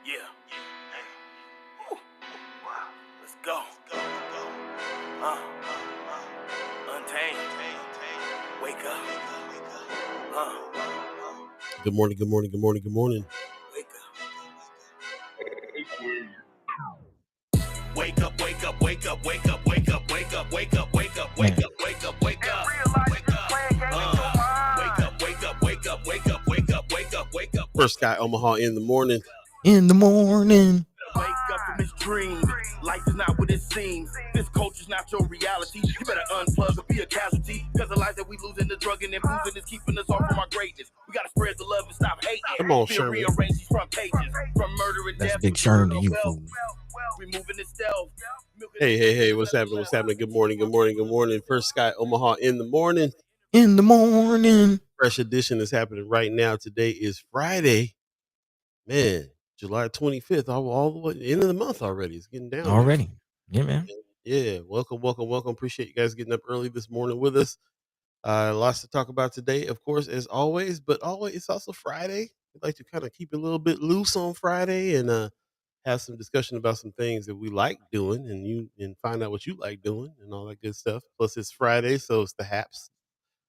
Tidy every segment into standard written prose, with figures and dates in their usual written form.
Yeah. Hey. Woo. Wow. Let's go. Untamed. Wake up. Good morning, good morning, good morning, good morning. Wake up. Wake up, wake up, wake up, wake up, wake up, wake up, wake up, wake up, wake up, wake up, wake up. Wake up, wake up, wake up, wake up, wake up, wake up, wake up, wake up. First guy Omaha in the morning. In the morning. Wake up from this dream. Life is not what it seems. This culture's not your reality. You better unplug or be a casualty. Cause the life that we lose in the drug and boozing is keeping us off from our greatness. We gotta spread the love and stop hating. Come on, Sherman. Rearrange these front pages. From murder and That's death. Big Sherm to you, fool. Removing the stealth. Hey, what's happening? What's happening? Good morning, good morning, good morning. First Sky Omaha in the morning. In the morning. Fresh edition is happening right now. Today is Friday. Man, July 25th, all the way end of the month already. It's getting down Already. Yeah, man. Yeah, welcome. Appreciate you guys getting up early this morning with us. Lots to talk about today, of course, as always, but always it's also Friday. We'd like to kind of keep it a little bit loose on Friday and have some discussion about some things that we like doing and find out what you like doing and all that good stuff. Plus it's Friday, so it's the Haps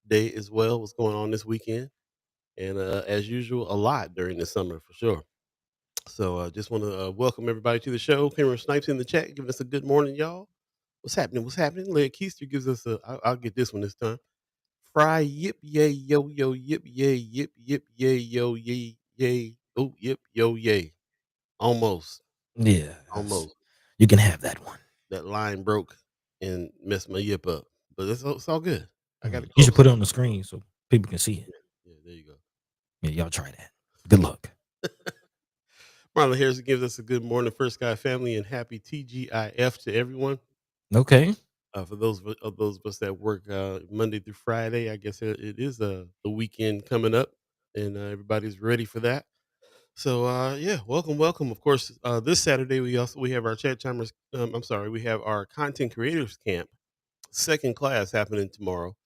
Day as well. What's going on this weekend? And as usual, a lot during the summer for sure. So I just want to welcome everybody to the show. Cameron Snipes in the chat, giving us a good morning, y'all. What's happening? What's happening? Leah Keister gives us I'll get this one this time. Fry yip yay yo yo yip yay yip yip yay yo yay yay oh yip yo yay. Almost, Yeah. almost. You can have that one. That line broke and messed my yip up, but it's all good. I got it You should close. put it on the screen so people can see it. Yeah, there you go. Yeah, y'all try that. Good luck. Marlon Harrison gives us a good morning, First Guy family, and happy TGIF to everyone. Okay. For those of us that work Monday through Friday, I guess it is the weekend coming up, and everybody's ready for that. So yeah, welcome. Of course, this Saturday we have our chat timers. We have our content creators camp second class happening tomorrow,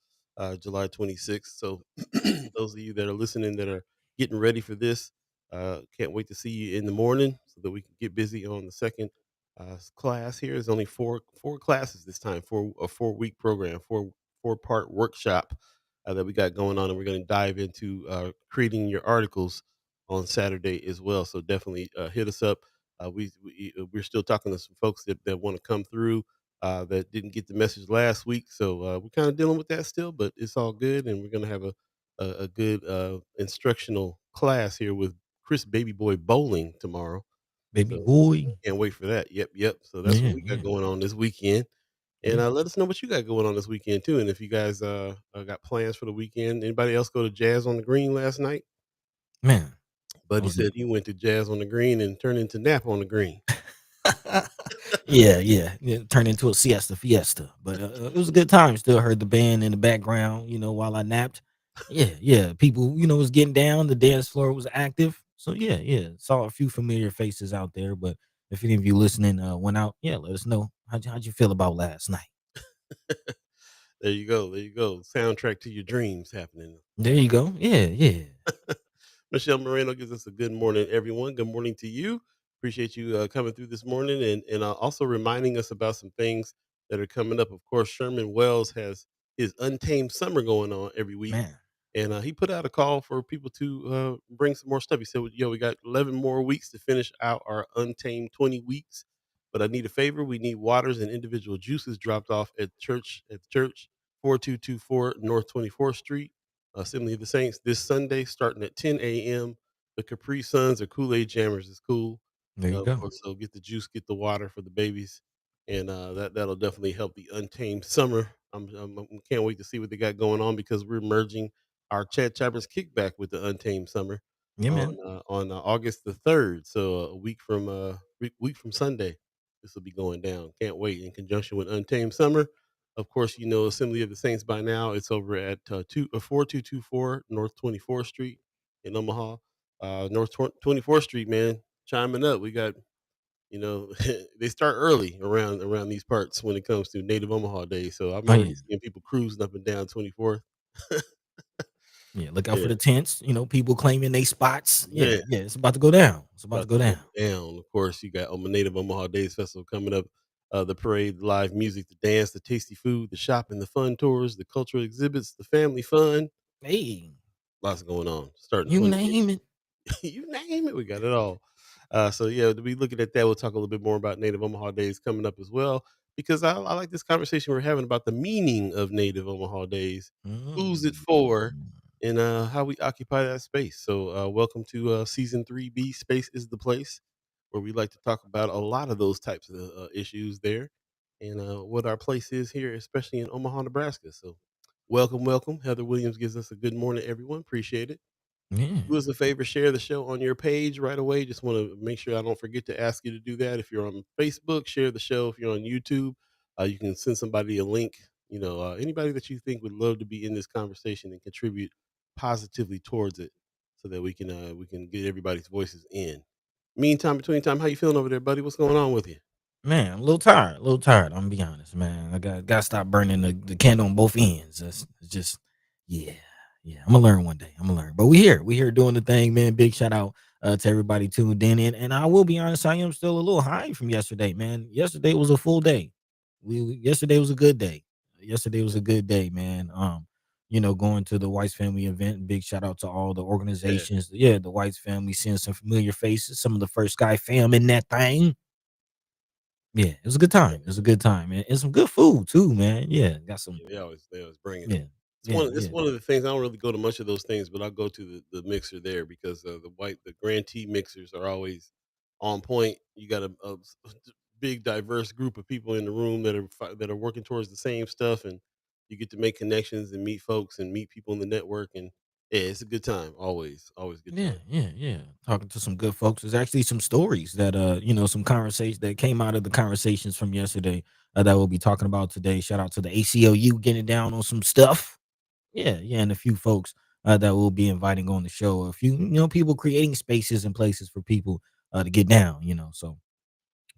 July 26th. So those of you that are listening that are getting ready for this, can't wait to see you in the morning so that we can get busy on the second class. Here is only four classes this time for a 4 week program, four-part workshop that we got going on, and we're going to dive into creating your articles on Saturday as well. So definitely hit us up. We're still talking to some folks that want to come through that didn't get the message last week. So we're kind of dealing with that still, but it's all good. And we're going to have a good instructional class here with Chris Baby Boy Bowling tomorrow. Baby So boy. can't wait for that. Yep. So that's what Yeah, we got yeah. going on this weekend. And Yeah. let us know what you got going on this weekend too. And if you guys got plans for the weekend, anybody else go to Jazz on the Green last night? Man. Buddy Was it? said he went to Jazz on the Green and turned into Nap on the Green. Yeah. Turned into a siesta fiesta. But it was a good time. Still heard the band in the background, while I napped. Yeah. People, was getting down. The dance floor was active. So yeah. Saw a few familiar faces out there. But if any of you listening went out, yeah, let us know. How'd you feel about last night? There you go. There you go. Soundtrack to your dreams happening. There you go. Yeah. Michelle Moreno gives us a good morning, everyone. Good morning to you. Appreciate you coming through this morning and also reminding us about some things that are coming up. Of course, Sherman Wells has his Untamed Summer going on every week. Man. And he put out a call for people to bring some more stuff. He said, yo, we got 11 more weeks to finish out our Untamed 20 weeks. But I need a favor. We need waters and individual juices dropped off at the church, 4224 North 24th Street. Assembly of the Saints this Sunday, starting at 10 a.m. The Capri Suns or Kool Aid Jammers is cool. There you Of go. course, so get the juice, get the water for the babies, and that'll definitely help the Untamed Summer. Can't wait to see what they got going on because we're merging our Chad Chappers kickback with the Untamed Summer Yeah, man. on August the 3rd. So a week from Sunday, this will be going down. Can't wait in conjunction with Untamed Summer. Of course, you know Assembly of the Saints by now. It's over at 4224 North 24th Street in Omaha. North 24th Street, man, chiming up. We got, they start early around these parts when it comes to Native Omaha Day. So I'm Oh already yeah. seeing people cruising up and down 24th. Yeah, look out for Yeah, the tents, people claiming they spots. Yeah, man, yeah, it's about to go down. It's about to about go to go down. down. Of course, you got Native Omaha Days Festival coming up. The parade, the live music, the dance, the tasty food, the shopping, the fun tours, the cultural exhibits, the family fun. Hey, Lots going on. Starting you 28. name it. You name it, we got it all. So yeah, to be looking at that, we'll talk a little bit more about Native Omaha Days coming up as well, because I like this conversation we're having about the meaning of Native Omaha Days, who's it Mm. for, and how we occupy that space. So welcome to season 3B. Space is the place where we like to talk about a lot of those types of issues there, and what our place is here, especially in Omaha, Nebraska. So welcome, welcome. Heather Williams gives us a good morning, everyone. Appreciate it. Yeah. Do us a favor, share the show on your page right away. Just want to make sure I don't forget to ask you to do that. If you're on Facebook, share the show. If you're on YouTube, you can send somebody a link. Anybody that you think would love to be in this conversation and contribute positively towards it, so that we can get everybody's voices in. Meantime, between time, how you feeling over there, buddy? What's going on with you? Man, a little tired, a little tired. I'm gonna be honest, man. I got to stop burning the candle on both ends. That's it's just, yeah, yeah. I'm gonna learn one day. I'm gonna learn. But we here doing the thing, man. Big shout out to everybody tuned in. And I will be honest, I am still a little high from yesterday, man. Yesterday was a full day. Yesterday was a good day. Yesterday was a good day, man. Going to the Whites family event. Big shout out to all the Yeah, organizations. Yeah, the Whites family, seeing some familiar faces, some of the first guy fam in that thing. Yeah, it was a good time. It was a good time, man, and some good food too, man. Yeah, got some. yeah, they always bring it. Yeah, It's yeah, one it's yeah, one of the things. I don't really go to much of those things, but I'll go to the mixer there, because the Grand T mixers are always on point. You got big diverse group of people in the room that are working towards the same stuff, and you get to make connections and meet folks and meet people in the network, and yeah, it's a good time. Always good yeah, time. yeah, yeah. Talking to some good folks. There's actually some stories that some conversations that came out of the conversations from yesterday that we'll be talking about today. Shout out to the ACLU getting down on some stuff. Yeah, yeah, and a few folks that we'll be inviting on the show. A few, people creating spaces and places for people to get down. So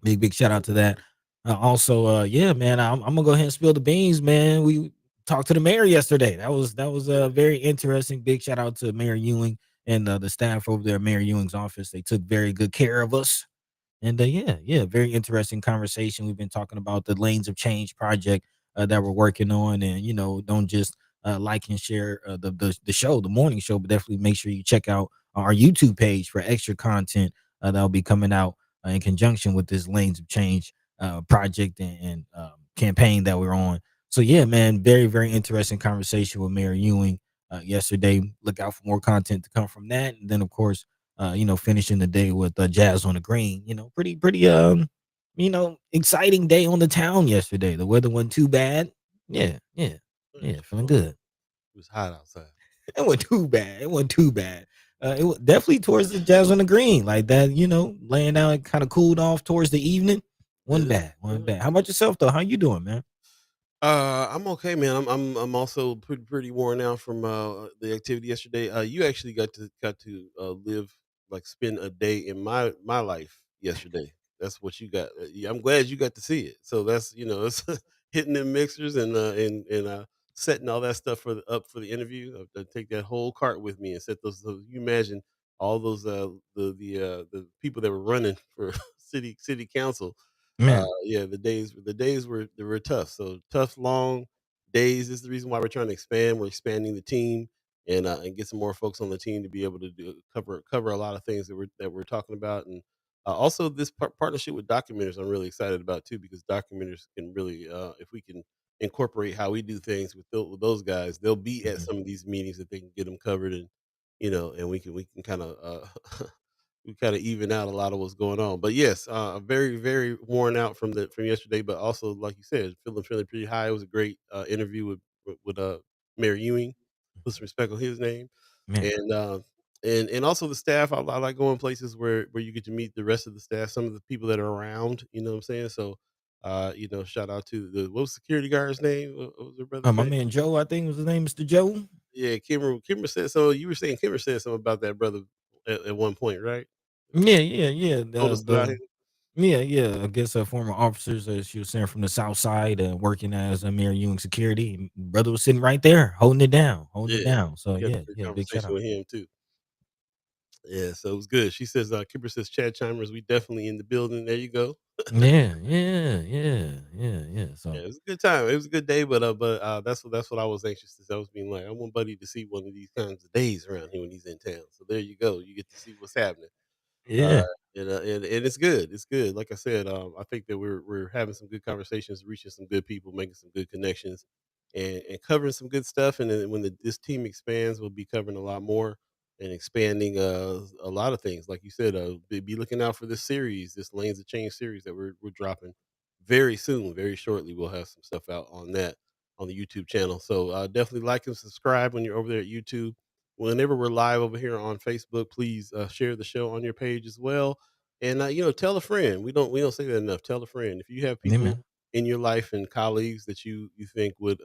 big shout out to that. Also, yeah, man, I'm gonna go ahead and spill the beans, man. We talked to the mayor yesterday. That was Yeah, very interesting. Big shout out to Mayor Ewing and the staff over there at Mayor Ewing's office. They took very good care of us. And yeah, yeah, very interesting conversation. We've been talking about the Lanes of Change project that we're working on, and don't just like and share the show, the morning show, but definitely make sure you check out our YouTube page for extra content that'll be coming out in conjunction with this Lanes of Change project and campaign that we're on. So yeah, man, very interesting conversation with Mayor Ewing yesterday. Look out for more content to come from that, and then of course finishing the day with Jazz on the Green. Pretty exciting day on the town yesterday. The weather wasn't too bad. Yeah, yeah, yeah, nice. feeling Well, good. it was hot outside. It wasn't too bad. It wasn't too bad. It was definitely towards the Jazz on the Green, like that. Laying out, kind of cooled off towards the evening. One Yeah, bad, one yeah. bad. How about yourself though? How you doing, man? I'm okay, man. I'm also pretty worn out from the activity yesterday. You actually got to live, like, spend a day in my life yesterday. That's what you got. Yeah, I'm glad you got to see it. So that's, it's hitting them mixers and setting all that stuff up for the interview. I take that whole cart with me and set those. You imagine all those the people that were running for city council. Man, Yeah, the days were tough. So tough, long days is the reason why we're trying to expand. We're expanding the team and get some more folks on the team to be able to cover a lot of things that we're talking about. And also this partnership with documenters, I'm really excited about too, because documenters can really, if we can incorporate how we do things with those guys, they'll be at mhm, some of these meetings that they can get them covered, and and we can kind of we kind of even out a lot of what's going on. But yes, very worn out from yesterday, but also, like you said, feeling pretty high. It was a great interview with Mayor Ewing. Put some respect on his name, man. and and also the staff. I like going places where you get to meet the rest of the staff, some of the people that are around. You know what I'm saying? So, shout out to what was security guard's name? What was their brother's My name? man Joe, I think was his name, Mr. Joe. Yeah, Kimmer said so. You were saying Kimmer said something about that brother at one point, right? Yeah, yeah, yeah. Told The us about the him. Yeah, yeah. I guess former officers, she was saying from the South Side, working as a Mayor Ewing security. Brother was sitting right there, holding it down, holding it Yeah, down. So we had a yeah, good yeah. Big shout conversation out. with him too. Yeah, so it was good. She says, Kipper says, Chad Chimers, we definitely in the building. There you go. Yeah, yeah, yeah, yeah, yeah. Yeah, So it was a good time. It was a good day, but that's what I was anxious to. I was being like, I want Buddy to see one of these kinds of days around here when he's in town. So there you go. You get to see what's happening. Uh, yeah, and it's good. It's good. Like I said, I think that we're having some good conversations, reaching some good people, making some good connections, and covering some good stuff. And then when this team expands, we'll be covering a lot more and expanding a lot of things. Like you said, be looking out for this series, this Lanes of Change series that we're dropping very soon, very shortly. We'll have some stuff out on that on the YouTube channel. So definitely like and subscribe when you're over there at YouTube. Whenever we're live over here on Facebook, please share the show on your page as well, and tell a friend. We don't say that enough. Tell a friend if you have yeah, people man. in your life and colleagues that you think would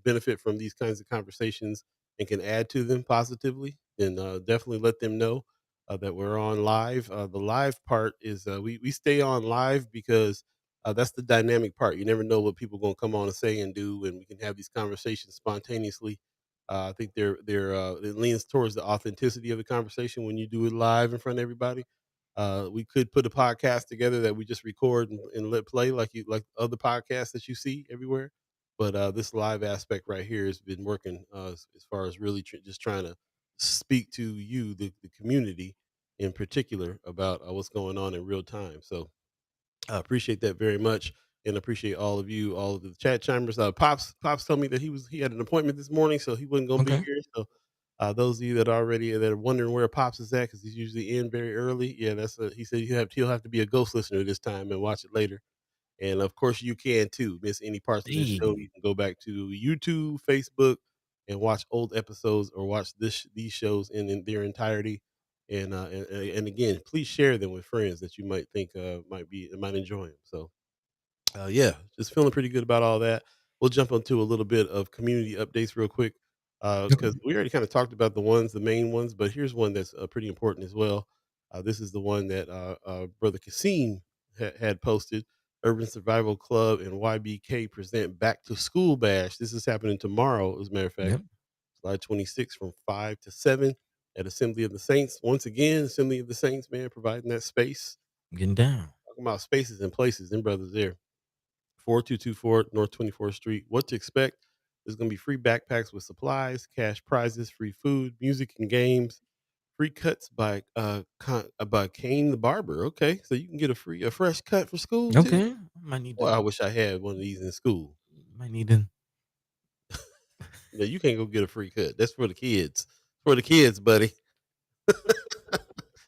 benefit from these kinds of conversations and can add to them positively. Then definitely let them know that we're on live. The live part is we stay on live because that's the dynamic part. You never know what people are gonna come on and say and do, and we can have these conversations spontaneously. I think it leans towards the authenticity of the conversation when you do it live in front of everybody. We could put a podcast together that we just record and let play like other podcasts that you see everywhere. But this live aspect right here has been working as far as really just trying to speak to you, the community in particular, about what's going on in real time. So I appreciate that very much, and appreciate all of you, all of the chat chimers. Pops told me that he had an appointment this morning, so he wasn't gonna be Okay. here. So those of you that are wondering where Pops is at because he's usually in very early, yeah, he said he'll have to be a ghost listener this time and watch it later. And of course, you can too. Miss any parts of this show, Hey, you can go back to YouTube, Facebook, and watch old episodes or watch these shows in their entirety. And again, please share them with friends that you might think might enjoy them. So yeah, just feeling pretty good about all that. We'll jump into a little bit of community updates real quick okay. because we already kind of talked about the main ones, but here's one that's pretty important as well. This is the one that Brother Kasim had posted. Urban Survival Club and YBK present Back to School Bash. This is happening tomorrow, as a matter of fact, Yep. July 26th from 5 to 7 at Assembly of the Saints. Once again, Assembly of the Saints, man, providing that space. Getting down. Talking about spaces and places, them brothers there. 4224 North 24th Street. What to expect? There's going to be free backpacks with supplies, cash prizes, free food, music and games, free cuts by Kane the barber. Okay, so you can get a fresh cut for school too. Okay. Might need Well, to. I wish I had one of these in school. Might need to. No, you can't go get a free cut. That's for the kids. For the kids, buddy.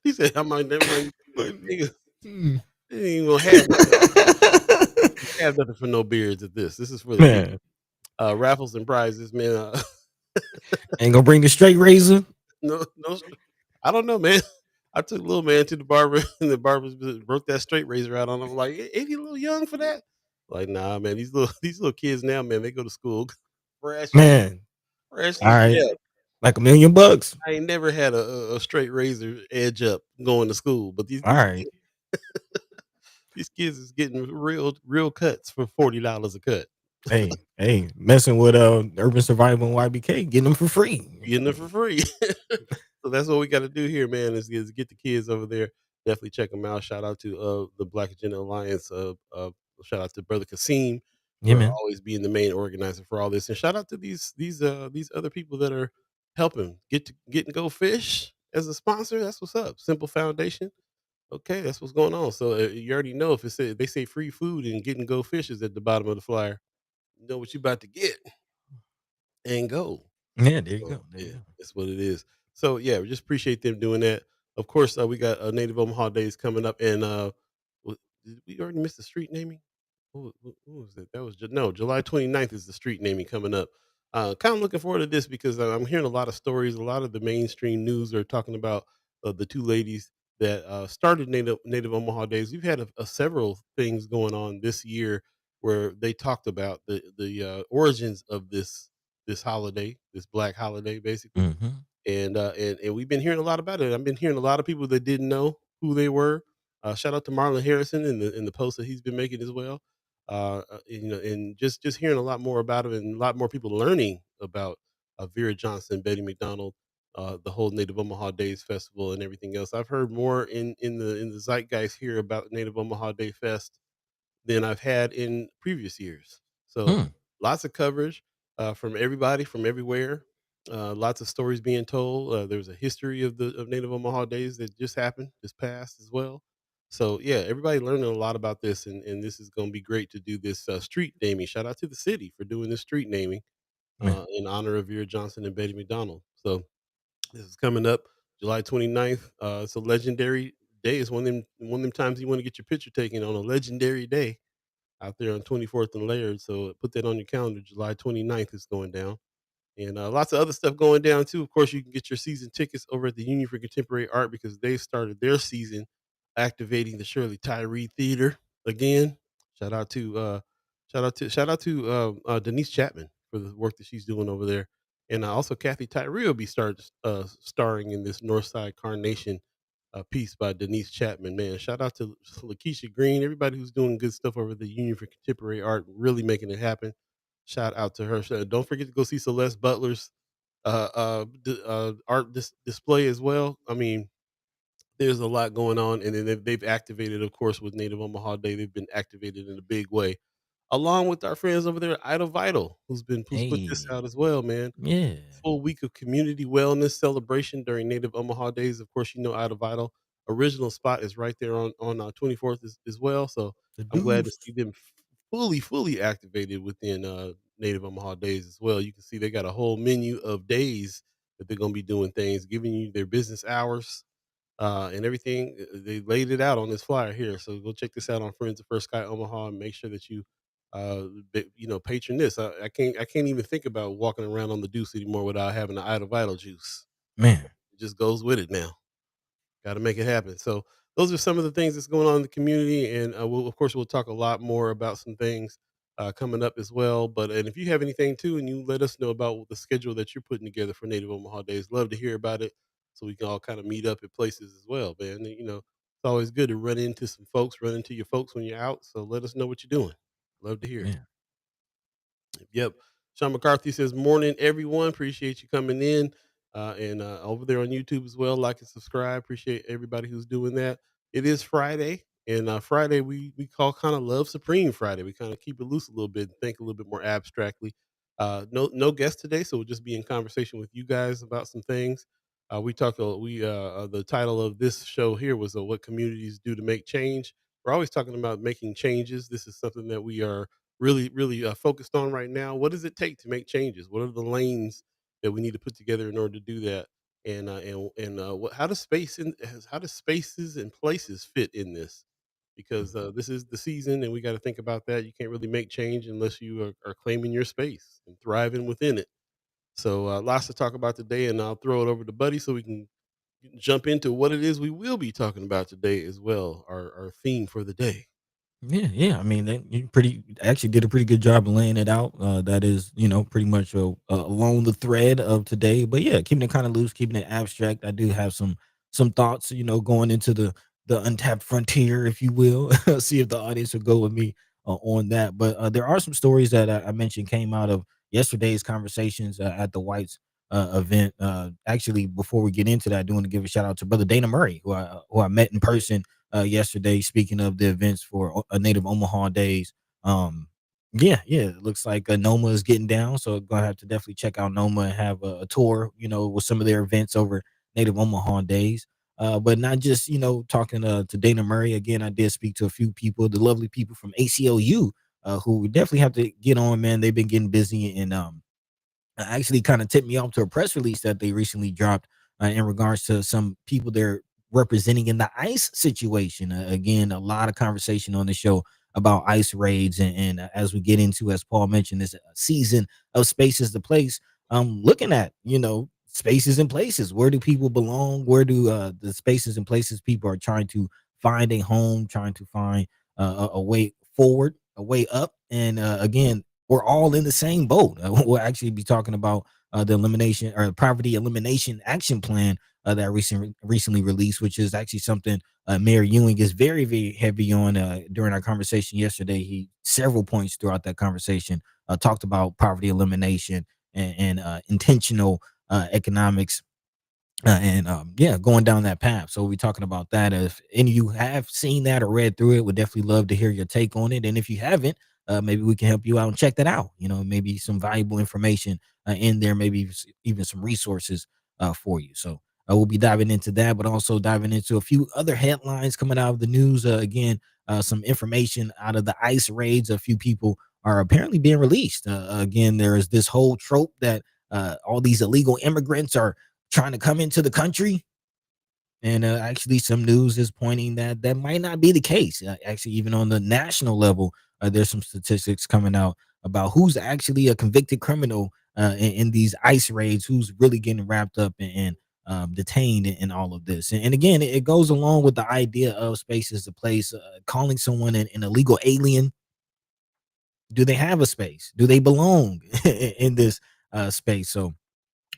He said I might never mind. Might need. Nigga, Mm. they ain't even gonna have nothing. Have nothing for no beards at this. This is for the kids. Man, Raffles and prizes, man. ain't gonna bring the straight razor. No, I don't know, man. I took little man to the barber, and the barber broke that straight razor out on him. Like, ain't he a little young for that? Like, nah, man. These little kids now, man, they go to school fresh as Man, fresh all as right. death. Like $1 million. I ain't never had a straight razor edge up going to school, but these All these right. kids, these kids is getting real cuts for $40 a cut. Hey, hey, messing with Urban Survival and YBK, getting them for free. Getting it for free. So that's what we got to do here, man. Is get the kids over there. Definitely check them out. Shout out to the Black Agenda Alliance. Shout out to Brother Kasim Yeah, for man. always being the main organizer for all this, and shout out to these other people that are helping get and go fish as a sponsor. That's what's up. Simple Foundation. Okay, that's what's going on. So you already know if they say free food and get and go fish is at the bottom of the flyer, you know what you about to get and go. Yeah, there you So go. There you yeah, go. that's what it is. So yeah, we just appreciate them doing that. Of course, we got Native Omaha Days coming up, and did we already miss the street naming? What was it? That was no, July 29th is the street naming coming up. Kind of looking forward to this because I'm hearing a lot of stories. A lot of the mainstream news are talking about the two ladies that started Native Omaha Days. We've had several things going on this year where they talked about the origins of this holiday, this black holiday, basically. Mhm. And we've been hearing a lot about it. I've been hearing a lot of people that didn't know who they were, Shout out to Marlon Harrison and the posts that he's been making as well. And just hearing a lot more about it and a lot more people learning about Vera Johnson, Betty McDonald, the whole Native Omaha Days Festival, and everything else. I've heard more in the zeitgeist here about Native Omaha Day Fest than I've had in previous years. So Hmm. lots of coverage from everybody from everywhere. Lots of stories being told. There's a history of Native Omaha Days that just happened, just passed as well. So yeah, everybody learning a lot about this, and this is going to be great to do this street naming. Shout out to the city for doing this street naming Man, in honor of Vera Johnson and Betty McDonald. So this is coming up July 29th. It's a legendary day. It's one of them times you want to get your picture taken on a legendary day out there on 24th and Laird. So put that on your calendar. July 29th is going down. And lots of other stuff going down too. Of course, you can get your season tickets over at the Union for Contemporary Art because they started their season activating the Shirley Tyree Theater again. Shout out to Denise Chapman for the work that she's doing over there, and also Kathy Tyree will be starring in this Northside Carnation piece by Denise Chapman. Man, shout out to Lakeisha Green, everybody who's doing good stuff over at the Union for Contemporary Art, really making it happen. Shout out to her. Don't forget to go see Celeste Butler's art display as well. I mean, there's a lot going on, and then they've activated, of course, with Native Omaha Day. They've been activated in a big way, along with our friends over there, at Ida Vital, who's put this hey, out as well, man. yeah, Full week of community wellness celebration during Native Omaha Days. Of course, Ida Vital. Original spot is right there on 24th as well. So the I'm glad to deuce, see them fully activated within Native Omaha Days as well. You can see they got a whole menu of days that they're going to be doing things, giving you their business hours and everything. They laid it out on this flyer here, so go check this out on Friends of First Sky Omaha, and make sure that you, patron this. I can't even think about walking around on the Deuce anymore without having the Ida Vital juice. man, It just goes with it now. Got to make it happen. So those are some of the things that's going on in the community, and we'll talk a lot more about some things coming up as well. And if you have anything too, and you let us know about the schedule that you're putting together for Native Omaha Days, love to hear about it, so we can all kind of meet up at places as well, man. It's always good to run into your folks when you're out. So let us know what you're doing. Love to hear it. man, Yep. Sean McCarthy says, "Morning, everyone. Appreciate you coming in, and over there on YouTube as well. Like and subscribe. Appreciate everybody who's doing that. It is Friday, and Friday we call kind of Love Supreme Friday. We kind of keep it loose a little bit, and think a little bit more abstractly. No guest today, so we'll just be in conversation with you guys about some things. We talked. The title of this show here was "What Communities Do to Make Change." We're always talking about making changes. This is something that we are really focused on right now. What does it take to make changes? What are the lanes that we need to put together in order to do that? How do spaces and places fit in this? Because this is the season, and we got to think about that. You can't really make change unless you are claiming your space and thriving within it. So lots to talk about today, and I'll throw it over to Buddy so we can jump into what it is we will be talking about today as well. Our theme for the day. yeah, yeah. I mean, you pretty actually did a pretty good job of laying it out. That is, pretty much along the thread of today. But yeah, keeping it kind of loose, keeping it abstract. I do have some thoughts, going into the untapped frontier, if you will. See if the audience will go with me on that. But there are some stories that I mentioned came out of yesterday's conversations at the Whites event. Actually, before we get into that, I do want to give a shout out to Brother Dana Murray, who I met in person yesterday. Speaking of the events for a Native Omaha Days, yeah, yeah, it looks like Noma is getting down, so gonna have to definitely check out Noma and have a tour, with some of their events over Native Omaha Days. But not just talking to Dana Murray again. I did speak to a few people, the lovely people from ACLU, who we definitely have to get on. Man, they've been getting busy and actually kind of tipped me off to a press release that they recently dropped in regards to some people they're representing in the ICE situation. Again, a lot of conversation on the show about ICE raids, and as we get into, as Paul mentioned, this season of Spaces to Place. Looking at spaces and places. Where do people belong? Where do the spaces and places people are trying to find a home, trying to find a way forward, a way up, and again, we're all in the same boat. We'll actually be talking about the elimination or poverty elimination action plan that recently released, which is actually something Mayor Ewing is very, very heavy on. During our conversation yesterday, he several points throughout that conversation talked about poverty elimination and intentional economics and yeah, going down that path. So we're talking about that. If any of you have seen that or read through it, would definitely love to hear your take on it. And if you haven't, maybe we can help you out and check that out. Maybe some valuable information in there, maybe even some resources for you. So we'll be diving into that, but also diving into a few other headlines coming out of the news. Again, some information out of the ICE raids. A few people are apparently being released. Again, there is this whole trope that all these illegal immigrants are trying to come into the country. And actually, some news is pointing that that might not be the case. Actually, even on the national level, there's some statistics coming out about who's actually a convicted criminal in these ICE raids, who's really getting wrapped up and detained in all of this. And again, it goes along with the idea of space is the place. Calling someone an illegal alien, do they have a space? Do they belong in this space? So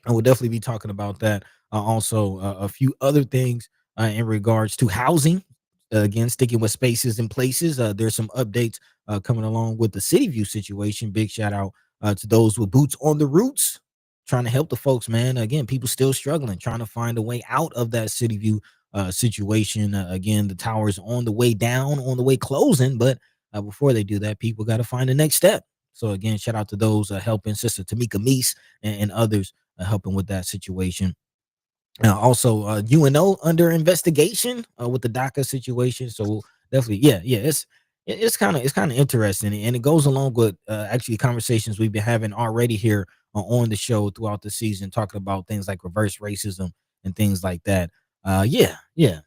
I will definitely be talking about that. Also, a few other things in regards to housing. Again, sticking with spaces and places. There's some updates coming along with the City View situation. Big shout out to those with boots on the roots, trying to help the folks, man. Again, people still struggling, trying to find a way out of that City View situation. Again, the tower's on the way down, on the way closing, but before they do that, people got to find the next step. So again, shout out to those helping Sister Tamika Meese and others helping with that situation. Also, UNO under investigation with the DACA situation. So definitely, yeah, yeah, it's kind of interesting, and it goes along with actually conversations we've been having already here on the show throughout the season, talking about things like reverse racism and things like that. Yeah, yeah,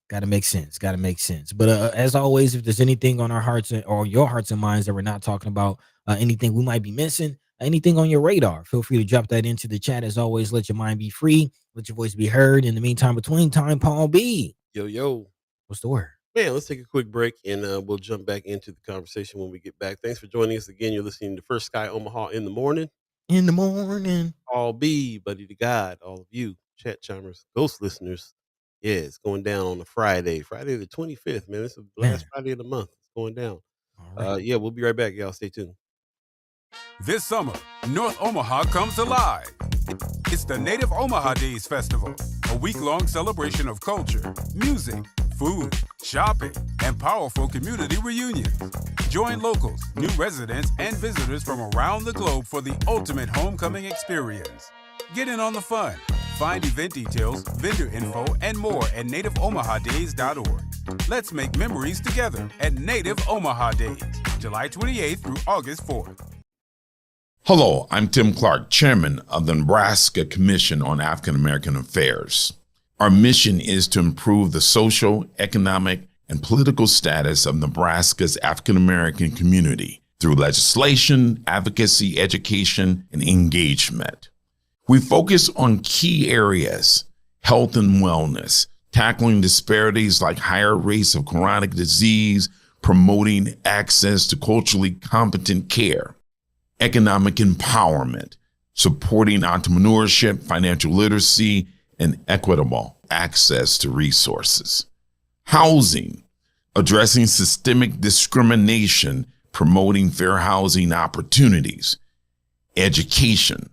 got to make sense. Got to make sense. But as always, if there's anything on our hearts or your hearts and minds that we're not talking about, anything we might be missing, anything on your radar, feel free to drop that into the chat. As always, let your mind be free, let your voice be heard. In the meantime, between time, Paul B. Yo, yo. What's the word? Man, let's take a quick break and we'll jump back into the conversation when we get back. Thanks for joining us again. You're listening to First Sky Omaha in the morning. In the morning. All B, buddy to God, all of you, chat chimers, ghost listeners. Yeah, it's going down on a Friday the 25th, man. This is the last Man, Friday of the month. It's going down. all right. Yeah, we'll be right back, y'all. Stay tuned. This summer, North Omaha comes alive. It's the Native Omaha Days Festival, a week-long celebration of culture, music, food, shopping, and powerful community reunions. Join locals, new residents, and visitors from around the globe for the ultimate homecoming experience. Get in on the fun. Find event details, vendor info, and more at nativeomahadays.org. Let's make memories together at Native Omaha Days, July 28th through August 4th. Hello, I'm Tim Clark, Chairman of the Nebraska Commission on African American Affairs. Our mission is to improve the social, economic, and political status of Nebraska's African American community through legislation, advocacy, education, and engagement. We focus on key areas: health and wellness, tackling disparities like higher rates of chronic disease, promoting access to culturally competent care, economic empowerment, supporting entrepreneurship, financial literacy, and equitable access to resources. Housing, addressing systemic discrimination, promoting fair housing opportunities. Education,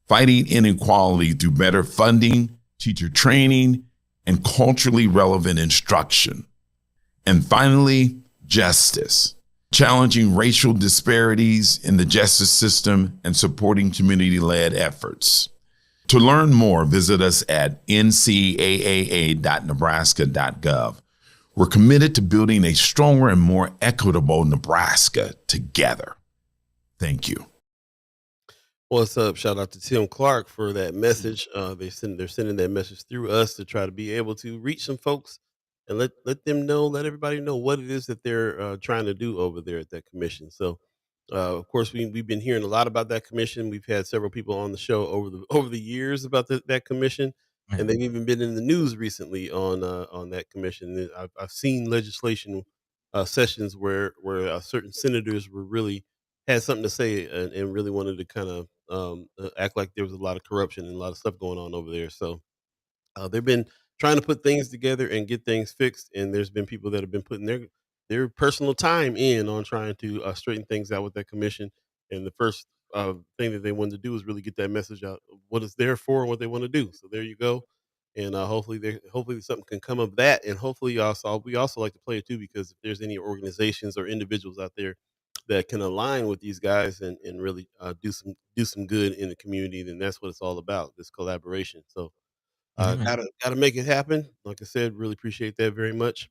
fighting inequality through better funding, teacher training, and culturally relevant instruction. And finally, justice, challenging racial disparities in the justice system and supporting community-led efforts. To learn more, visit us at ncaa.nebraska.gov. We're committed to building a stronger and more equitable Nebraska together. Thank you. What's up? Shout out to Tim Clark for that message. They're sending that message through us to try to be able to reach some folks and let them know, let everybody know what it is that they're trying to do over there at that commission. So, of course, we've been hearing a lot about that commission. We've had several people on the show over the years about that commission, and Man, they've even been in the news recently on that commission. And I've seen legislation sessions where certain senators were really had something to say and really wanted to kind of act like there was a lot of corruption and a lot of stuff going on over there. So They've been trying to put things together and get things fixed, and there's been people that have been putting their personal time in on trying to straighten things out with that commission. And the first thing that they wanted to do is really get that message out of what it's there for and what they want to do. So there you go. And hopefully something can come of that. And hopefully also we also like to play it too, because if there's any organizations or individuals out there that can align with these guys and really do some good in the community, then that's what it's all about, this collaboration. So Yeah, man. gotta make it happen. Like I said, really appreciate that very much.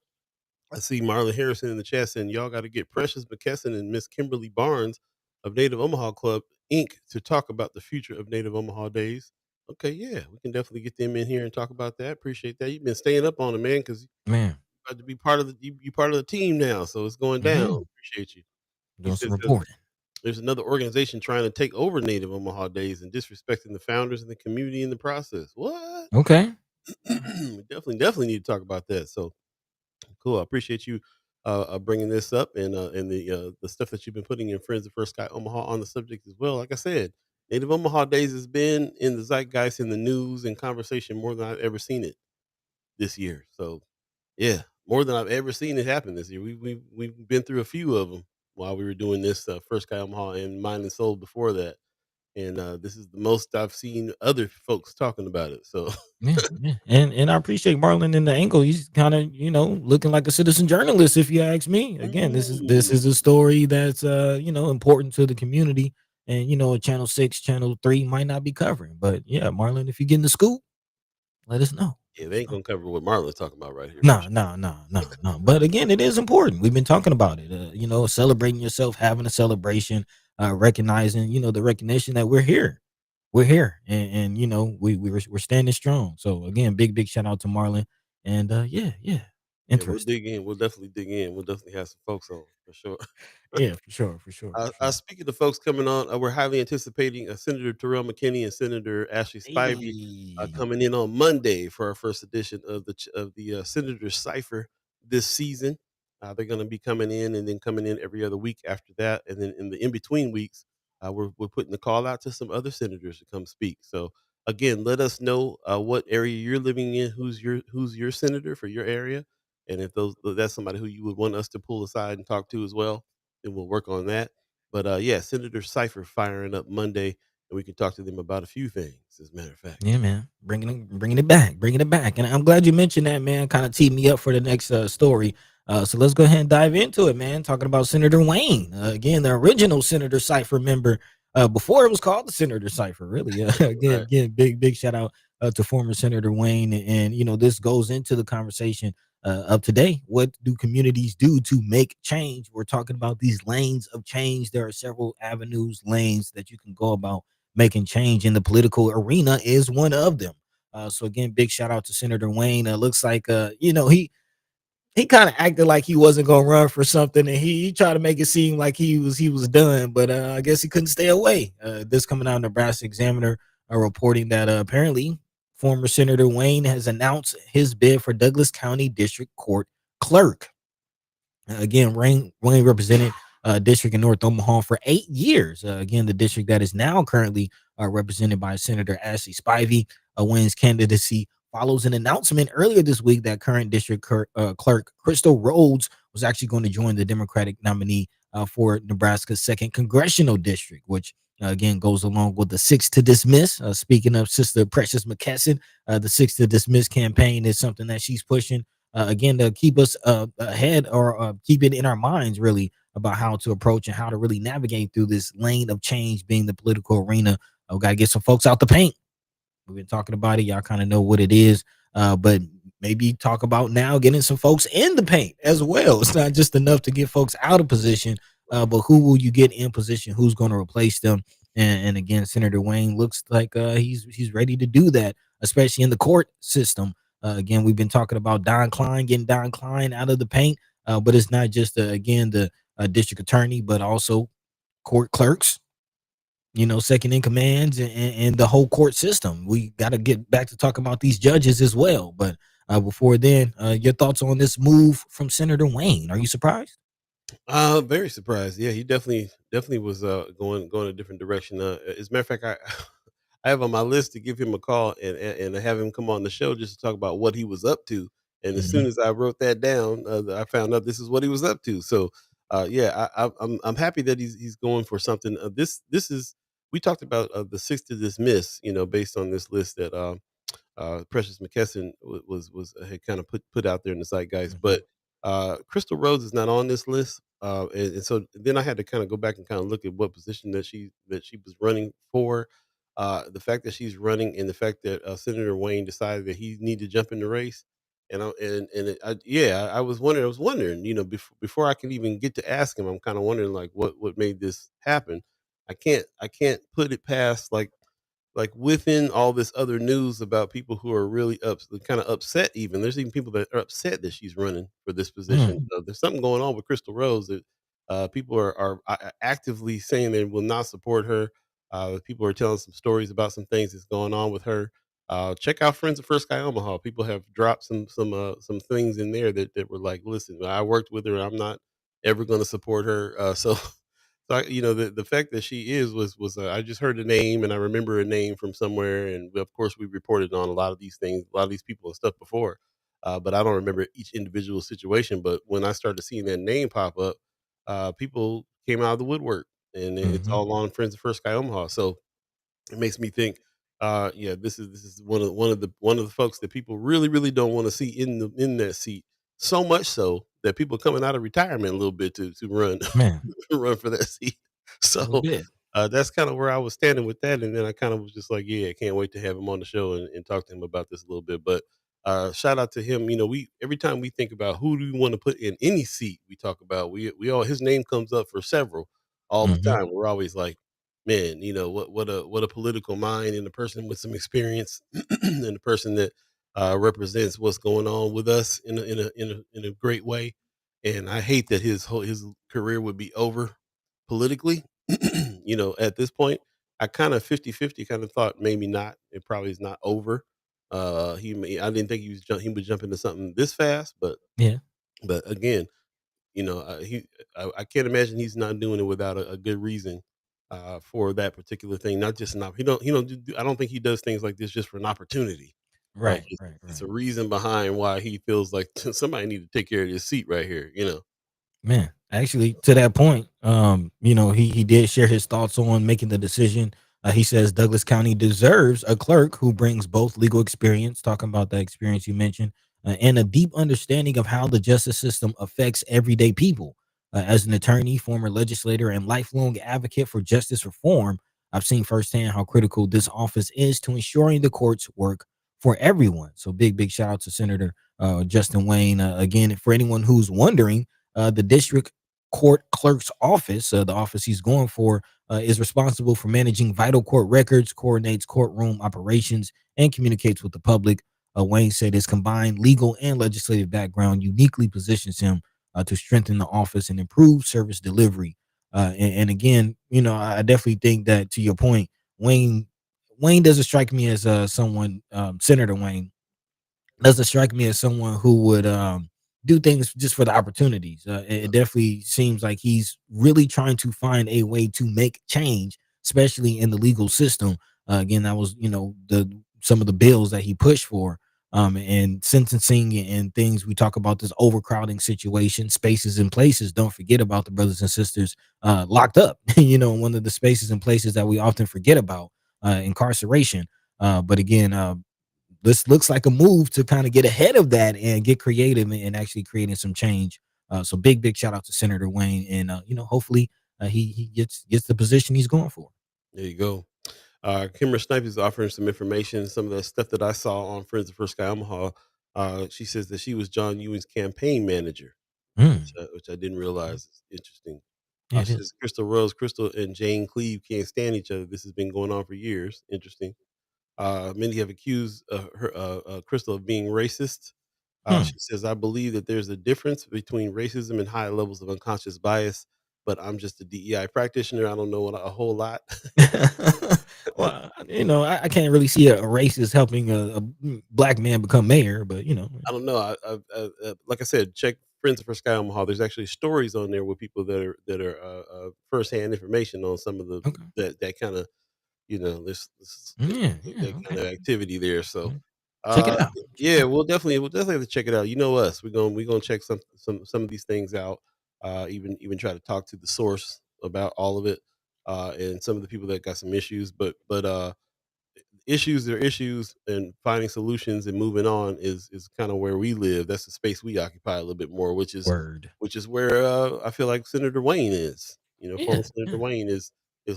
I see Marlon Harrison in the chat saying y'all got to get Precious McKesson and Miss Kimberly Barnes of Native Omaha Club Inc. to talk about the future of Native Omaha Days. Okay, yeah, we can definitely get them in here and talk about that. Appreciate that. You've been staying up on it, man, because you Man. got to be part of you part of the team now, so it's going down. Yeah. Appreciate you. He Doing some says reporting. there's another organization trying to take over Native Omaha Days and disrespecting the founders and the community in the process. What? Okay. We definitely need to talk about that. So cool. I appreciate you bringing this up and the stuff that you've been putting in Friends of First Sky Omaha on the subject as well. Like I said, Native Omaha Days has been in the zeitgeist, in the news and conversation more than I've ever seen it this year. So yeah, more than I've ever seen it happen this year. We've been through a few of them while we were doing this First Sky Omaha and Mind and Soul before that. And this is the most I've seen other folks talking about it. So Yeah, yeah, and I appreciate Marlon in the angle. He's kind of, looking like a citizen journalist, if you ask me. Again, this is a story that's important to the community, and a Channel 6, Channel 3 might not be covering. But yeah, Marlon, if you get in the scoop, let us know. yeah, Let they us ain't know. gonna cover what Marlon's talking about right here for No, sure. no, no, no, no. But again, it is important. We've been talking about it. Celebrating yourself, having a celebration, recognizing, the recognition that we're here. We're here, and we're standing strong. So again, big shout out to Marlon, and yeah, yeah, Yeah, we'll interesting. dig in. We'll definitely dig in. We'll definitely have some folks on for sure. Yeah, for sure, for sure, for sure. Speaking of folks coming on, we're highly anticipating Senator Terrell McKinney and Senator Ashley Spivey Hey, coming in on Monday for our first edition of the Senator Cipher this season. They're going to be coming in and then coming in every other week after that, and then in the in between weeks, we're putting the call out to some other senators to come speak. So again, let us know what area you're living in, who's your senator for your area, and if that's somebody who you would want us to pull aside and talk to as well, then we'll work on that. But yeah, Senator Cipher firing up Monday, and we can talk to them about a few things. As a matter of fact, yeah, man, bringing it back, and I'm glad you mentioned that, man. Kind of teed me up for the next story. So let's go ahead and dive into it, man. Talking about Senator Wayne, again, the original Senator Cipher member, before it was called the Senator Cipher. Really, right? again, big shout out to former Senator Wayne, and this goes into the conversation of today. What do communities do to make change? We're talking about these lanes of change. There are several avenues, lanes that you can go about making change in the political arena is one of them. So again, big shout out to Senator Wayne. Looks like he kind of acted like he wasn't gonna run for something, and he tried to make it seem like he was done, but I guess he couldn't stay away. This coming out of Nebraska Examiner, reporting that apparently former Senator Wayne has announced his bid for Douglas County District Court clerk. Again, Wayne represented district in North Omaha for 8 years. Again, the district that is now currently represented by Senator Ashley Spivey. Wayne's candidacy follows an announcement earlier this week that current district clerk Crystal Rhodes was actually going to join the Democratic nominee for Nebraska's second congressional district, which again goes along with the six to dismiss. Speaking of Sister Precious McKesson, the six to dismiss campaign is something that she's pushing, again, to keep us ahead, or keep it in our minds really about how to approach and how to really navigate through this lane of change being the political arena. We got to get some folks out the paint. We've been talking about it. Y'all kind of know what it is. But maybe talk about now getting some folks in the paint as well. It's not just enough to get folks out of position, but who will you get in position? Who's going to replace them? And again, Senator Wayne looks like he's ready to do that, especially in the court system. Again, we've been talking about Don Klein, getting Don Klein out of the paint, but it's not just again the district attorney, but also court clerks, second in commands, and the whole court system. We got to get back to talking about these judges as well. But before then, your thoughts on this move from Senator Wayne? Are you surprised? Very surprised. Yeah, he definitely was going a different direction. As a matter of fact, I have on my list to give him a call and have him come on the show just to talk about what he was up to. And as soon Mhm, as I wrote that down, I found out this is what he was up to. So, yeah, I'm happy that he's going for something. This is we talked about the six to dismiss, based on this list that Precious McKesson was had kind of put out there in the zeitgeist. mhm, But Crystal Rhodes is not on this list, and so then I had to kind of go back and kind of look at what position that she was running for. The fact that she's running, and the fact that Senator Wayne decided that he needed to jump in the race, and I was wondering, before I can even get to ask him, I'm kind of wondering like what made this happen. I can't put it past like within all this other news about people who are really kind of upset. Even there's even people that are upset that she's running for this position. mm, There's something going on with Crystal Rose that people are actively saying they will not support her. People are telling some stories about some things that's going on with her. Check out Friends of First Guy Omaha. People have dropped some things in there that were like, listen, I worked with her. I'm not ever going to support her. So the fact that she was I just heard a name and I remember a name from somewhere, and of course we reported on a lot of these things, a lot of these people and stuff before, but I don't remember each individual situation. But when I started seeing that name pop up, people came out of the woodwork, and it's mhm. all on Friends of First Guy Omaha. So it makes me think, yeah, this is one of the folks that people really really don't want to see in that seat. So much so that people coming out of retirement a little bit to run Man, run for that seat. a little So bit. that's kind of where I was standing with that, and then I kind of was just like, yeah, I can't wait to have him on the show and talk to him about this a little bit. But shout out to him. We every time we think about who do we want to put in any seat, we talk about we all his name comes up for several all the Mhm, time. We're always like, man, what a political mind and a person with some experience and a person that represents what's going on with us in a great way. And I hate that his career would be over politically. At this point, I kind of 50-50 kind of thought maybe not. It probably is not over. I didn't think he would jump into something this fast, but yeah, again, I can't imagine he's not doing it without a good reason for that particular thing. Not just not I don't think he does things like this just for an opportunity. right, It's, right, it's right. a reason behind why he feels like somebody need to take care of this seat right here. Man, actually, to that point, he did share his thoughts on making the decision. He says Douglas County deserves a clerk who brings both legal experience, talking about the experience you mentioned, and a deep understanding of how the justice system affects everyday people. As an attorney, former legislator, and lifelong advocate for justice reform, I've seen firsthand how critical this office is to ensuring the courts work for everyone. So, big shout out to Senator Justin Wayne. Again, for anyone who's wondering, the district court clerk's office, the office he's going for, is responsible for managing vital court records, coordinates courtroom operations, and communicates with the public. Wayne said his combined legal and legislative background uniquely positions him to strengthen the office and improve service delivery. And again, I definitely think that, to your point, Wayne Wayne doesn't strike me as someone, Senator Wayne doesn't strike me as someone who would do things just for the opportunities. It definitely seems like he's really trying to find a way to make change, especially in the legal system. Again, that was the some of the bills that he pushed for, and sentencing and things. We talk about this overcrowding situation, spaces and places. Don't forget about the brothers and sisters locked up. One of the spaces and places that we often forget about, incarceration. But again, this looks like a move to kind of get ahead of that and get creative and actually creating some change. So big shout out to Senator Wayne, and hopefully he gets the position he's going for. There you go. Kimber Snipes is offering some information, some of the stuff that I saw on Friends of First Guy Omaha. She says that she was John Ewing's campaign manager, Mm, which I didn't realize is interesting. yeah, it She is. says Crystal and Jane Cleve can't stand each other. This has been going on for years. Interesting. Many have accused Crystal of being racist. Hmm. She says, I believe that there's a difference between racism and high levels of unconscious bias, but I'm just a DEI practitioner. I don't know a whole lot. Well, I can't really see a racist helping a black man become mayor, but I don't know. Like I said, check Friends for Sky Omaha. There's actually stories on there with people that are firsthand information on some of the okay. that kind of this Yeah, that yeah, kind okay. of activity there. So, Mm. Check it out. Check it yeah, out. we'll definitely have to check it out. You know us, we're gonna check some of these things out. Even try to talk to the source about all of it, and some of the people that got some issues. But issues are issues, and finding solutions and moving on is kind of where we live. That's the space we occupy a little bit more, Word. which is where I feel like Senator Wayne is. Former Yeah, Senator yeah, Wayne is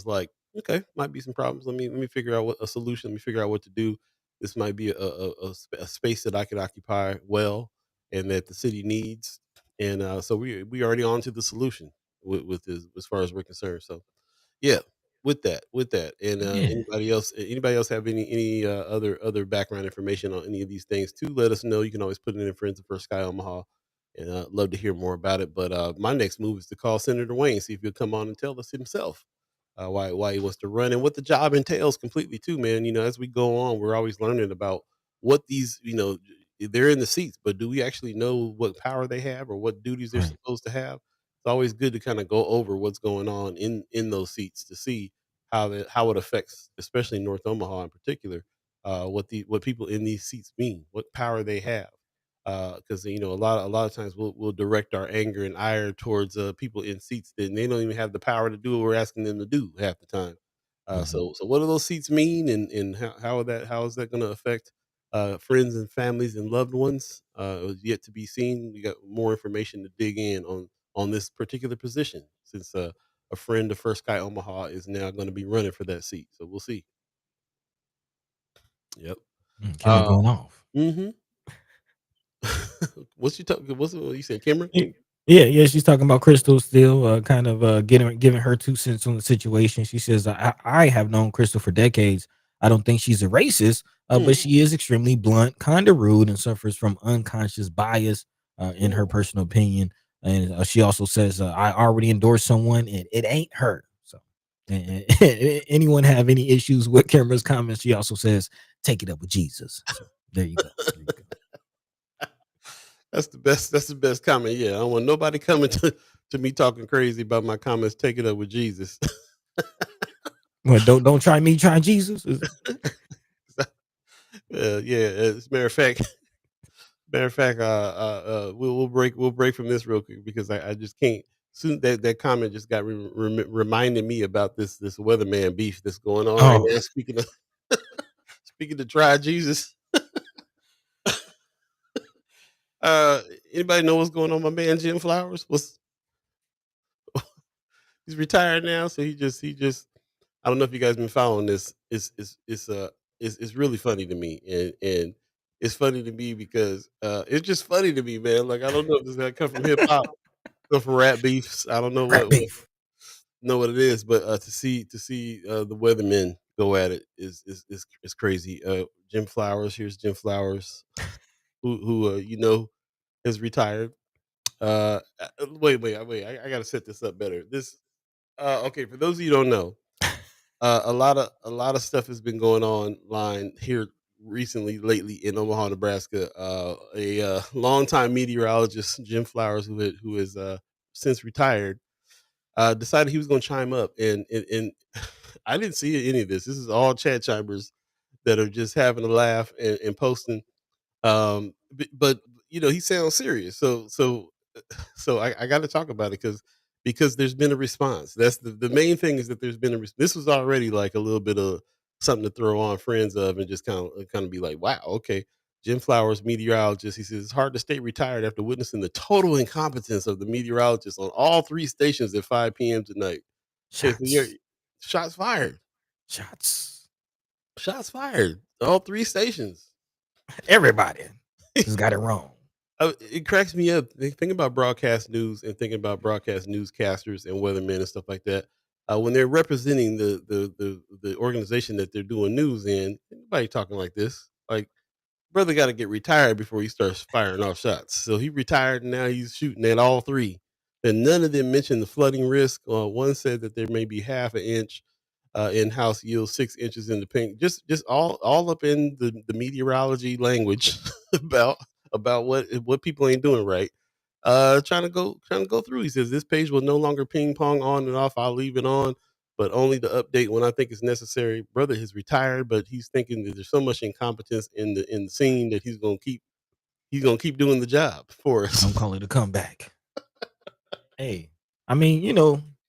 like, okay, might be some problems. Let me figure out what a solution. Let me figure out what to do. This might be a space that I could occupy well, and that the city needs. And so we already on to the solution with this, as far as we're concerned. So yeah, with that, and yeah. anybody else have any other background information on any of these things too? Let us know. You can always put it in Friends of First Sky Omaha, and love to hear more about it. But my next move is to call Senator Wayne, see if he'll come on and tell us himself why he wants to run and what the job entails completely too, man. As we go on, we're always learning about what these they're in the seats, but do we actually know what power they have or what duties they're Right. supposed to have? It's always good to kind of go over what's going on in those seats to see how it affects, especially North Omaha in particular, what people in these seats mean, what power they have. Because a lot of times we'll direct our anger and ire towards people in seats that they don't even have the power to do what we're asking them to do half the time. Mhm. So what do those seats mean, and how is that going to affect friends and families and loved ones? Is yet to be seen. We got more information to dig in on this particular position, since a friend of First Sky Omaha is now going to be running for that seat. So we'll see. Yep. Camera Uh, going off. hmm What's you talking? What's what you said, Cameron? Y Yeah, yeah, she's talking about Crystal still, kind of, giving her 2 cents on the situation. She says, "I have known Crystal for decades. I don't think she's a racist, but Mm, she is extremely blunt, kinda rude, and suffers from unconscious bias, in her mm. personal opinion." And, she also says, "I already endorsed someone, and it ain't her." So, anyone have any issues with Cameron's comments? She also says, "Take it up with Jesus." So, there you go, there you go. That's the best. That's the best comment. Yeah, I don't want nobody coming to me talking crazy about my comments. Take it up with Jesus. Well, don't try me, try Jesus? Is Yeah. As a matter of fact, we'll break from this real quick because I just can't. Soon that comment just got reminding me about this weatherman beef that's going on right Oh. now. Speaking to try Jesus. Uh, Anybody know what's going on? My man Jim Flowers was he's retired now, so he just I don't know if you guys been following this. It's really funny to me, and it's funny to me because it's just funny to me, man. Like I don't know if this gonna come from hip hop, come from rap beefs. I don't know Rat what beef. know what it is, but to see the weathermen go at it is crazy. Jim Flowers, here's Jim Flowers, who has retired. Wait, I gotta set this up better. Okay, for those of you who don't know, a lot of stuff has been going on line here recently, lately in Omaha, Nebraska. A longtime meteorologist, Jim Flowers, who has since retired, decided he was going to chime up, and I didn't see any of this. This is all chat chimers that are just having a laugh and posting. But he sounds serious, so I got to talk about it because there's been a response. That's the main thing, is that there's been this was already like a little bit of something to throw on friends of, and just kind of be like, wow, okay. Jim Flowers, meteorologist, he says it's hard to stay retired after witnessing the total incompetence of the meteorologist on all three stations at 5 p.m. tonight. Okay, so Shots. shots fired. Shots. Shots fired. All three stations. Everybody just got it wrong. It cracks me up. Think about broadcast news and thinking about broadcast newscasters and weathermen and stuff like that. When they're representing the organization that they're doing news in, anybody talking like this, like brother got to get retired before he starts firing off shots. So he retired and now he's shooting at all three. And none of them mentioned the flooding risk. One said that there may be half an inch in house yield, 6 inches in the pink. Just all up in the meteorology language about what people ain't doing right. Trying to go through. He says this page will no longer ping pong on and off. I'll leave it on. but only to update when I think it's necessary. Brother has retired, but he's thinking that there's so much incompetence in the scene that he's gonna keep doing the job for Don't us. call it a comeback. Hey, I mean,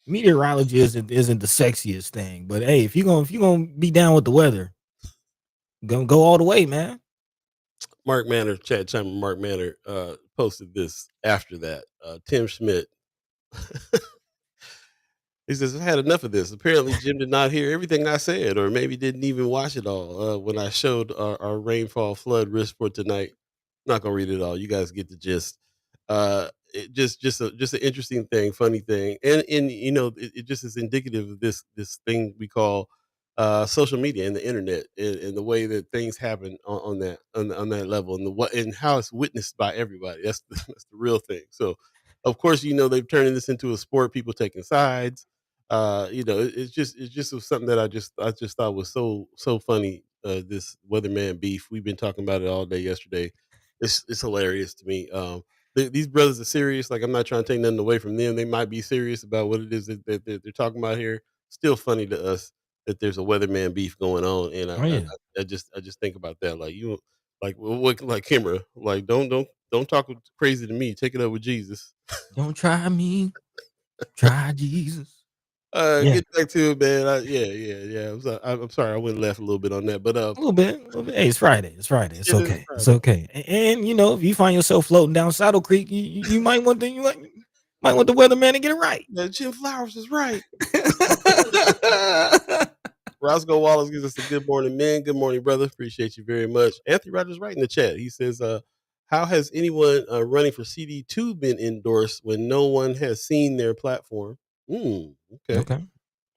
meteorology isn't the sexiest thing, but hey, if you gonna be down with the weather, gonna go all the way, man. Mark Manor, Chad Chime, Mark Manor posted this after that. Tim Schmidt. He says, I had enough of this. Apparently, Jim did not hear everything I said, or maybe didn't even watch it all when I showed our rainfall flood risk for tonight. Not gonna read it all. You guys get the gist. Just an interesting thing, funny thing, and it just is indicative of this thing we call social media and the internet, and the way that things happen on that level, and the what and how it's witnessed by everybody. That's that's the real thing. So, of course, they've turned this into a sport. People taking sides. It's just something that I just thought was so funny. This weatherman beef. We've been talking about it all day yesterday. It's hilarious to me. These brothers are serious. Like, I'm not trying to take nothing away from them. They might be serious about what it is that they're talking about here. Still funny to us that there's a weatherman beef going on, and Oh yeah. I just think about that. Like, what, like Kimra, like, don't talk crazy to me. Take it up with Jesus. Don't try me, try Jesus. Yeah, Get back to it, man. Yeah. I'm sorry. I went left a little bit on that, but a little bit, a little bit. Hey, it's Friday. It's Friday. It's it is okay. It's Friday. okay. And if you find yourself floating down Saddle Creek, you might want the weatherman to get it right. Yeah, Jim Flowers is right. Roscoe Wallace gives us a good morning, man. Good morning, brother. Appreciate you very much. Anthony Rogers right in the chat. He says, how has anyone running for CD2 been endorsed when no one has seen their platform? Okay. Okay.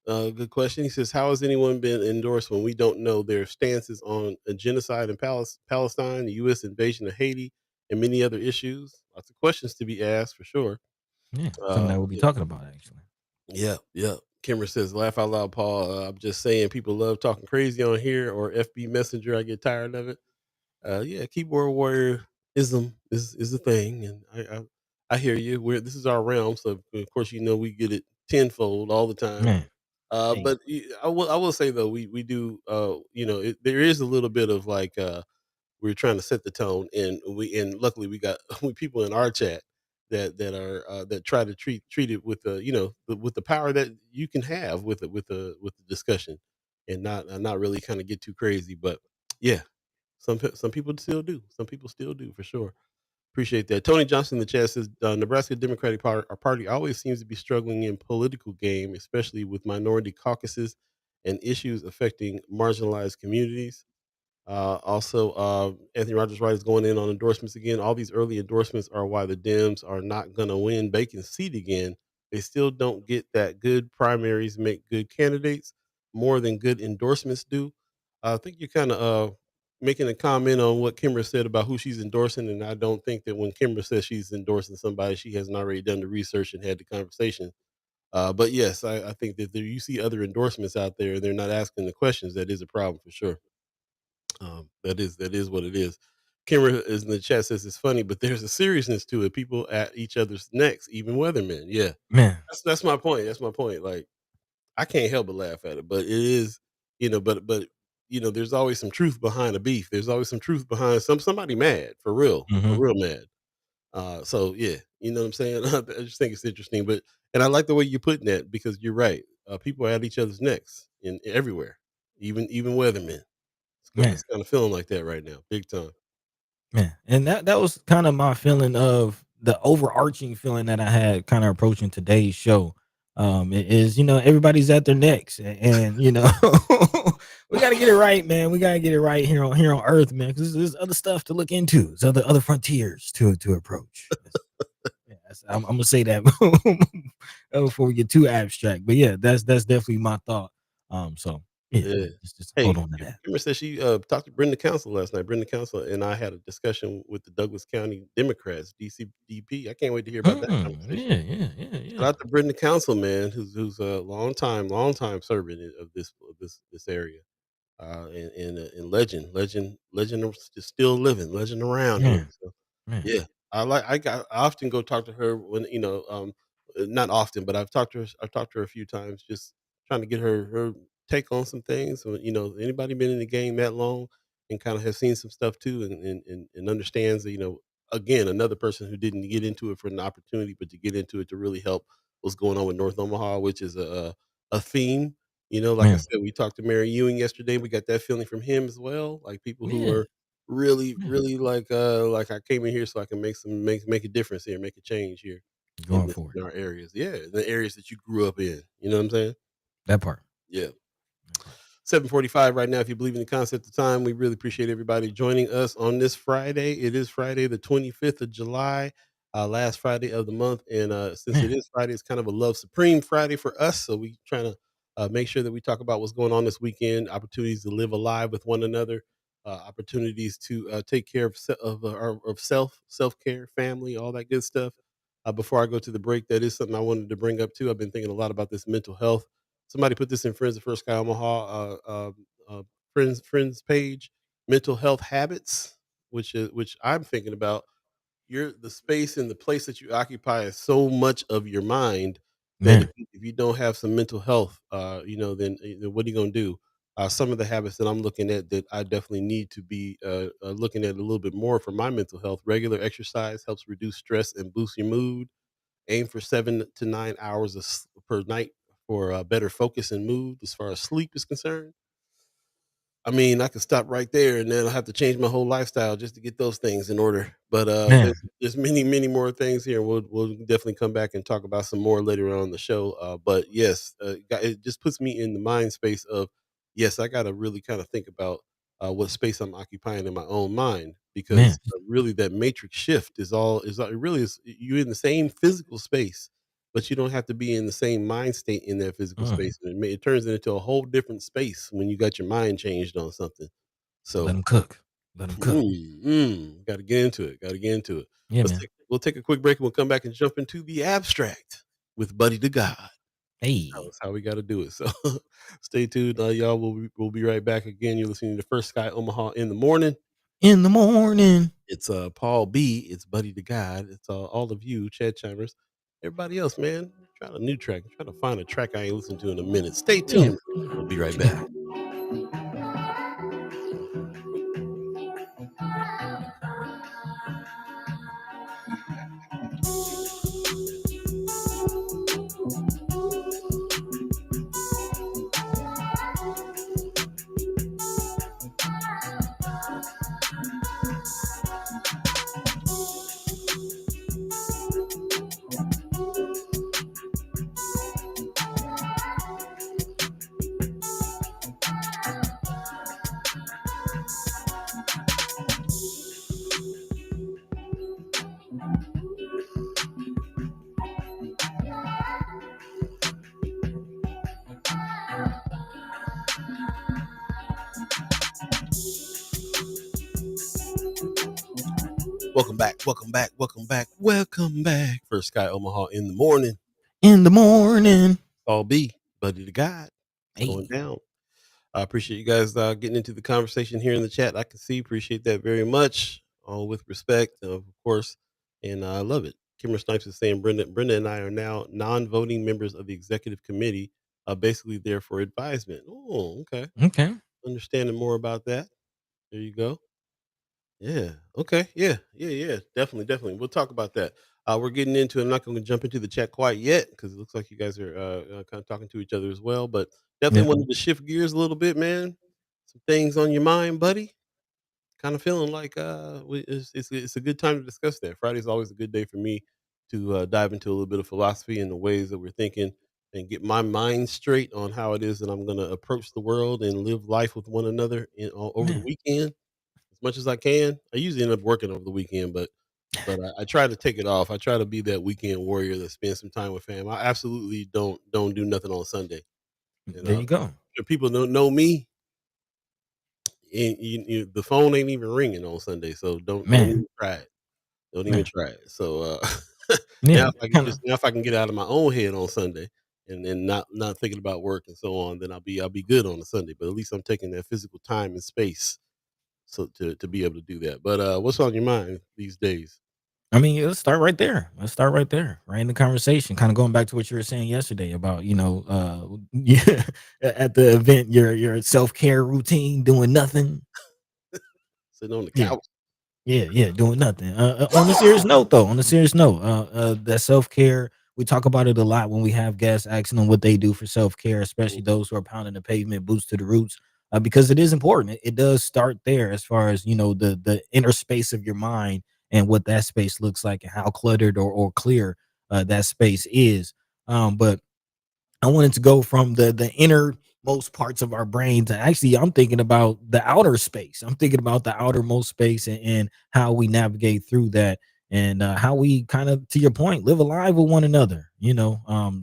Good question. He says, how has anyone been endorsed when we don't know their stances on a genocide in Palestine, the U.S. invasion of Haiti, and many other issues? Lots of questions to be asked for sure. Yeah, something that we'll be Yeah, talking about actually. yeah. Kimmer says, laugh out loud, Paul. I'm just saying people love talking crazy on here or FB Messenger. I get tired of it. Yeah, keyboard warriorism is a thing, and I hear you. This is our realm, so of course we get it tenfold all the time. Man, hey, But I will say though we do there is a little bit of like we're trying to set the tone, and luckily we got we people in our chat that try to treat it with with the power that you can have with the discussion, and not really kind of get too crazy. But yeah, some people still do. Some people still do for sure. Appreciate that. Tony Johnson in the chat says Nebraska Democratic Party always seems to be struggling in political game, especially with minority caucuses and issues affecting marginalized communities. Anthony Rogers Wright is going in on endorsements again. All these early endorsements are why the Dems are not going to win Bacon's seat again. They still don't get that good primaries make good candidates more than good endorsements do. I think you're kind of making a comment on what Kimber said about who she's endorsing, and I don't think that when Kimber says she's endorsing somebody, she hasn't already done the research and had the conversation. But yes, I think that you see other endorsements out there, and they're not asking the questions. That is a problem for sure. That is what it is. Kimber is in the chat says it's funny, but there's a seriousness to it. People at each other's necks, even weathermen. Yeah, man. that's my point. That's my point. Like, I can't help but laugh at it, but it is, but there's always some truth behind a beef. There's always some truth behind somebody mad for Mhm. real mad. So yeah, you know what I'm saying. I just think it's interesting, and I like the way you're putting that because you're right. People are at each other's necks in everywhere, even weathermen. Man. It's kind of feeling like that right now, big time. Man, and that was kind of my feeling of the overarching feeling that I had kind of approaching today's show. It is, everybody's at their necks, and we got to get it right, man. We got to get it right here on Earth, man, because there's other stuff to look into. There's other frontiers to approach. I'm gonna say that before we get too abstract. But yeah, that's definitely my thought. So yeah, Yeah. just hold Hey, on to that. Kimber said she talked to Brenda Council last night. Brenda Council and I had a discussion with the Douglas County Democrats, DCDP. I can't wait to hear about that conversation. Yeah, yeah, yeah, Shout yeah. out to Brenda Council, man, who's a long time servant of this area. And legend is still living, legend around here. Man, So man. yeah, I often go talk to her when not often, but I've talked to her a few times, just trying to get her take on some things. So, anybody been in the game that long and kind of has seen some stuff too, and understands that again, another person who didn't get into it for an opportunity, but to get into it to really help what's going on with North Omaha, which is a theme. Like I Man, said, we talked to Mary Ewing yesterday. We got that feeling from him as well. Like people who yeah, are really, yeah. really like I came in here so I can make a difference here, make a change here Going for it. in our areas. Yeah, the areas that you grew up in. You know what I'm saying? That part. Yeah. That part. 7:45 right now. If you believe in the concept of time, we really appreciate everybody joining us on this Friday. It is Friday, the 25th of July, last Friday of the month. And since it Man, is Friday, it's kind of a Love Supreme Friday for us. So we trying to make sure that we talk about what's going on this weekend, opportunities to live alive with one another, opportunities to take care of self care, family, all that good stuff. Before I go to the break, that is something I wanted to bring up too. I've been thinking a lot about this mental health. Somebody put this in Friends of First Guy Omaha, friends page, mental health habits, which I'm thinking about. The space and the place that you occupy is so much of your mind that if man. if you don't have some mental health, then what are you gonna do? Some of the habits that I'm looking at that I definitely need to be looking at a little bit more for my mental health. Regular exercise helps reduce stress and boost your mood. Aim for 7 to 9 hours per night for better focus and mood as far as sleep is concerned. I mean, I could stop right there, and then I'll have to change my whole lifestyle just to get those things in order. But Man. there's many more things here. We'll definitely come back and talk about some more later on in the show. But yes, it just puts me in the mind space of yes, I got to really kind of think about what space I'm occupying in my own mind Man. because really that matrix shift it really is you're in the same physical space, but you don't have to be in the same mind state in that physical Uh, space, and it turns it into a whole different space when you got your mind changed on something. let So, him cook. Let him cook. gotta get into it, gotta get into it. Yeah, man. We'll take a quick break, and we'll come back and jump into the abstract with Buddy the God. Hey, That's how we gotta do it. So, stay tuned, y'all. We'll be right back again. You're listening to First Sky Omaha in the morning. in the morning. It's Paul B. It's Buddy the God. It's all of you, Chad Chimers. Everybody else, man. Trying a new track. Trying to find a track I ain't listened to in a minute. Stay Yeah. tuned. We'll be right Yeah. back. Welcome back. Welcome back. Welcome back. Welcome back. First Sky Omaha in the morning. In the morning. Paul B. Buddy the God. It's going Hey. down. I appreciate you guys getting into the conversation here in the chat. I can see, appreciate that very much. All with respect, of course. And I love it. Kimmer Snipes is saying Brenda and I are now non-voting members of the executive committee, basically there for advisement. Oh, okay. Okay. Understanding more about that. There you go. Yeah. Okay. Yeah. Yeah. Yeah. Definitely. Definitely. We'll talk about that. We're getting into it. I'm not going to jump into the chat quite yet because it looks like you guys are kind of talking to each other as well. But Yeah. definitely wanted to shift gears a little bit, man. Some things on your mind, buddy. Kind of feeling like it's a good time to discuss that. Friday's always a good day for me to dive into a little bit of philosophy and the ways that we're thinking and get my mind straight on how it is that I'm going to approach the world and live life with one another over the Man. weekend as much as I can. I usually end up working over the weekend, but I try to take it off. I try to be that weekend warrior that spends some time with fam. I absolutely don't do nothing on Sunday. And There you go. if people don't know me, and the phone ain't even ringing on Sunday, so don't Man. even try it. Don't even Man. try it. So Yeah. Kind of. now if I can get out of my own head on Sunday and not thinking about work and so on, then I'll be good on the Sunday. But at least I'm taking that physical time and space so to be able to do that. But what's on your mind these days? I mean, let's start right there. Let's start right there, right in the conversation. Kind of going back to what you were saying yesterday about, yeah, at the event, your self care routine, doing nothing. Sitting on the Yeah, couch. yeah, doing nothing. On a serious note, though, on a serious note, that self care, we talk about it a lot when we have guests asking them what they do for self care, especially Mhm. those who are pounding the pavement, boots to the roots, because it is important. It does start there as far as the inner space of your mind and what that space looks like and how cluttered or clear that space is. But I wanted to go from the innermost parts of our brain to actually I'm thinking about the outer space. I'm thinking about the outermost space and how we navigate through that and how we kind of to your point live alive with one another.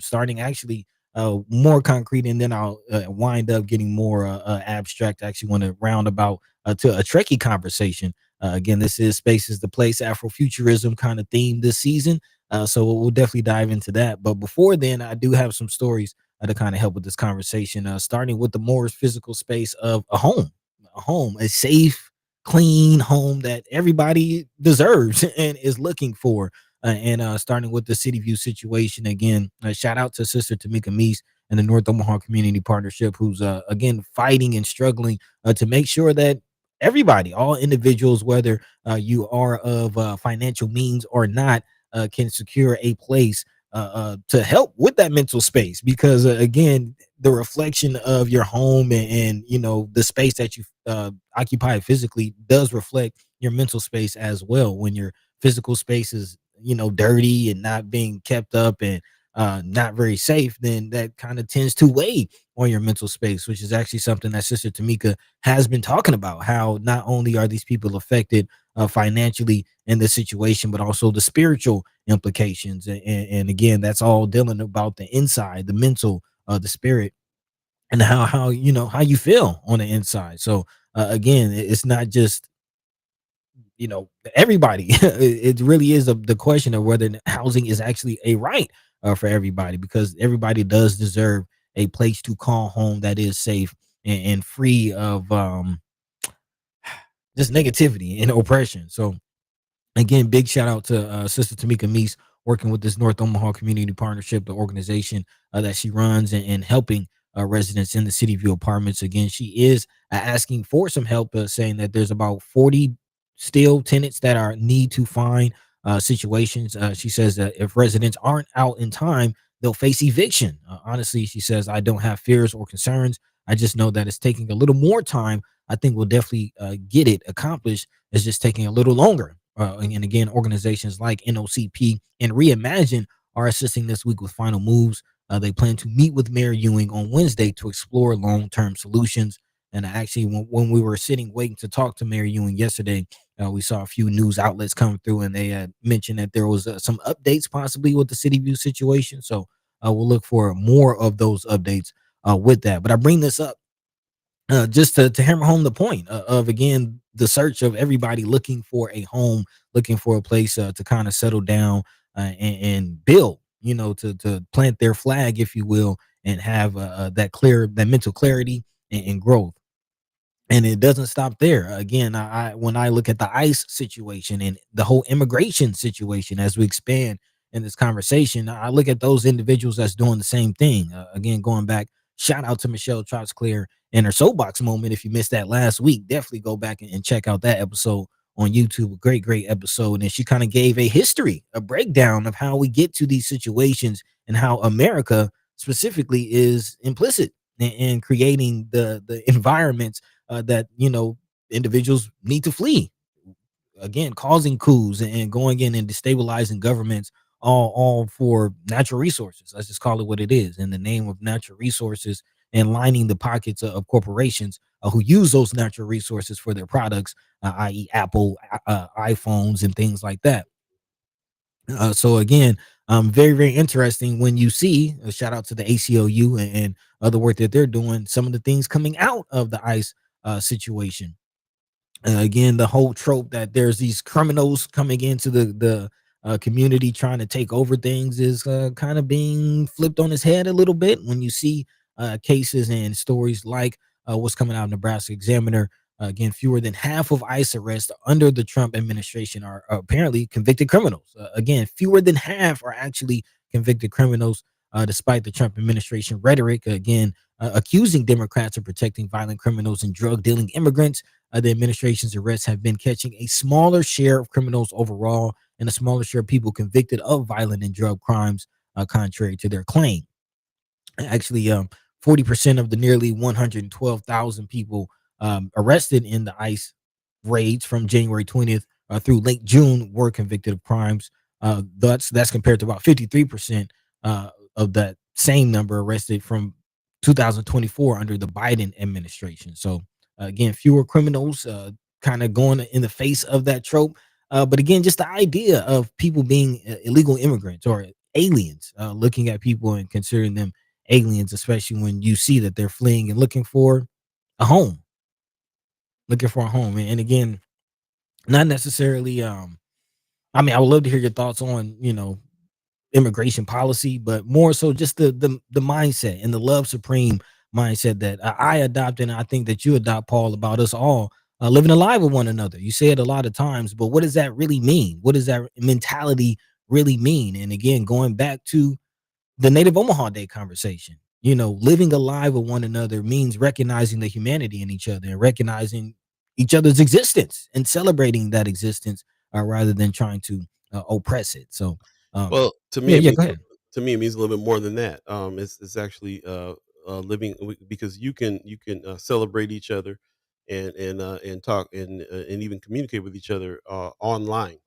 Starting actually more concrete and then I'll wind up getting more abstract. I actually want to round about to a Trekkie conversation. Again, this is Space is the Place Afrofuturism kind of theme this season. So we'll definitely dive into that. But before then, I do have some stories to kind of help with this conversation. Starting with the more physical space of a safe, clean home that everybody deserves and is looking for. And Starting with the City View situation again, shout out to Sister Tamika Meese and the North Omaha Community Partnership, who's again fighting and struggling to make sure that everybody, all individuals, whether you are of financial means or not, can secure a place to help with that mental space because again the reflection of your home and the space that you occupy physically does reflect your mental space as well when your physical space is dirty and not being kept up and not very safe, then that kind of tends to weigh on your mental space, which is actually something that Sister Tamika has been talking about, how not only are these people affected financially in this situation, but also the spiritual implications. And again, that's all dealing about the inside, the mental, the spirit, and how you feel on the inside. So again, it's not just everybody. It really is the question of whether housing is actually a right for everybody, because everybody does deserve a place to call home that is safe and free of just negativity and oppression. So again, big shout out to Sister Tamika Meese working with this North Omaha Community Partnership, the organization that she runs, and helping residents in the City View apartments. Again, she is asking for some help, saying that there's about 40 still tenants that are need to find situations. She says that if residents aren't out in time, they'll face eviction. Honestly, she says, I don't have fears or concerns. I just know that it's taking a little more time. I think we'll definitely get it accomplished. It's just taking a little longer. And again, organizations like NOCP and Reimagine are assisting this week with final moves. They plan to meet with Mayor Ewing on Wednesday to explore long-term solutions. And actually, when we were sitting waiting to talk to Mayor Ewing yesterday, we saw a few news outlets come through, and they had mentioned that there was some updates possibly with the City View situation. So we'll look for more of those updates with that. But I bring this up just to hammer home the point of again the search of everybody looking for a home, looking for a place to kind of settle down and build, to plant their flag, if you will, and have that mental clarity and growth. And it doesn't stop there. Again, I when I look at the ICE situation and the whole immigration situation as we expand in this conversation, I look at those individuals that's doing the same thing. Again, going back, shout out to Michelle Trotsclair and her soapbox moment. If you missed that last week, definitely go back and check out that episode on YouTube. A great, great episode. And she kind of gave a history, a breakdown of how we get to these situations and how America specifically is implicit in creating the environments that individuals need to flee, again causing coups and going in and destabilizing governments, all for natural resources. Let's just call it what it is, in the name of natural resources, and lining the pockets of corporations who use those natural resources for their products, i.e. Apple, iPhones, and things like that. So again, very, very interesting when you see a shout out to the ACLU and other work that they're doing, some of the things coming out of the ICE situation. Again, the whole trope that there's these criminals coming into the community trying to take over things is kind of being flipped on its head a little bit when you see cases and stories like what's coming out of Nebraska Examiner. Again, fewer than half of ICE arrests under the Trump administration are apparently convicted criminals. Again, fewer than half are actually convicted criminals, despite the Trump administration rhetoric. Again, accusing Democrats of protecting violent criminals and drug dealing immigrants. The administration's arrests have been catching a smaller share of criminals overall and a smaller share of people convicted of violent and drug crimes, contrary to their claim. Actually, 40% of the nearly 112,000 people arrested in the ICE raids from January 20th through late June were convicted of crimes. That's compared to about 53% of that same number arrested from 2024 under the Biden administration. So again, fewer criminals, kind of going in the face of that trope. But again, just the idea of people being illegal immigrants or aliens, looking at people and considering them aliens, especially when you see that they're fleeing and a home, looking for a home. And again, not necessarily. I mean, I would love to hear your thoughts on immigration policy, but more so just the mindset and the love supreme mindset that I adopt, and I think that you adopt, Paul, about us all living alive with one another. You say it a lot of times, but what does that really mean? What does that mentality really mean? And again, going back to the Native Omaha Day conversation. Living alive with one another means recognizing the humanity in each other and recognizing each other's existence and celebrating that existence, rather than trying to oppress it. So, Well, to me, yeah, it yeah, means go ahead. to me, it means a little bit more than that. It's actually living because you can celebrate each other and talk and even communicate with each other online.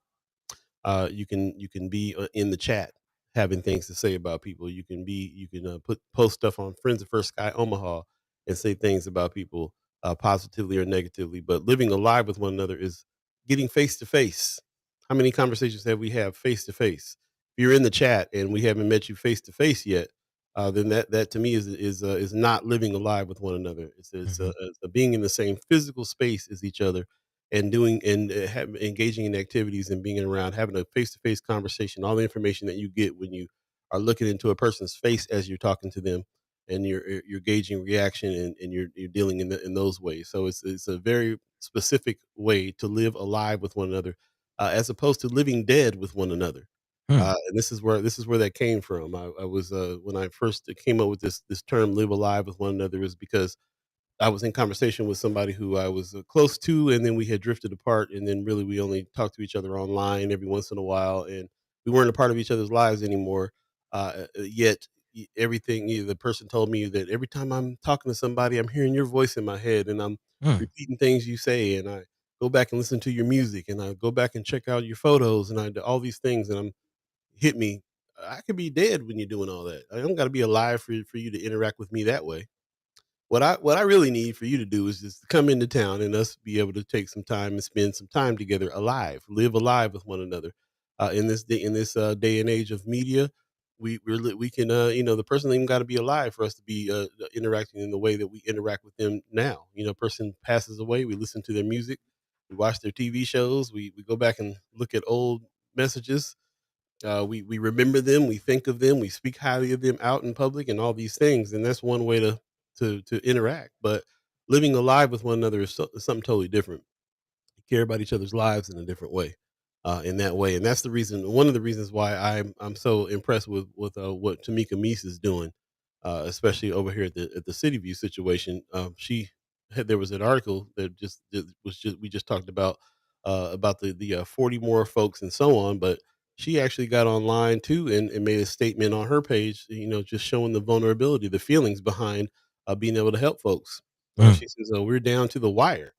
You can be in the chat having things to say about people. You can put post stuff on Friends of First Sky Omaha and say things about people positively or negatively. But living alive with one another is getting face to face. How many conversations have we have face to face? If you're in the chat and we haven't met you face to face yet, then that to me is not living alive with one another. Mhm. It's a being in the same physical space as each other and doing and engaging in activities and being around, having a face to face conversation, all the information that you get when you are looking into a person's face as you're talking to them, and you're gauging reaction and you're dealing in those ways. So it's a very specific way to live alive with one another, as opposed to living dead with one another. Hmm. And this is where that came from. I was when I first came up with this term "live alive with one another" is because I was in conversation with somebody who I was close to, and then we had drifted apart, and then really we only talked to each other online every once in a while, and we weren't a part of each other's lives anymore. Yet the person told me that every time I'm talking to somebody, I'm hearing your voice in my head, and I'm Hmm. repeating things you say, and I go back and listen to your music, and I go back and check out your photos, and I do all these things, and I'm hit me. I could be dead when you're doing all that. I don't got to be alive for you to interact with me that way. What I really need for you to do is just to come into town and us be able to take some time and spend some time together alive, live alive with one another. In this day and age of media, we can the person ain't even got to be alive for us to be interacting in the way that we interact with them now. Person passes away, we listen to their music, we watch their TV shows, we go back and look at old messages, we remember them, we think of them, we speak highly of them out in public, and all these things, and that's one way to interact. But living alive with one another is something totally different. You care about each other's lives in a different way, in that way, and that's the reason. One of the reasons why I'm so impressed with what Tamika Meese is doing, especially over here at the City View situation. There was an article that was just we just talked about the 40 more folks and so on, but she actually got online too and made a statement on her page, just showing the vulnerability, the feelings behind being able to help folks. Hmm. She says, "We're down to the wire."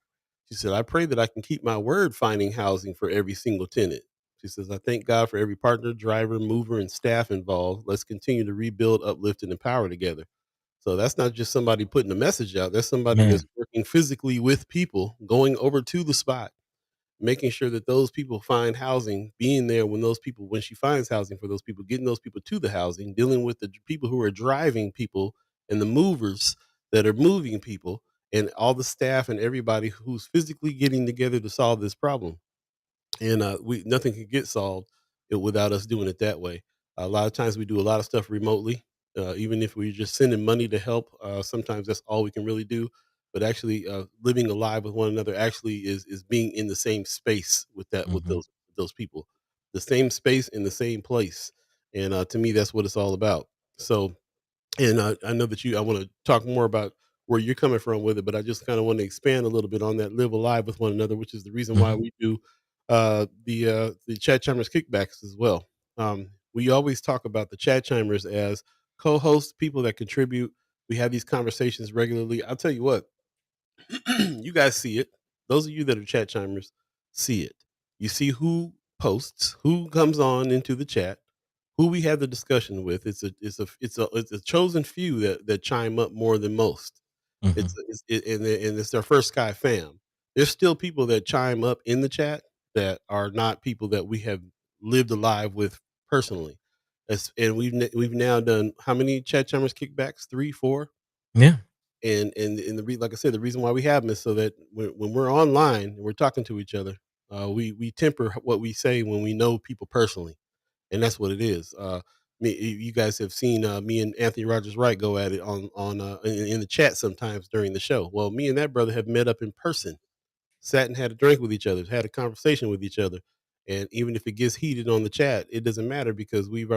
She said, "I pray that I can keep my word finding housing for every single tenant." She says, "I thank God for every partner, driver, mover, and staff involved. Let's continue to rebuild, uplift, and empower together." So that's not just somebody putting a message out. That's somebody that's Man. working physically with people, going over to the spot, making sure that those people find housing, being there when she finds housing for those people, getting those people to the housing, dealing with the people who are driving people and the movers that are moving people, and all the staff and everybody who's physically getting together to solve this problem. And we nothing can get solved without us doing it that way. A lot of times we do a lot of stuff remotely, even if we're just sending money to help. Sometimes that's all we can really do. but actually living alive with one another actually is being in the same space with that with Mhm. those people, the same space in the same place, and to me that's what it's all about. So, and I know that I want to talk more about where you're coming from with it, but I just kind of want to expand a little bit on that live alive with one another, which is the reason why Mhm. we do the chat chimers kickbacks as well. We always talk about the chat chimers as co-hosts, people that contribute. We have these conversations regularly. I'll tell you what, you guys see it. Those of you that are chat chimers see it. You see who posts, who comes on into the chat, who we have the discussion with. It's a chosen few that chime up more than most. Mhm. And it's their first Sky fam. There's still people that chime up in the chat that are not people that we have lived alive with personally. And we've now done how many chat chimers kickbacks? 3, 4. Yeah. Like I said, the reason why we have them is so that when we're online and we're talking to each other, we temper what we say when we know people personally, and that's what it is. You guys have seen me and Anthony Rogers Wright go at it in the chat sometimes during the show. Well, me and that brother have met up in person, sat and had a drink with each other, had a conversation with each other. And even if it gets heated on the chat, it doesn't matter because we've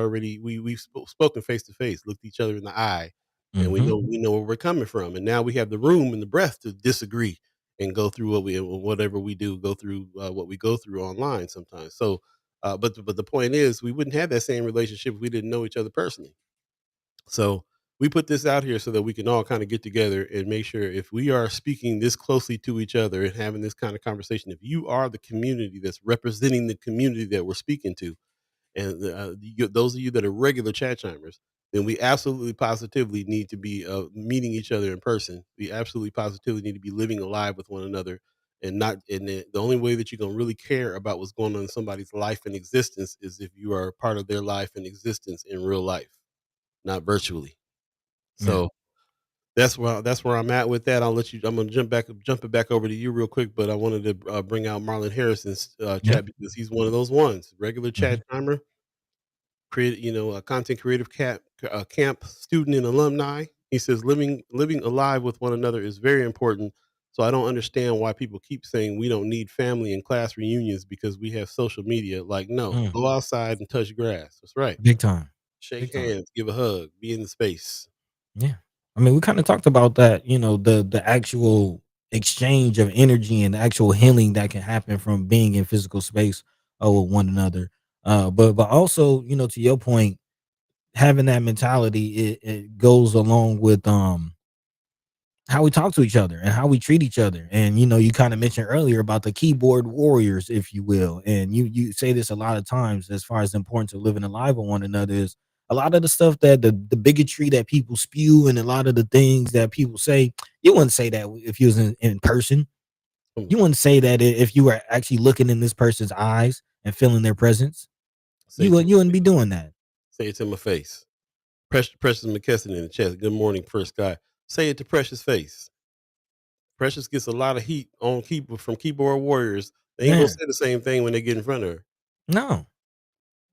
spoken face to face, looked each other in the eye, and Mhm. we know where we're coming from. And now we have the room and the breath to disagree and go through whatever we do, go through what we go through online sometimes. So, but the point is, we wouldn't have that same relationship if we didn't know each other personally. So we put this out here so that we can all kind of get together and make sure if we are speaking this closely to each other and having this kind of conversation, if you are the community that's representing the community that we're speaking to, and those of you that are regular chat chimers, then we absolutely positively need to be meeting each other in person. We absolutely positively need to be living alive with one another. And not, and the only way that you're gonna really care about what's going on in somebody's life and existence is if you are a part of their life and existence in real life, not virtually. Yeah. So that's where I'm at with that. I'll let you. I'm gonna jump it back over to you real quick, but I wanted to bring out Marlon Harrison's Yeah. chat because he's one of those ones, regular Mhm. chat timer, create a content creative camp student and alumni. He says living alive with one another is very important. So I don't understand why people keep saying we don't need family and class reunions because we have social media. Like, no, Mm. go outside and touch grass. That's right. Big time. Shake Big time. hands, give a hug, be in the space. Yeah. I mean, we kind of talked about that, the actual exchange of energy and the actual healing that can happen from being in physical space with one another. But also, to your point, having that mentality, it goes along with how we talk to each other and how we treat each other. And you kind of mentioned earlier about the keyboard warriors, if you will. And you say this a lot of times as far as the importance of living alive with one another is a lot of the stuff that the bigotry that people spew and a lot of the things that people say, you wouldn't say that if you was in person. Come on, You wouldn't say that if you were actually looking in this person's eyes and feeling their presence. say You it to wouldn't my you wouldn't face. be doing that. Say it to my face. Precious McKesson in the chat. Good morning, first guy. Say it to Precious face. Precious gets a lot of heat on keyboard from keyboard warriors. They ain't gonna Yeah. say the same thing when they get in front of her. No.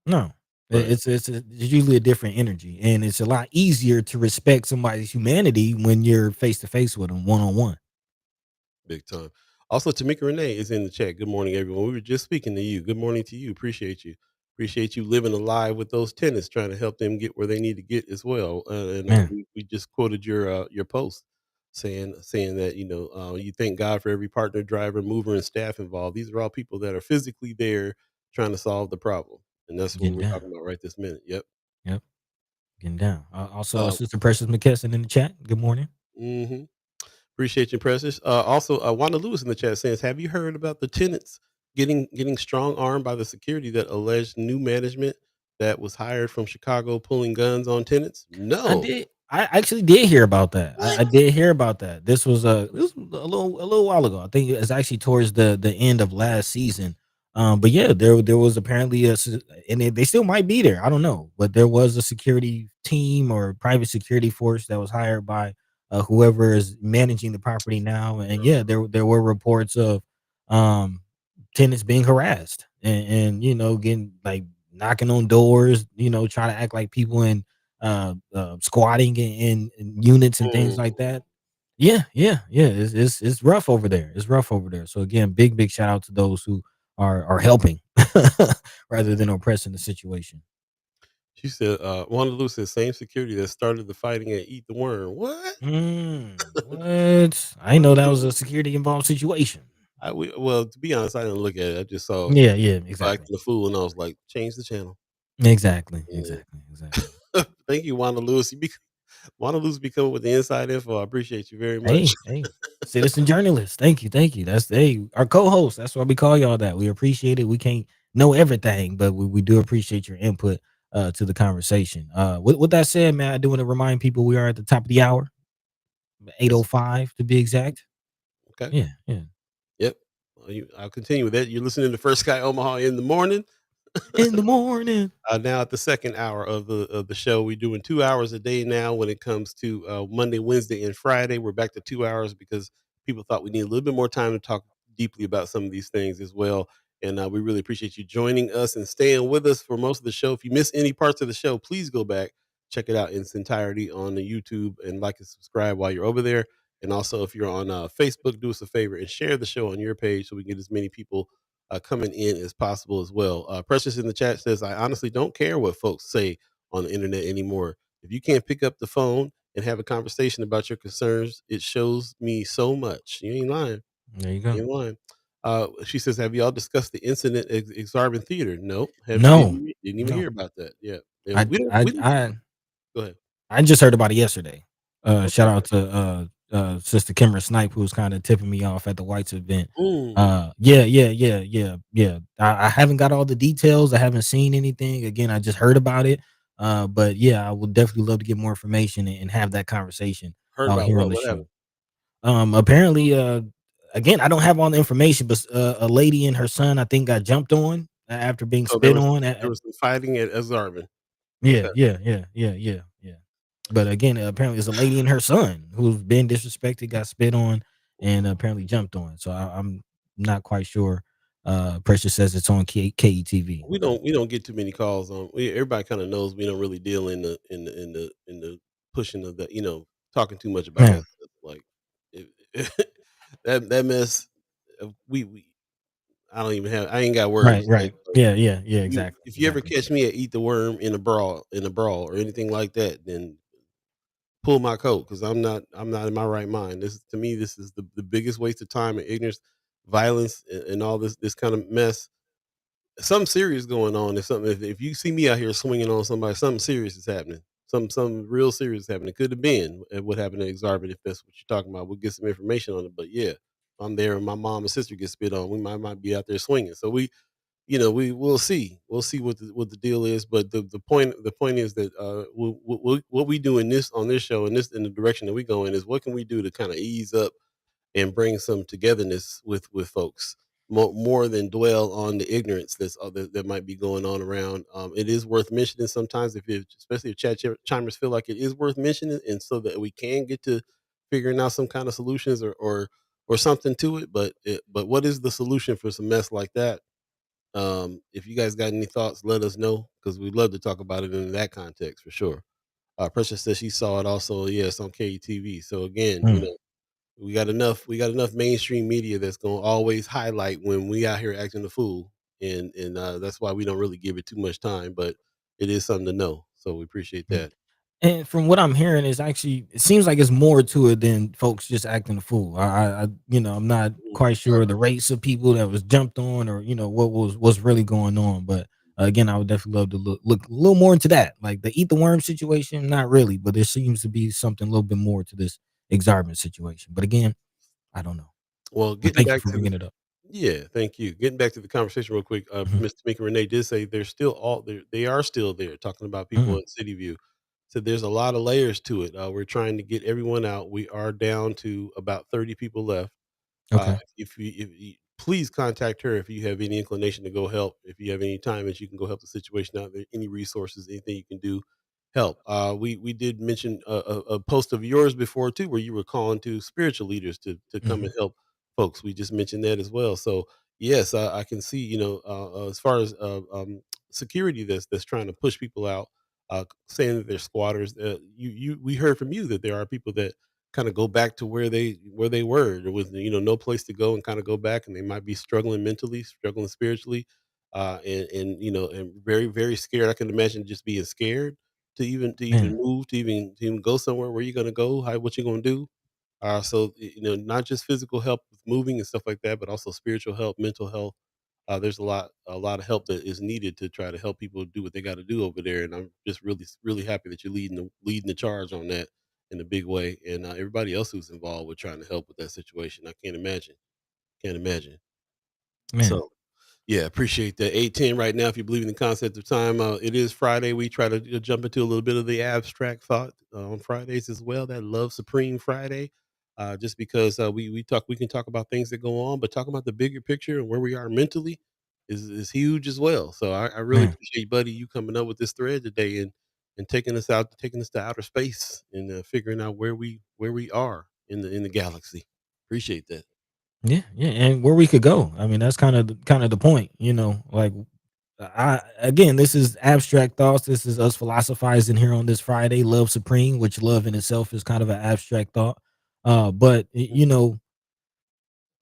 No. Right. It's usually a different energy, and it's a lot easier to respect somebody's humanity when you're face to face with them, one on one. Big time. Also, Tamika Renee is in the chat. Good morning, everyone. We were just speaking to you. Good morning to you. Appreciate you. Appreciate you living alive with those tenants, trying to help them get where they need to get as well. And Man, we just quoted your post saying that you thank God for every partner, driver, mover, and staff involved. These are all people that are physically there trying to solve the problem, and that's what getting we're down. talking about right this minute. Yep. Yep, getting down. Also, Uh, Sister Precious McKesson in the chat. Good morning. hmm Appreciate you, Precious. Also, Wanda Lewis in the chat says, "Have you heard about the tenants getting strong armed by the security that alleged new management that was hired from Chicago pulling guns on tenants?" I No. did. I actually did hear about that. I What? did hear about that. This was a little while ago. I think it was actually towards the end of last season. But yeah, there was apparently and they still might be there. I don't know, but there was a security team or private security force that was hired by whoever is managing the property now. And yeah, there were reports of um tenants being harassed and getting like knocking on doors, trying to act like people in squatting in units and things like Mm, that. Yeah, yeah, yeah. It's rough over there. It's rough over there. So again, big shout out to those who are helping rather than oppressing the situation. She said, Wanda Lou said, "Same security that started the fighting at Eat the Worm." What? What? I didn't know that was a security involved situation. Well, to be honest, I didn't look at it. I just saw Yeah, yeah, people exactly. acting the fool, and I was like, "Change the channel." Exactly, Yeah. exactly, exactly. Thank you, Wanda Lewis. Wanda Lewis be coming with the inside info. I appreciate you very much. Hey, hey, citizen journalist. Thank you, thank you. That's our co-host. That's why we call y'all that. We appreciate it. We can't know everything, but we do appreciate your input to the conversation. With that said, man, I do want to remind people we are at the top of the hour, Yes. 8:05 to be exact. Okay. Yeah, yeah. Yep. Well, I'll continue with that. You're listening to First Sky Omaha in the morning. In the morning. Now at the second hour of the show, we're doing 2 hours a day now. When it comes to Monday, Wednesday, and Friday, we're back to 2 hours because people thought we need a little bit more time to talk deeply about some of these things as well. And we really appreciate you joining us and staying with us for most of the show. If you miss any parts of the show, please go back, check it out in its entirety on the YouTube, and like and subscribe while you're over there. And also, if you're on Facebook, do us a favor and share the show on your page so we can get as many people coming in as possible as well. Precious in the chat says, "I honestly don't care what folks say on the internet anymore. If you can't pick up the phone and have a conversation about your concerns, it shows me so much." You ain't lying. There you go. You ain't lying. She says, "Have y'all discussed the incident at Exarban Theater?" Nope. Have No, didn't even no. hear about that. Yeah. And I I we don't. I Go ahead. I just heard about it yesterday. Shout Okay. out to Sister Kimber Snipe who was kind of tipping me off at the Whites event. Mm, Yeah. I haven't got all the details. I haven't seen anything. Again, I just heard about it. But yeah, I would definitely love to get more information and have that conversation heard out about here on what? the What show. happened? Apparently, again, I don't have all the information, but a lady and her son, I think, got jumped on after being So spit on. there was some fighting at Exarban. Yeah, Okay. yeah. But again, apparently it's a lady and her son who's been disrespected, got spit on, and apparently jumped on. So I'm not quite sure. Precious says it's on KETV. We don't get too many calls on. Everybody kind of knows we don't really deal in the pushing of the talking too much about Yeah. that stuff. Like it, that mess. We I ain't got words Right, to say. right. But Yeah, exactly. if you ever Exactly. catch me at Eat the Worm in a brawl or anything like that, then pull my coat because I'm not in my right mind. This is to me this is the biggest waste of time and ignorance, violence, and all this kind of mess. Something serious going on. If you see me out here swinging on somebody, something serious is happening. Something real serious is happening. It could have been what happened to Exarban if that's what you're talking about. We'll get some information on it. But yeah, if I'm there and my mom and sister get spit on, we might be out there swinging. So we'll see. We'll see what the deal is. But the point is that what we do on this show and this in the direction that we go in is what can we do to kind of ease up and bring some togetherness with folks more than dwell on the ignorance that might be going on around. It is worth mentioning sometimes especially if chat chimers feel like it is worth mentioning, and so that we can get to figuring out some kind of solutions or something to it. But what is the solution for some mess like that? If you guys got any thoughts, let us know because we'd love to talk about it in that context for sure. Precious says she saw it also. Yes, on KTV. So again, Mm. we got enough mainstream media that's gonna always highlight when we out here acting the fool, and that's why we don't really give it too much time. But it is something to know. So we appreciate Mm. that. And from what I'm hearing, is actually it seems like it's more to it than folks just acting a fool. I'm not quite sure the race of people that was jumped on, or what's really going on. But again, I would definitely love to look a little more into that, like the eat the worm situation. Not really, but there seems to be something a little bit more to this exorbitant situation. But again, I don't know. Well, But getting thank you back for to the bringing it up. Yeah, thank you. Getting back to the conversation real quick, Mhm, Miss Tamika Renee did say they're still all there. They are still there talking about people mhm, in City View. So there's a lot of layers to it. We're trying to get everyone out. We are down to about 30 people left. okay. If you please contact her if you have any inclination to go help. If you have any time that you can go help the situation out there, any resources, anything you can do, help. We did mention a post of yours before too, where you were calling to spiritual leaders to come and Mhm, help folks. We just mentioned that as well. So yes, I can see as far as security that's trying to push people out, saying that they're squatters. We heard from you that there are people that kind of go back to where they were. There was, no place to go and kind of go back, and they might be struggling mentally, struggling spiritually, and very very scared. I can imagine just being scared to even Man, move, to even go somewhere. Where you gonna go? How what you gonna do? Not just physical help with moving and stuff like that, but also spiritual help, mental health. There's a lot of help that is needed to try to help people do what they got to do over there. And I'm just really, really happy that you're leading the charge on that in a big way. And everybody else who's involved with trying to help with that situation. I can't imagine. man, So yeah, appreciate that. 8:10 right now. If you believe in the concept of time, it is Friday. We try to jump into a little bit of the abstract thought on Fridays as well. That Love Supreme Friday, just because we can talk about things that go on, but talking about the bigger picture and where we are mentally is huge as well. So I really man. appreciate, buddy, you coming up with this thread today and taking us to outer space and figuring out where we are in the galaxy. Appreciate that. Yeah, yeah, and where we could go. I mean, that's kind of the point, like I again, this is abstract thoughts. This is us philosophizing here on this Friday, love supreme, which love in itself is kind of an abstract thought. But to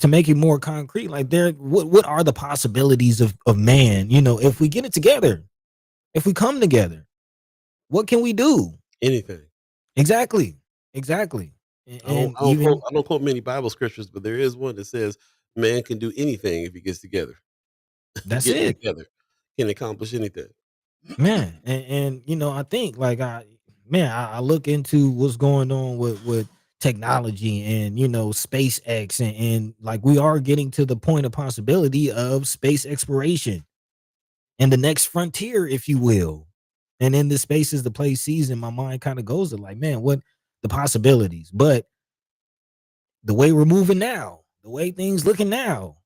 make it more concrete, like what are the possibilities of man, if we get it together, if we come together, what can we do? Anything. Exactly. Exactly. And even I don't quote many Bible scriptures, but there is one that says man can do anything if he gets together. that's Getting it. together can accomplish anything. Man, and I think like I look into what's going on with technology and SpaceX and like we are getting to the point of possibility of space exploration and the next frontier, if you will. And in this space is the play season, my mind kind of goes to like, man, what the possibilities. But the way we're moving now, the way things looking now,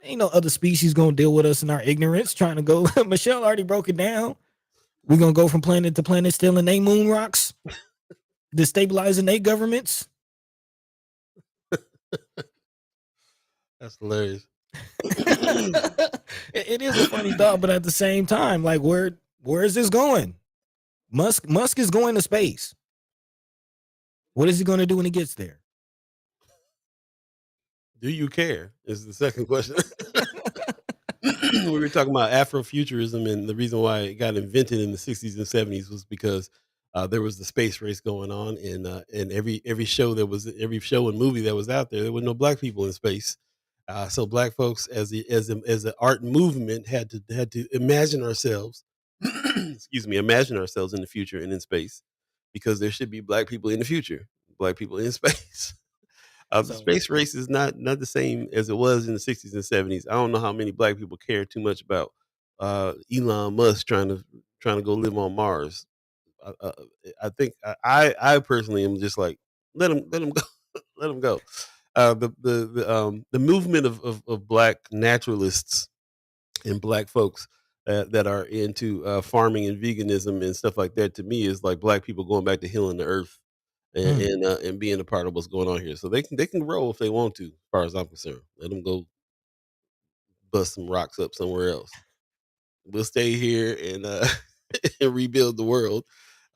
ain't no other species gonna deal with us in our ignorance trying to go. Michelle already broke it down. We're gonna go from planet to planet, stealing they moon rocks, destabilizing their governments. That's hilarious. It is a funny thought, but at the same time, like where is this going? Musk is going to space. What is he going to do when he gets there? Do you care? Is the second question. We were talking about Afrofuturism, and the reason why it got invented in the 60s and 70s was because there was the space race going on, and every show and movie that was out there, there were no black people in space. So black folks, as an art movement, had to imagine ourselves, excuse me, imagine ourselves in the future and in space, because there should be black people in the future, black people in space. The So space race is not the same as it was in the 60s and 70s. I don't know how many black people care too much about Elon Musk trying to go live on Mars. I think I personally am just like, let him go, let him go. The movement of black naturalists and black folks that are into farming and veganism and stuff like that, to me is like black people going back to healing the earth mm, and being a part of what's going on here. So they can grow if they want to, as far as I'm concerned. Let them go bust some rocks up somewhere else. We'll stay here and and rebuild the world.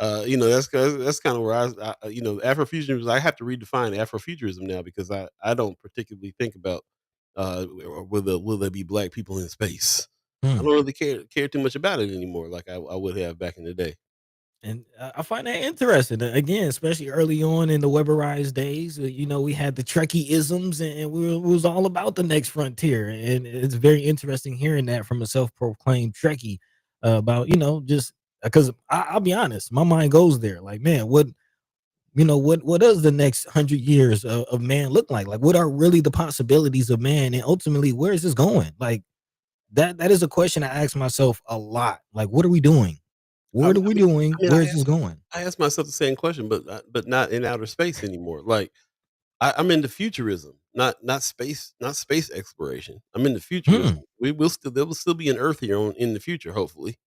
That's kind of where Afrofuturism. I have to redefine Afrofuturism now, because I don't particularly think about will there be black people in space. I mm. don't really care too much about it anymore, like I would have back in the day. And I find that interesting. Again, especially early on in the Weberized days, we had the Trekkie-isms, and we was all about the next frontier. And it's very interesting hearing that from a self-proclaimed Trekkie about, just because I'll be honest, my mind goes there. Like, man, what does the next 100 years of man look like? Like, what are really the possibilities of man, and ultimately, where is this going? Like, that is a question I ask myself a lot. Like, what are we doing? I What are we mean, doing? I mean, Where is this going? I ask myself the same question, but not in outer space anymore. Like I'm into futurism, not space exploration. I'm into futurism. Hmm. We will still There will still be an Earth here in the future, hopefully.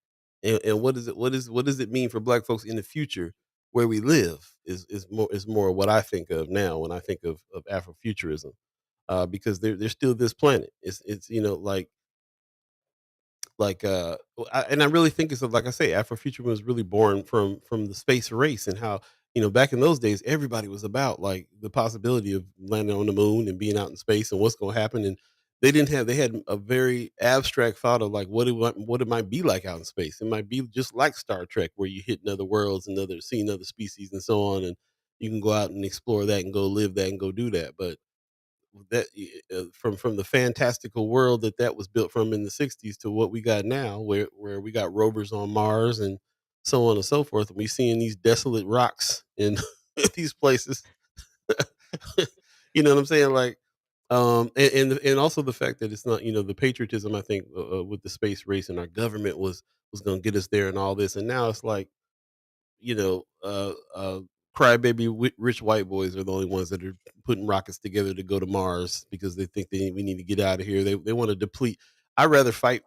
And what does it mean for Black folks in the future where we live is more what I think of now when I think of Afrofuturism, because there's still this planet. It's and I really think it's like I say, Afrofuturism was really born from the space race, and how back in those days, everybody was about like the possibility of landing on the moon and being out in space and what's going to happen. And they had a very abstract thought of like what it might be like out in space. It might be just like Star Trek, where you hit other worlds and seeing other species and so on, and you can go out and explore that and go live that and go do that. But from the fantastical world that was built from in the '60s to what we got now, where we got rovers on Mars and so on and so forth, and we seeing these desolate rocks in these places. You know what I'm saying? Like, and also the fact that it's not, the patriotism. I think with the space race and our government was going to get us there and all this, and now it's like, you know, uh, uh, crybaby rich white boys are the only ones that are putting rockets together to go to Mars because they think we need to get out of here. They want to deplete. I rather fight.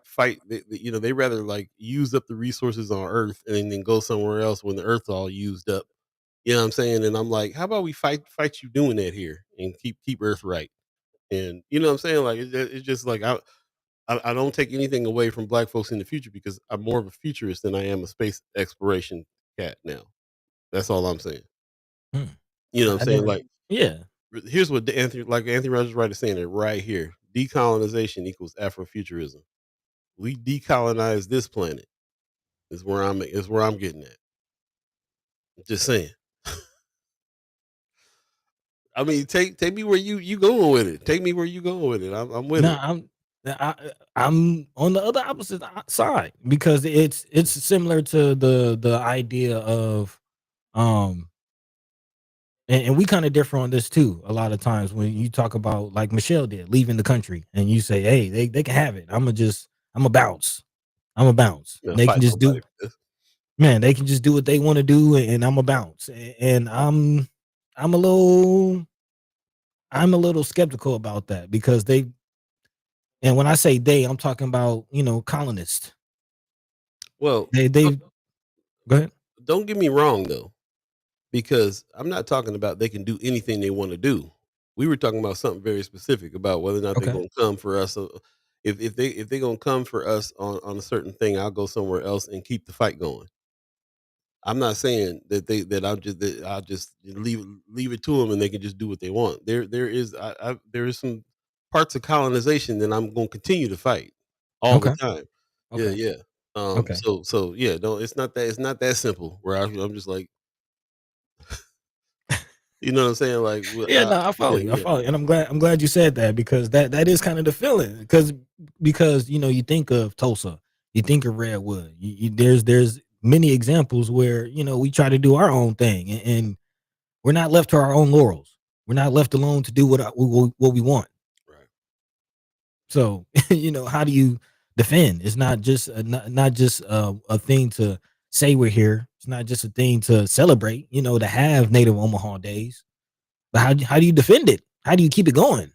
They rather like use up the resources on Earth and then go somewhere else when the Earth's all used up. You know what I'm saying? And I'm like, how about we fight you doing that here and keep Earth right? And you know what I'm saying? Like it's just like I don't take anything away from black folks in the future because I'm more of a futurist than I am a space exploration cat now. That's all I'm saying. Hmm. You know what I'm I saying? never. Like, Yeah. here's what Anthony Rogers Wright is saying it right here. Decolonization equals Afrofuturism. We decolonize this planet is where I'm getting at. Just saying. I mean, take me where you going with it. Take me where you going with it. I'm with No, it. I'm on the other opposite side because it's similar to the idea of um and we kind of differ on this too. A lot of times when you talk about like Michelle did leaving the country and you say, hey, they can have it. I'm a bounce. I'm a bounce. You know, They can fight just nobody do for this. man, they can just do what they want to do and I'm a bounce. And I'm a little I'm a little skeptical about that because and when I say they, I'm talking about, colonists. Well, They go ahead. don't get me wrong though, because I'm not talking about they can do anything they want to do. We were talking about something very specific about whether or not they're Okay. going to come for us. If they're going to come for us on a certain thing, I'll go somewhere else and keep the fight going. I'm not saying that I'll just leave it to them and they can just do what they want. There is some parts of colonization that I'm going to continue to fight all the Okay. time. Yeah, Okay. yeah. Okay. So yeah, don't it's not that simple. Where I'm just like, you know what I'm saying? Like, Yeah, no, I follow yeah, you. I yeah, follow you. And I'm glad you said that because that is kind of the feeling. Because you think of Tulsa, you think of Redwood. There's many examples where, we try to do our own thing and we're not left to our own laurels. We're not left alone to do what we want. right. So, how do you defend? It's not just not just a thing to say we're here. It's not just a thing to celebrate, to have Native Omaha days. But how do you defend it? How do you keep it going?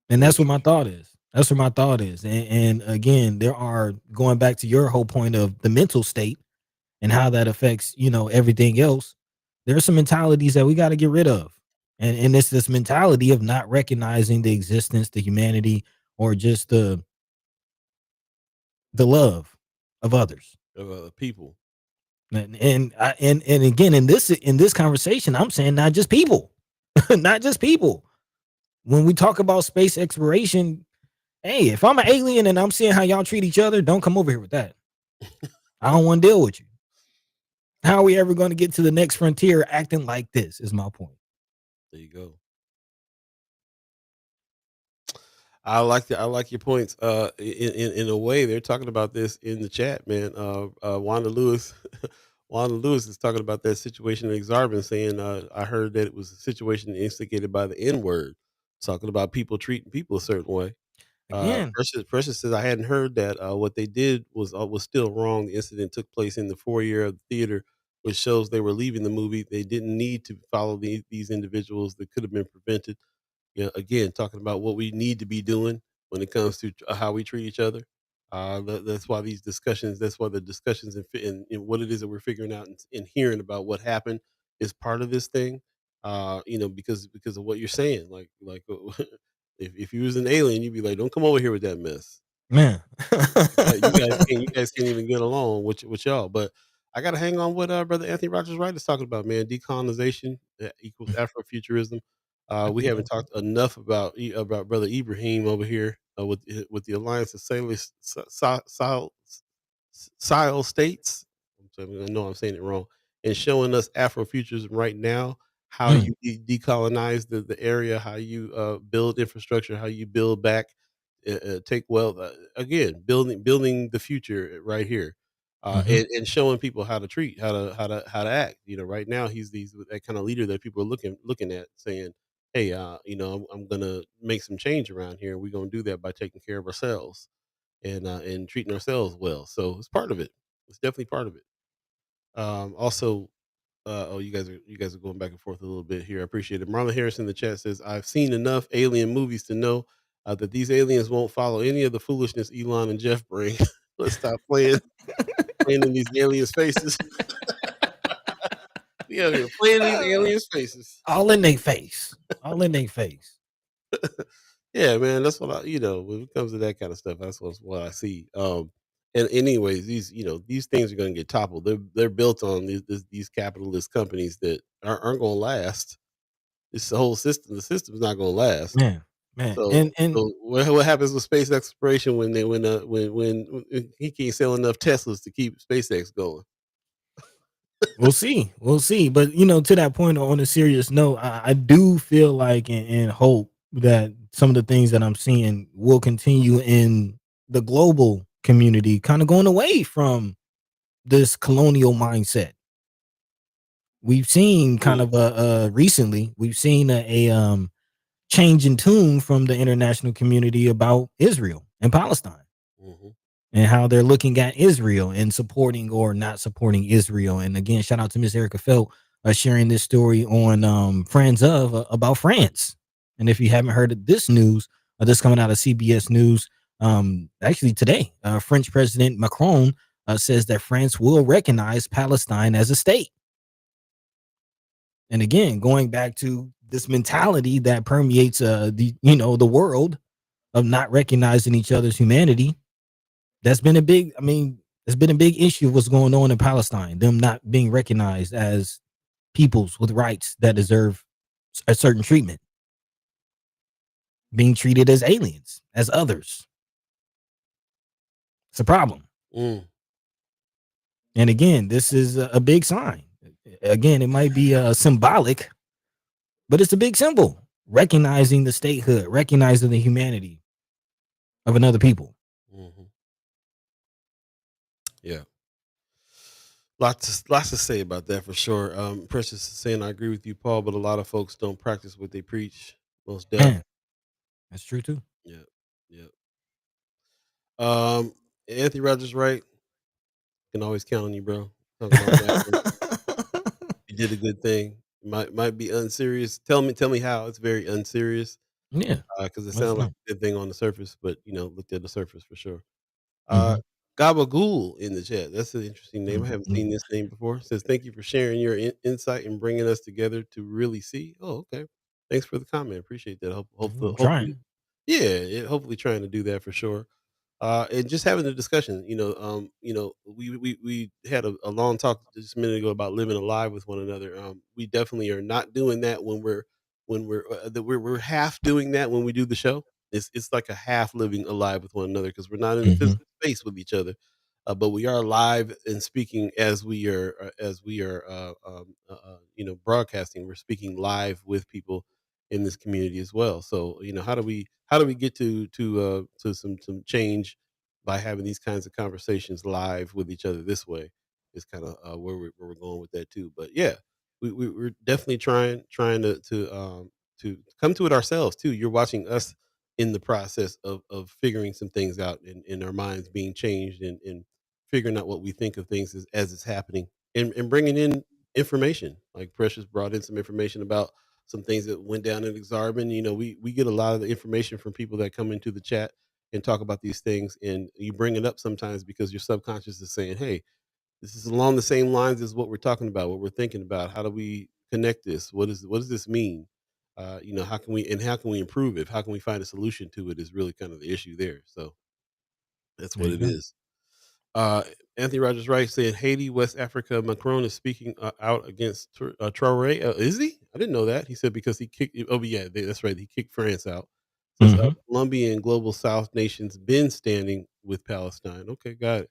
And Mm, that's what my thought is. That's what my thought is. And again, there are going back to your whole point of the mental state and how that affects, everything else. There are some mentalities that we got to get rid of. And it's this mentality of not recognizing the existence, the humanity, or just the love of others. people. And again in this conversation, I'm saying not just people, not just people. When we talk about space exploration, hey, if I'm an alien and I'm seeing how y'all treat each other, don't come over here with that. I don't want to deal with you. How are we ever going to get to the next frontier acting like this? Is my point. There you go. I like your points. In a way, they're talking about this in the chat, man. Wanda Lewis, Wanda Lewis is talking about that situation in Exarban, saying, "I heard that it was a situation instigated by the N word, talking about people treating people a certain way." Again, Precious says, "I hadn't heard that. What they did was still wrong. The incident took place in the foyer of the theater, which shows they were leaving the movie. They didn't need to follow these individuals. That could have been prevented." Yeah, again, talking about what we need to be doing when it comes to how we treat each other. That's why these discussions. That's why the discussions and what it is that we're figuring out and hearing about what happened is part of this thing. Because of what you're saying. Like if you was an alien, you'd be like, "Don't come over here with that mess." man. You guys can't even get along with y'all. But I got to hang on what brother Anthony Rogers Wright is talking about, man. Decolonization equals Afrofuturism. I We get haven't that too. talked enough about brother Ibrahim over here with the Alliance of Sile States. I know I'm saying it wrong, and showing us Afrofuturism right now, how Mm, you decolonize the area, how you build infrastructure, how you build back, take wealth. Again, building the future right here, mhm. and showing people how to treat, how to act. Right now he's that kind of leader that people are looking at, saying, "Hey, I'm gonna make some change around here. We're gonna do that by taking care of ourselves and treating ourselves well." So it's part of it. It's definitely part of it. Also, oh, you guys are going back and forth a little bit here. I appreciate it. Marlon Harris in the chat says, "I've seen enough alien movies to know that these aliens won't follow any of the foolishness Elon and Jeff bring. Let's stop playing in these aliens' faces. We out here playing in these aliens' faces." All in their face. All in their face. Yeah, man, that's what when it comes to that kind of stuff, that's what I see. And anyways, these things are going to get toppled. They're built on these capitalist companies that aren't going to last. It's the whole system. The system's not going to last. Man, man. So, And so what happens with space exploration when they when he can't sell enough Teslas to keep SpaceX going? we'll see. We'll see. But to that point, on a serious note, I do feel like and hope that some of the things that I'm seeing will continue in the global community, kind of going away from this colonial mindset. We've seen kind Mm, of recently, we've seen a change in tune from the international community about Israel and Palestine, mhm. and how they're looking at Israel and supporting or not supporting Israel. And again, shout out to Miss Erica Felt sharing this story on Friends of about France. And if you haven't heard of this news, this coming out of CBS News, actually today, French President Macron says that France will recognize Palestine as a state. And again, going back to this mentality that permeates the world of not recognizing each other's humanity. That's been a big, I mean, it's been a big issue of what's going on in Palestine, them not being recognized as peoples with rights that deserve a certain treatment, being treated as aliens, as others. It's a problem. Mm, And again, this is a big sign. Again, it might be symbolic, but it's a big symbol. Recognizing the statehood, recognizing the humanity of another people. mhm. Yeah. Lots to say about that for sure. Precious is saying, "I agree with you, Paul, but a lot of folks don't practice what they preach." Most deaf. Man, that's true too. Yeah, yeah. Um, Anthony Rogers, right? Can always count on you, bro. Talking about rapping, you did a good thing. Might be unserious. Tell me how. It's very unserious. Yeah, Because it let us sounded like know. a good thing on the surface, but looked at the surface for sure. Uh, Hmm. Gabagool in the chat. That's an interesting name. I haven't seen Hmm. this name before. Says, "Thank you for sharing your insight and bringing us together to really see." Oh, okay. Thanks for the comment. Appreciate that. I'm Hopefully, trying. yeah. Hopefully, trying to do that for sure. And just having a discussion. We had a long talk just a minute ago about living alive with one another. We definitely are not doing that we're half doing that when we do the show. It's like a half living alive with one another because we're not in the Hmm. physical space with each other, but we are live and speaking as we are broadcasting. We're speaking live with people in this community as well. So how do we get to some change by having these kinds of conversations live with each other this way is kind of where we're going with that too. But yeah, we're definitely trying to come to it ourselves too. You're watching us in the process of figuring some things out in our minds being changed and figuring out what we think of things as it's happening and bringing in information. Like Precious brought in some information about some things that went down in Exarban. We get a lot of the information from people that come into the chat and talk about these things, and you bring it up sometimes because your subconscious is saying, "Hey, this is along the same lines as what we're talking about, what we're thinking about. How do we connect this? What does this mean? How can we improve it? How can we find a solution to it? Is really kind of the issue there. So that's There what you it go. is. Uh, Anthony Rogers Wright said Haiti, West Africa. Macron is speaking out against Traore. Is he? I didn't know that. He said because he kicked. Oh, yeah, that's right. He kicked France out. Says Hmm. Colombia and global South nations been standing with Palestine. Okay, got it.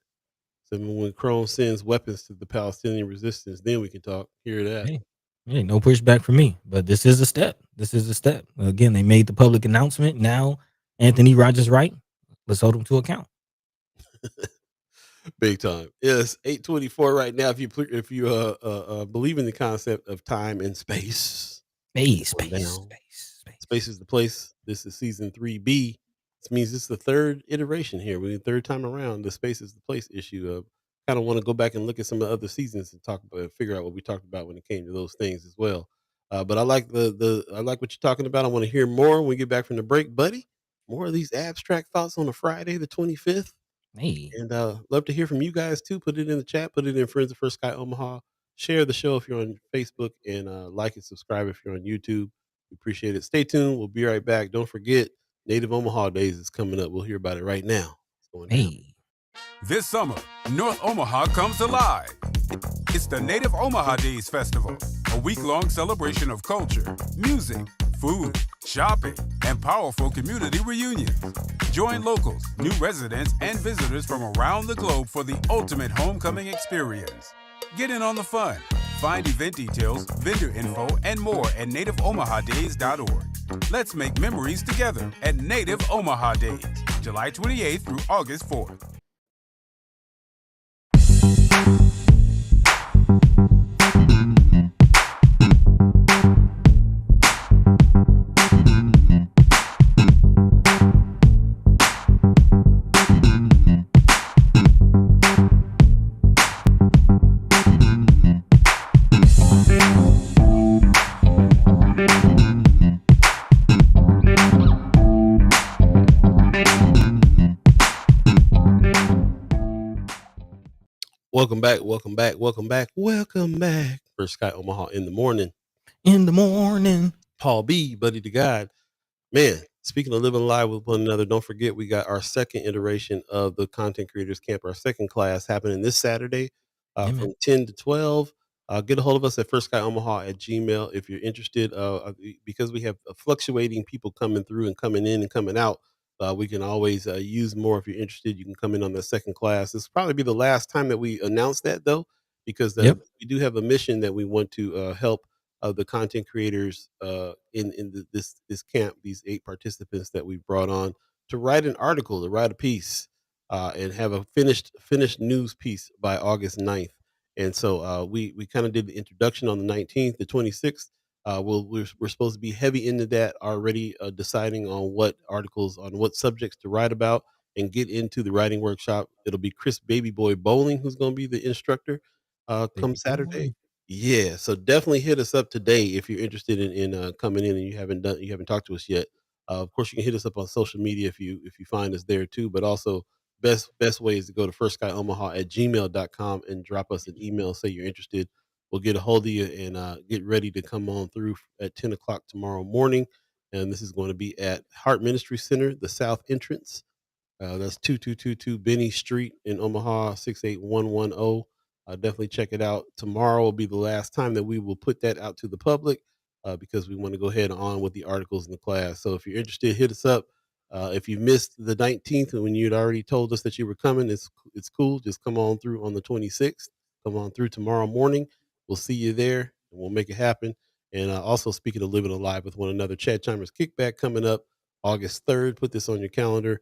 So when Macron sends weapons to the Palestinian resistance, then we can talk. Hear that. Hey, hey, no pushback from me. But this is a step. This is a step. Again, they made the public announcement. Now, Anthony Rogers Wright. Let's hold him to account. Big time. Yes, 8:24 right now. If you believe in the concept of time and space, Space, going space, down. space, space. Space is the place. This is season 3B. This means this is the third iteration here. We're the third time around. The space is the place issue. Kind of want to go back and look at some of the other seasons and talk about, figure out what we talked about when it came to those things as well. But I like I like what you're talking about. I want to hear more when we get back from the break, buddy. More of these abstract thoughts on a Friday, the 25th. Hey, And love to hear from you guys too. Put it in the chat. Put it in Friends of First Sky Omaha. Share the show if you're on Facebook, and like and subscribe if you're on YouTube. We appreciate it. Stay tuned. We'll be right back. Don't forget, Native Omaha Days is coming up. We'll hear about it right now. It's going down. hey, This summer, North Omaha comes alive. It's the Native Omaha Days Festival, a week-long celebration of culture, music, food, shopping, and powerful community reunions. Join locals, new residents, and visitors from around the globe for the ultimate homecoming experience. Get in on the fun. Find event details, vendor info, and more at nativeomahadays.org. Let's make memories together at Native Omaha Days, July 28th through August 4th. Welcome back. Welcome back. Welcome back. Welcome back. First Sky Omaha in the morning. in the morning. Paul B, buddy to God. Man, speaking of living live with one another, don't forget we got our second iteration of the Content Creators Camp, our second class happening this Saturday Yeah, man. from 10 to 12. Get a hold of us at firstskyOmaha@gmail if you're interested. Because we have fluctuating people coming through and coming in and coming out, we can always use more. If you're interested, you can come in on the second class. This will probably be the last time that we announce that, though, because Yep. we do have a mission that we want to help the content creators this camp, these 8 participants that we brought on to write an article, to write a piece, and have a finished news piece by August 9th. And so we kind of did the introduction on the 19th, the 26th. We're supposed to be heavy into that already, deciding on what articles, on what subjects to write about, and get into the writing workshop. It'll be Chris Baby Boy Bowling who's going to be the instructor come Baby Saturday. boy. Yeah, so definitely hit us up today if you're interested in coming in and you haven't talked to us yet. Of course, you can hit us up on social media if you find us there too. But also, best way is to go to firstskyOmaha@gmail.com and drop us an email. Say you're interested. We'll get a hold of you and get ready to come on through at 10 o'clock tomorrow morning. And this is going to be at Heart Ministry Center, the South Entrance. That's 2222 Benny Street in Omaha, 68110. Definitely check it out. Tomorrow will be the last time that we will put that out to the public because we want to go ahead on with the articles in the class. So if you're interested, hit us up. If you missed the 19th when you'd already told us that you were coming, it's cool. Just come on through on the 26th. Come on through tomorrow morning. We'll see you there and we'll make it happen. And also, speaking of living alive with one another, Chad Chimers Kickback coming up August 3rd. Put this on your calendar.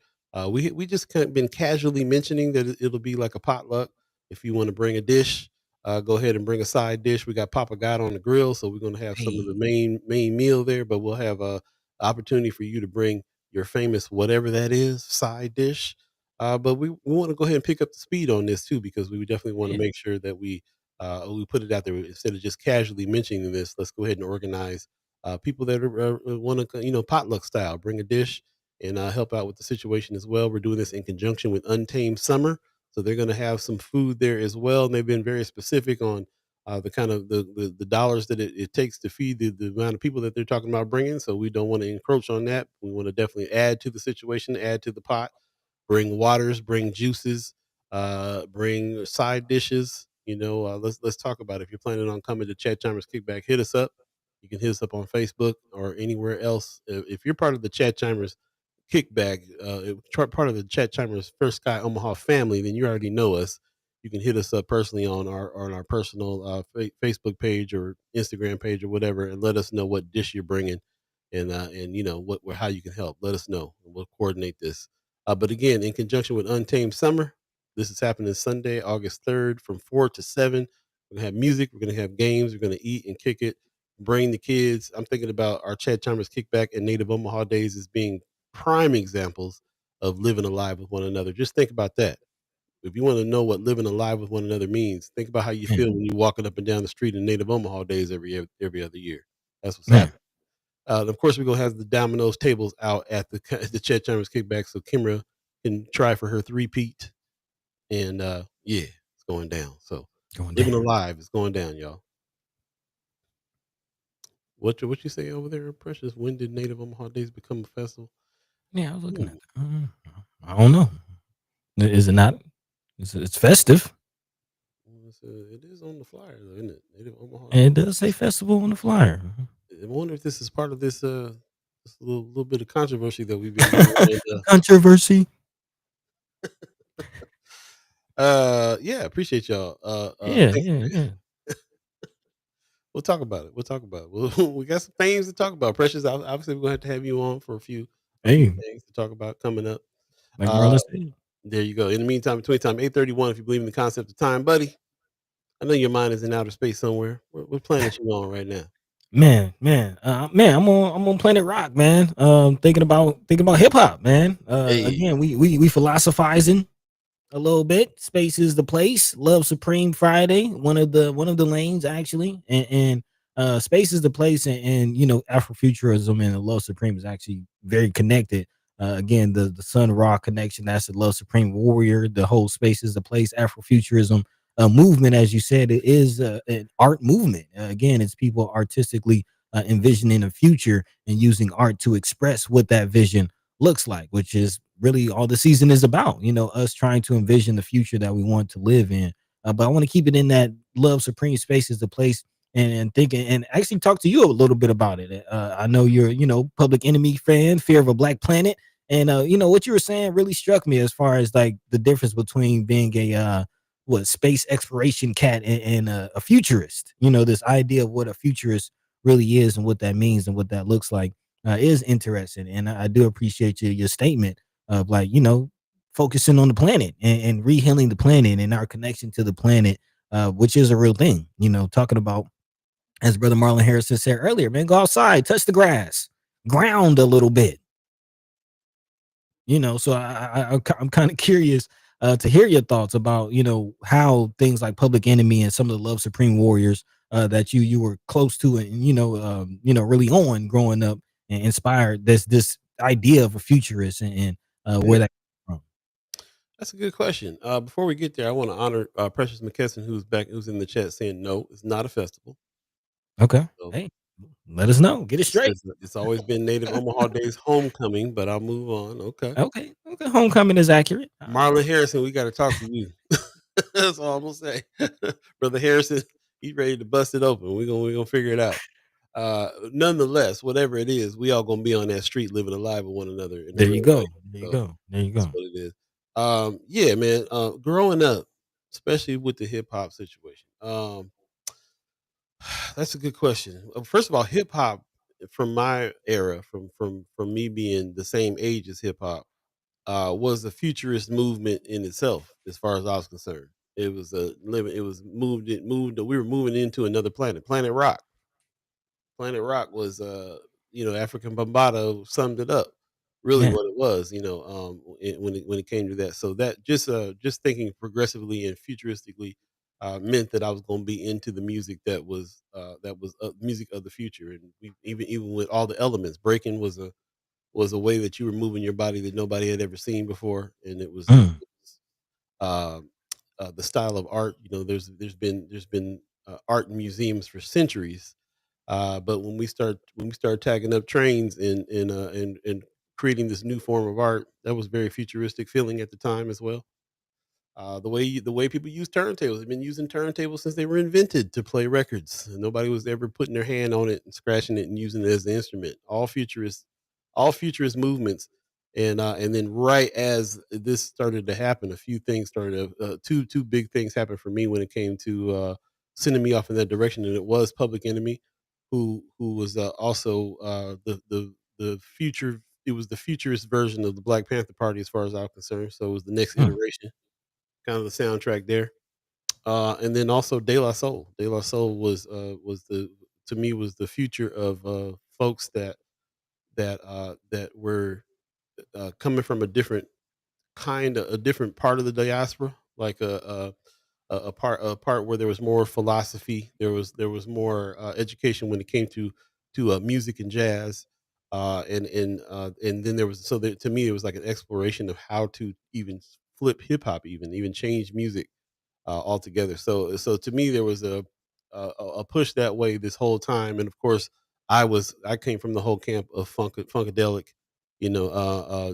We just kind of been casually mentioning that it'll be like a potluck. If you want to bring a dish, go ahead and bring a side dish. We got Papa God on the grill, so we're going to have some of the Hey, main meal there. But we'll have a opportunity for you to bring your famous whatever that is side dish. But we want to go ahead and pick up the speed on this too, because we definitely want to yeah. make sure that we put it out there instead of just casually mentioning this. Let's go ahead and organize people that want to potluck style. Bring a dish and help out with the situation as well. We're doing this in conjunction with Untamed Summer, so they're going to have some food there as well. And they've been very specific on the kind of the dollars that it takes to feed the amount of people that they're talking about bringing. So we don't want to encroach on that. We want to definitely add to the situation, add to the pot, bring waters, bring juices, Bring side dishes. Let's talk about it. If you're planning on coming to Chat Chambers Kickback, hit us up. You can hit us up on Facebook or anywhere else. If you're part of the Chat Chambers Kickback, part of the Chat Chambers First Sky Omaha family, then you already know us. You can hit us up personally on our personal Facebook page or Instagram page or whatever, and let us know what dish you're bringing, and how you can help. Let us know, and we'll coordinate this. But again, in conjunction with Untamed Summer, this is happening Sunday, August 3rd, from 4 to 7. We're gonna have music. We're gonna have games. We're gonna eat and kick it. Bring the kids. I'm thinking about our Chad Chalmers Kickback and Native Omaha Days as being prime examples of living alive with one another. Just think about that. If you want to know what living alive with one another means, think about how you Man, feel when you're walking up and down the street in Native Omaha Days every other year. That's what's man. happening. Of course, we're gonna have the Domino's tables out at the Chet Chalmers Kickback, so Kimra can try for her three-peat. And yeah, it's going down. So Going living down. alive is going down, y'all. What you say over there, Precious? When did Native Omaha Days become a festival? Yeah, I was looking at Ooh, that. I don't know. Is it not? It's festive. it is on the flyer, though, isn't it? Native Omaha And it Days. does say festival on the flyer. I wonder if this is part of this little bit of controversy that we've been getting. And, Controversy. yeah, appreciate y'all. Yeah, Thanks. yeah, yeah. We'll talk about it. We'll talk about it. We got some things to talk about. Precious, obviously, we're gonna have to have you on for a few Hey, things to talk about coming up. like Uh, Marlon said. there you go. In the meantime, between time 8:31, if you believe in the concept of time, buddy, I know your mind is in outer space somewhere. What planet you on right now? Man, I'm on Planet Rock, man. Thinking about hip hop, man. Hey, Again, we philosophizing a little bit. Space is the place. Love Supreme Friday, one of the lanes actually, and space is the place, and Afrofuturism and the Love Supreme is actually very connected. Again, the Sun Ra connection, that's the Love Supreme Warrior. The whole space is the place. Afrofuturism movement, as you said, it is an art movement. Again, it's people artistically envisioning a future and using art to express what that vision looks like, which is really all the season is about. Us trying to envision the future that we want to live in. But I want to keep it in that Love Supreme space is the place, and thinking and actually talk to you a little bit about it. I know you're, Public Enemy fan, Fear of a Black Planet. And what you were saying really struck me as far as like the difference between being a space exploration cat and a futurist. This idea of what a futurist really is and what that means and what that looks like is interesting. And I do appreciate your statement of like, focusing on the planet and re-healing the planet and our connection to the planet, which is a real thing. Talking about, as Brother Marlon Harrison said earlier, man, go outside, touch the grass, ground a little bit. So I'm kind of curious to hear your thoughts about how things like Public Enemy and some of the Love Supreme Warriors that you were close to and really on growing up and inspired this idea of a futurist and yeah, where that came from. that's a good question. Before we get there, I want to honor Precious McKesson, who's in the chat saying no, it's not a festival. Okay, So hey, let us know, get it it straight. says that it's always been Native Omaha Days homecoming, but I'll move on. Okay. Okay, okay, homecoming is accurate. All right. Marlon Harrison, we got to talk to you. That's all I'm gonna say, brother Harrison. He's ready to bust it open. We're gonna figure it out. Nonetheless, whatever it is, we all gonna be on that street living alive with one another in a There you real way. go. There you So go. There you that's go. what it is. Yeah, man. Growing up, especially with the hip hop situation. That's a good question. First of all, hip hop from my era, from me being the same age as hip hop, was a futurist movement in itself, as far as I was concerned. It was a living. It was moved. It moved. We were moving into another planet. Planet Rock. Planet Rock was, African Bambaataa summed it up. Really, Yeah. what it was, when it came to that. So that just thinking progressively and futuristically meant that I was going to be into the music that was music of the future, and even with all the elements, breaking was a way that you were moving your body that nobody had ever seen before, and it was, Mm. um, the style of art. There's been art museums for centuries, but when we start tagging up trains and creating this new form of art, that was very futuristic feeling at the time as well. The way people use turntables. They've been using turntables since they were invented to play records. And nobody was ever putting their hand on it and scratching it and using it as the instrument. All futurist movements. And then right as this started to happen, a few things started. Two big things happened for me when it came to sending me off in that direction. And it was Public Enemy, who was also the future. It was the futurist version of the Black Panther Party, as far as I'm concerned. So it was the next Hmm. iteration, kind of the soundtrack there. And then also De La Soul. De La Soul was the to me was the future of folks that were coming from a different part of the diaspora, like a part where there was more philosophy. There was more education when it came to music and jazz. And then there was so that to me it was like an exploration of how to even flip hip hop, even change music altogether. So to me, there was a push that way this whole time, and of course, I came from the whole camp of funkadelic,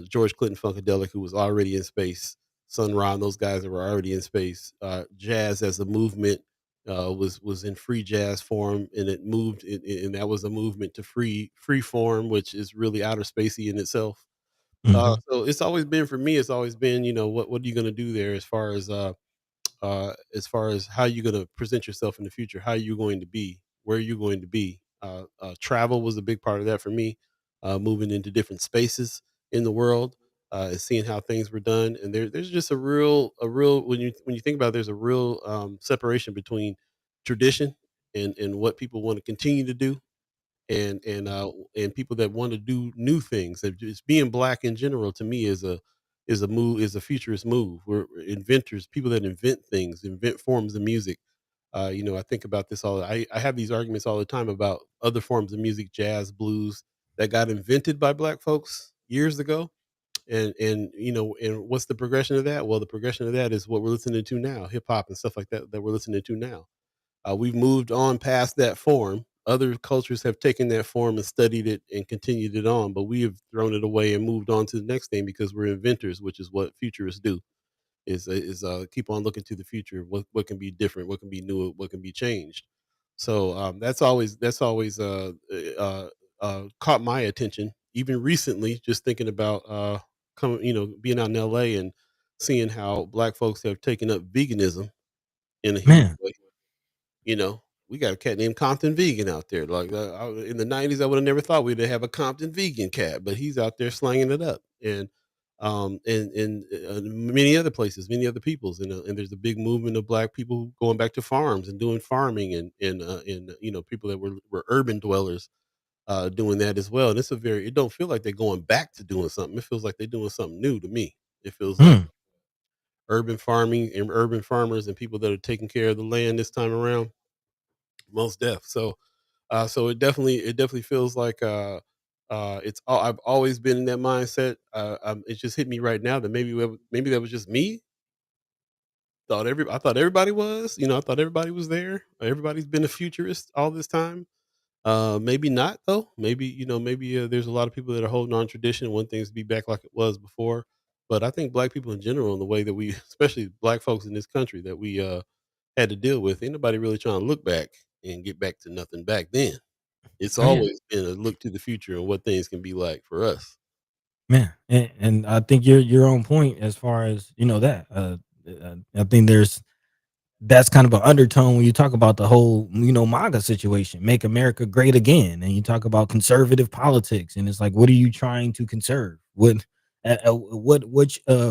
George Clinton funkadelic, who was already in space. Sun Ra and those guys that were already in space. Jazz as a movement was in free jazz form, and it moved, and that was a movement to free form, which is really outer spacey in itself. Hmm. So it's always been for me. It's always been, what are you going to do there as far as how you're going to present yourself in the future, how you're going to be, where you're going to be. Travel was a big part of that for me, moving into different spaces in the world and seeing how things were done. And there's just a real when you think about it, there's a real separation between tradition and what people want to continue to do, and people that want to do new things. Just being black in general to me is a futurist move. We're inventors, people that invent things, invent forms of music. I think about this all. I have these arguments all the time about other forms of music, jazz, blues, that got invented by black folks years ago. And what's the progression of that? Well, the progression of that is what we're listening to now, hip hop and stuff like that we're listening to now. We've moved on past that form. Other cultures have taken that form and studied it and continued it on, but we have thrown it away and moved on to the next thing because we're inventors, which is what futurists do. Is keep on looking to the future. What can be different? What can be new? What can be changed? So that's always caught my attention. Even recently, just thinking about coming, being out in L.A. and seeing how black folks have taken up veganism in a huge Man, way. You know, we got a cat named Compton Vegan out there. Like in the '90s, I would have never thought we'd have a Compton Vegan cat, but he's out there slanging it up, and many other places, many other peoples, and there's a big movement of black people going back to farms and doing farming, and people that were urban dwellers doing that as well. And it don't feel like they're going back to doing something. It feels like they're doing something new to me. It feels like mm, urban farming and urban farmers and people that are taking care of the land this time around. Most deaf. So it definitely feels like I've always been in that mindset. It just hit me right now that maybe that was just me. I thought everybody was. I thought everybody was there. Everybody's been a futurist all this time. Maybe not though. Maybe there's a lot of people that are holding on tradition, want things to be back like it was before. But I think black people in general, in the way that we, especially black folks in this country, that we had to deal with, ain't nobody really trying to look back and get back to nothing back then. It's man, always been a look to the future and what things can be like for us. man, and I think you're on point as far as that. I think that's kind of an undertone when you talk about the whole MAGA situation, make America great again, and you talk about conservative politics, and it's like, what are you trying to conserve? Which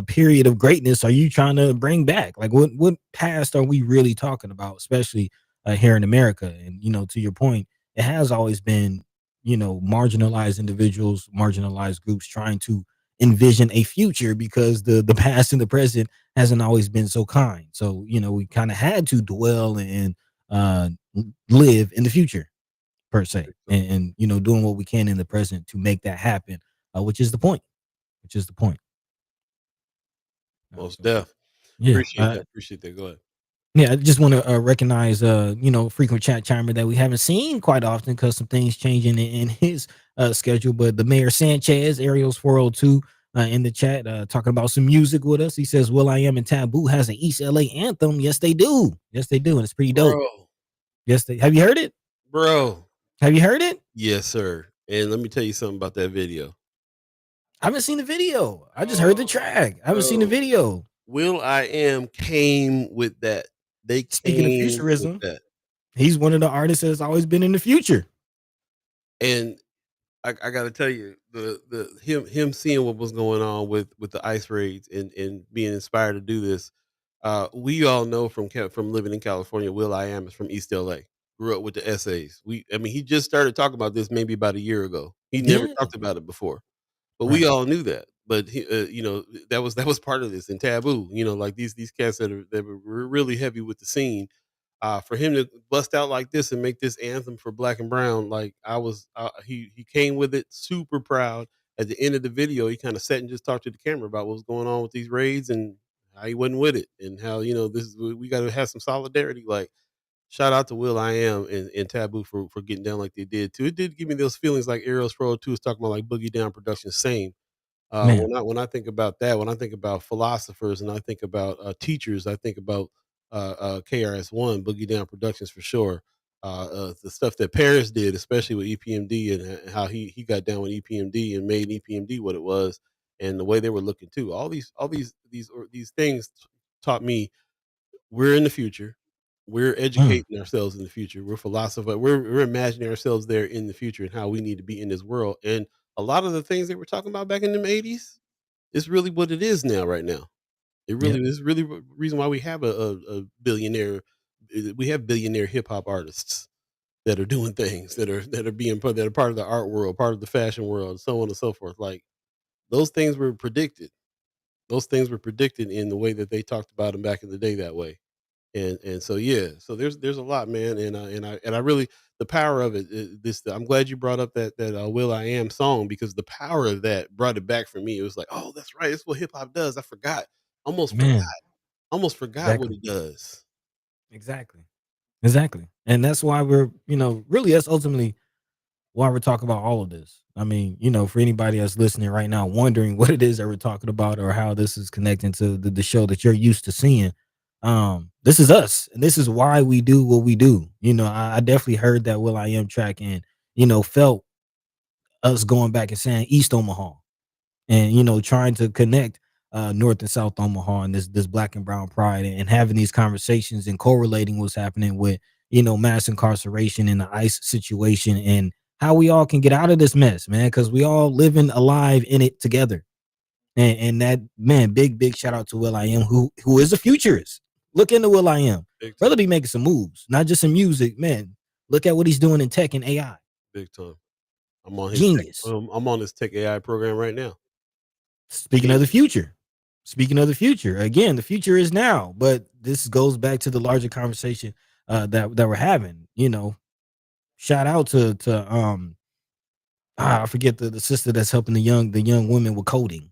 period of greatness are you trying to bring back? Like, what past are we really talking about, especially here in America? And to your point, it has always been marginalized individuals, marginalized groups trying to envision a future because the past and the present hasn't always been so kind. So, we kind of had to dwell and live in the future per se, and doing what we can in the present to make that happen, which is the point. Which is the point. Most So deaf. yeah, Appreciate that. Appreciate that. Go ahead. yeah. I just want to recognize, frequent chat chimer that we haven't seen quite often because some things changing in his schedule. But the Mayor Sanchez, Ariel's 402. in the chat talking about some music with us. He says, "Will I Am and Taboo has an East LA anthem." Yes, they do. Yes, they do, and it's pretty dope. Bro, Yes, they have you heard it? bro. Have you heard it? Yes, sir. And let me tell you something about that video. I haven't seen the video. I just heard the Oh, track. I haven't seen the bro. video. Will I Am came with that. They Speaking of came with futurism, that. he's one of the artists that's always been in the future. And I gotta tell you, the him seeing what was going on with the ice raids and being inspired to do this. We all know from living in California, Will I Am is from East LA. Grew up with the essays. I mean, he just started talking about this maybe about a year ago. He never Yeah, talked about it before, but we right. all knew that. But that was part of this and taboo. Like these cats that were really heavy with the scene. For him to bust out like this and make this anthem for Black and Brown, like he came with it super proud. At the end of the video, he kind of sat and just talked to the camera about what was going on with these raids and how he wasn't with it and how this is we got to have some solidarity. Like shout out to Will I Am and Taboo for getting down like they did too. It did give me those feelings like Ariel's Pro 2 is talking about like Boogie Down Production same. Man, When I think about that, when I think about philosophers and I think about teachers, I think about KRS-One, Boogie Down Productions for sure. The stuff that Paris did, especially with EPMD and how he got down with EPMD and made EPMD what it was, and the way they were looking too. These things taught me we're in the future. We're mm, educating ourselves in the future. We're philosophers. We're imagining ourselves there in the future and how we need to be in this world. And a lot of the things they were talking about back in the '80s is really what it is now, right now. It really yep, is really reason why we have a billionaire. We have billionaire hip hop artists that are doing things that are part of the art world, part of the fashion world, so on and so forth. Like those things were predicted. Those things were predicted in the way that they talked about them back in the day that way. And so yeah, so there's a lot, man, and I really the power of it. I'm glad you brought up that Will I Am song because the power of that brought it back for me. It was like, oh, that's right, that's what hip hop does. I forgot, almost forgot, man, almost forgot what exactly, it does. exactly, exactly. And that's why we're, really that's ultimately why we're talking about all of this. I mean, for anybody that's listening right now, wondering what it is that we're talking about or how this is connecting to the show that you're used to seeing. This is us, and this is why we do what we do. I definitely heard that Will I Am track and felt us going back and saying East Omaha and trying to connect North and South Omaha and this Black and Brown pride and having these conversations and correlating what's happening with mass incarceration and the ICE situation and how we all can get out of this mess, man, because we all living alive in it together. And that man, big shout out to Will I Am, who is a futurist. Look into Will I Am. Big Brother time, be making some moves, not just in music, man. Look at what he's doing in tech and AI. big time. Genius. I'm on his tech AI program right now. Speaking of the Genius. future, speaking of the future, again, the future is now, but this goes back to the larger conversation that we're having. Shout out to I forget the sister that's helping the young women with coding.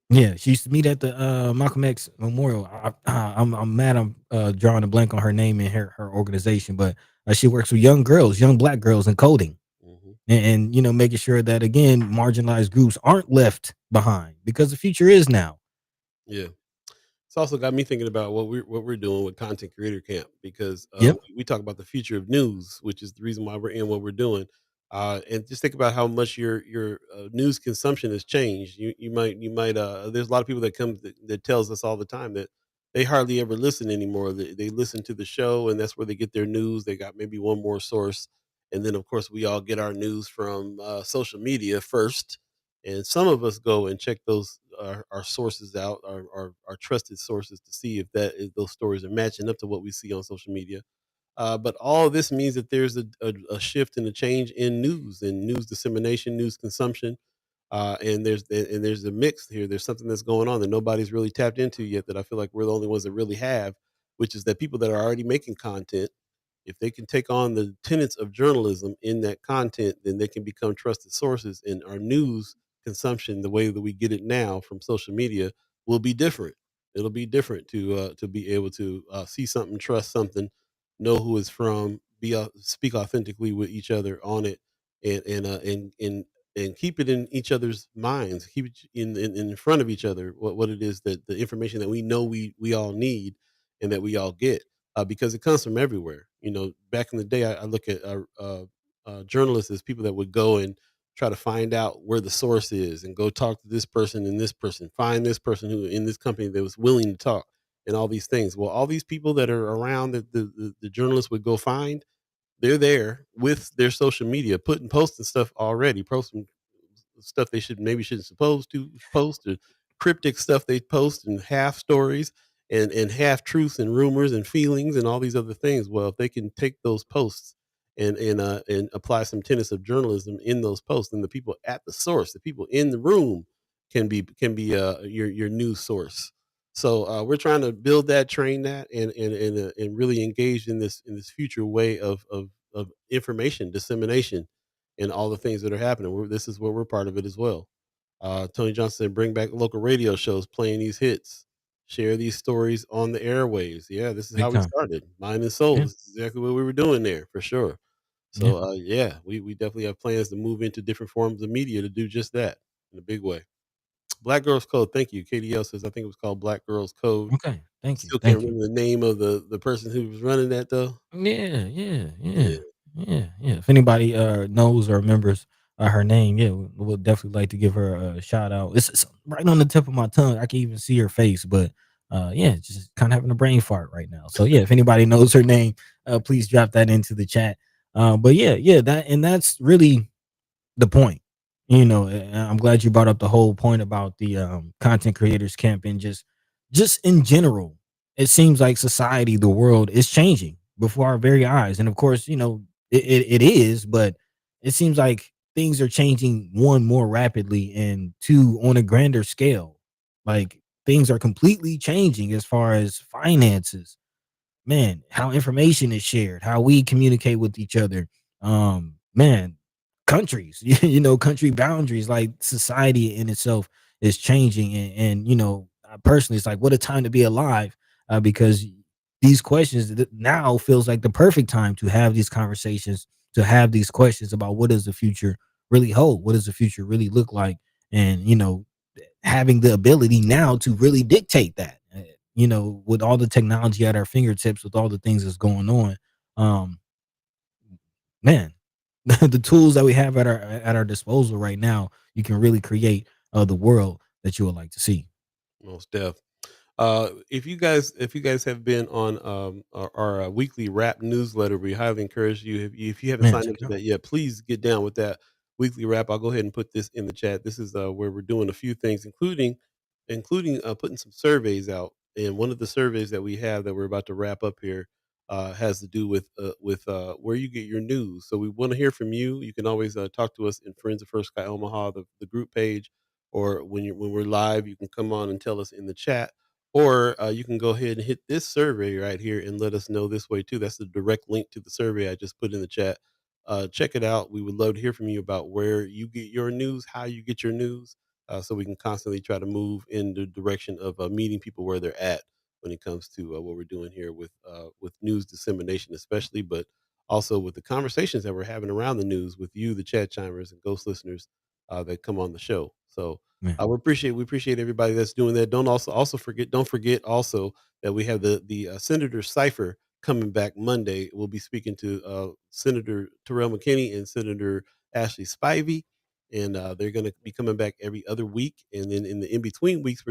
Yeah, she used to meet at the Malcolm X Memorial. I'm mad I'm drawing a blank on her name and her organization, but she works with young girls, young black girls in coding. Hmm. And making sure that again marginalized groups aren't left behind because the future is now. Yeah. It's also got me thinking about what we're doing with Content Creator Camp because Yep. we talk about the future of news, which is the reason why we're in what we're doing. And just think about how much your news consumption has changed. You might there's a lot of people that tells us all the time that they hardly ever listen anymore. They listen to the show and that's where they get their news. They got maybe one more source, and then of course we all get our news from social media first, and some of us go and check those our sources out, our trusted sources, to see if those stories are matching up to what we see on social media. But all of this means that there's a shift and a change in news and news dissemination, news consumption, and there's a mix here. There's something that's going on that nobody's really tapped into yet. That I feel like we're the only ones that really have, which is that people that are already making content, if they can take on the tenets of journalism in that content, then they can become trusted sources. And our news consumption, the way that we get it now from social media, will be different. It'll be different to be able to see something, trust something, know who it's from, speak authentically with each other on it, and and keep it in each other's minds, keep it in front of each other, what it is, that the information that we know we all need and that we all get, because it comes from everywhere. Back in the day, I look at journalists as people that would go and try to find out where the source is and go talk to this person and this person, find this person who in this company that was willing to talk, and all these things. Well, all these people that are around that the journalists would go find, they're there with their social media, putting posting stuff already, posting stuff they shouldn't supposed to post, or cryptic stuff they post, and half stories, and half truths and rumors and feelings and all these other things. Well, if they can take those posts and apply some tenets of journalism in those posts, then the people at the source, the people in the room, can be your news source. So we're trying to build that, train that, and really engage in this future way of information dissemination and all the things that are happening. This is where we're part of it as well. Tony Johnson said, "Bring back local radio shows playing these hits, share these stories on the airwaves." Yeah, this is Big how we time. started. Mind and soul. Yeah. This is exactly what we were doing there for sure. Yeah. So yeah, we definitely have plans to move into different forms of media to do just that in a big way. Black Girls Code. Thank you. KDL says, I think it was called Black Girls Code. Okay. Thank you. Still can't Thank you. remember the name of the person who was running that though. Yeah, yeah, Yeah. yeah, yeah, yeah. If anybody knows or remembers her name, yeah, we'll definitely like to give her a shout out. It's right on the tip of my tongue. I can even see her face, but yeah, just kind of having a brain fart right now. So yeah, if anybody knows her name, please drop that into the chat. But yeah, yeah, that's really the point. I'm glad you brought up the whole point about the content creators camp, and just in general. It seems like society, the world is changing before our very eyes. And of course, it is, but it seems like things are changing, one, more rapidly, and two, on a grander scale. Like, things are completely changing as far as finances, man, how information is shared, how we communicate with each other. Man, countries, country boundaries, like society in itself is changing. And personally, it's like, what a time to be alive, because these questions now feels like the perfect time to have these conversations, to have these questions about what does the future really hold? What does the future really look like? And, having the ability now to really dictate that, with all the technology at our fingertips, with all the things that's going on, um, man, the tools that we have at our disposal right now, you can really create the world that you would like to see. Most deaf. If you guys have been on our weekly rap newsletter, we highly encourage you. If you haven't Man, signed check up it to out. that yet, please get down with that weekly rap. I'll go ahead and put this in the chat. This is where we're doing a few things, including putting some surveys out. And one of the surveys that we have that we're about to wrap up here has to do with where you get your news. So we want to hear from you. You can always talk to us in Friends of First Sky Omaha, the group page, or when we're live, you can come on and tell us in the chat, or you can go ahead and hit this survey right here and let us know this way too. That's the direct link to the survey I just put in the chat. Check it out. We would love to hear from you about where you get your news, how you get your news, so we can constantly try to move in the direction of meeting people where they're at when it comes to what we're doing here with news dissemination, especially, but also with the conversations that we're having around the news with you, the chat chimers and ghost listeners that come on the show. So Man, we appreciate everybody that's doing that. Don't forget also that we have the Senator Cipher coming back Monday. We'll be speaking to Senator Terrell McKinney and Senator Ashley Spivey, and they're going to be coming back every other week. And then in the in between weeks,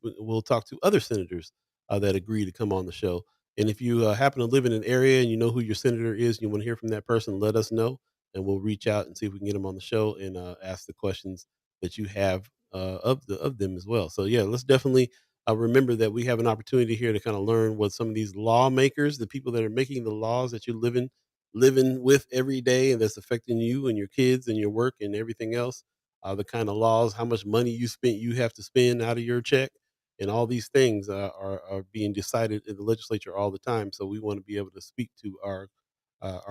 we'll talk to other senators that agree to come on the show. And if you happen to live in an area and you know who your senator is, and you want to hear from that person, let us know, and we'll reach out and see if we can get them on the show and ask the questions that you have of them as well. So yeah, let's definitely remember that we have an opportunity here to kind of learn what some of these lawmakers, the people that are making the laws that you're living with every day, and that's affecting you and your kids and your work and everything else. The kind of laws, how much money you have to spend out of your check, and all these things are being decided in the legislature all the time. So we want to be able to speak to our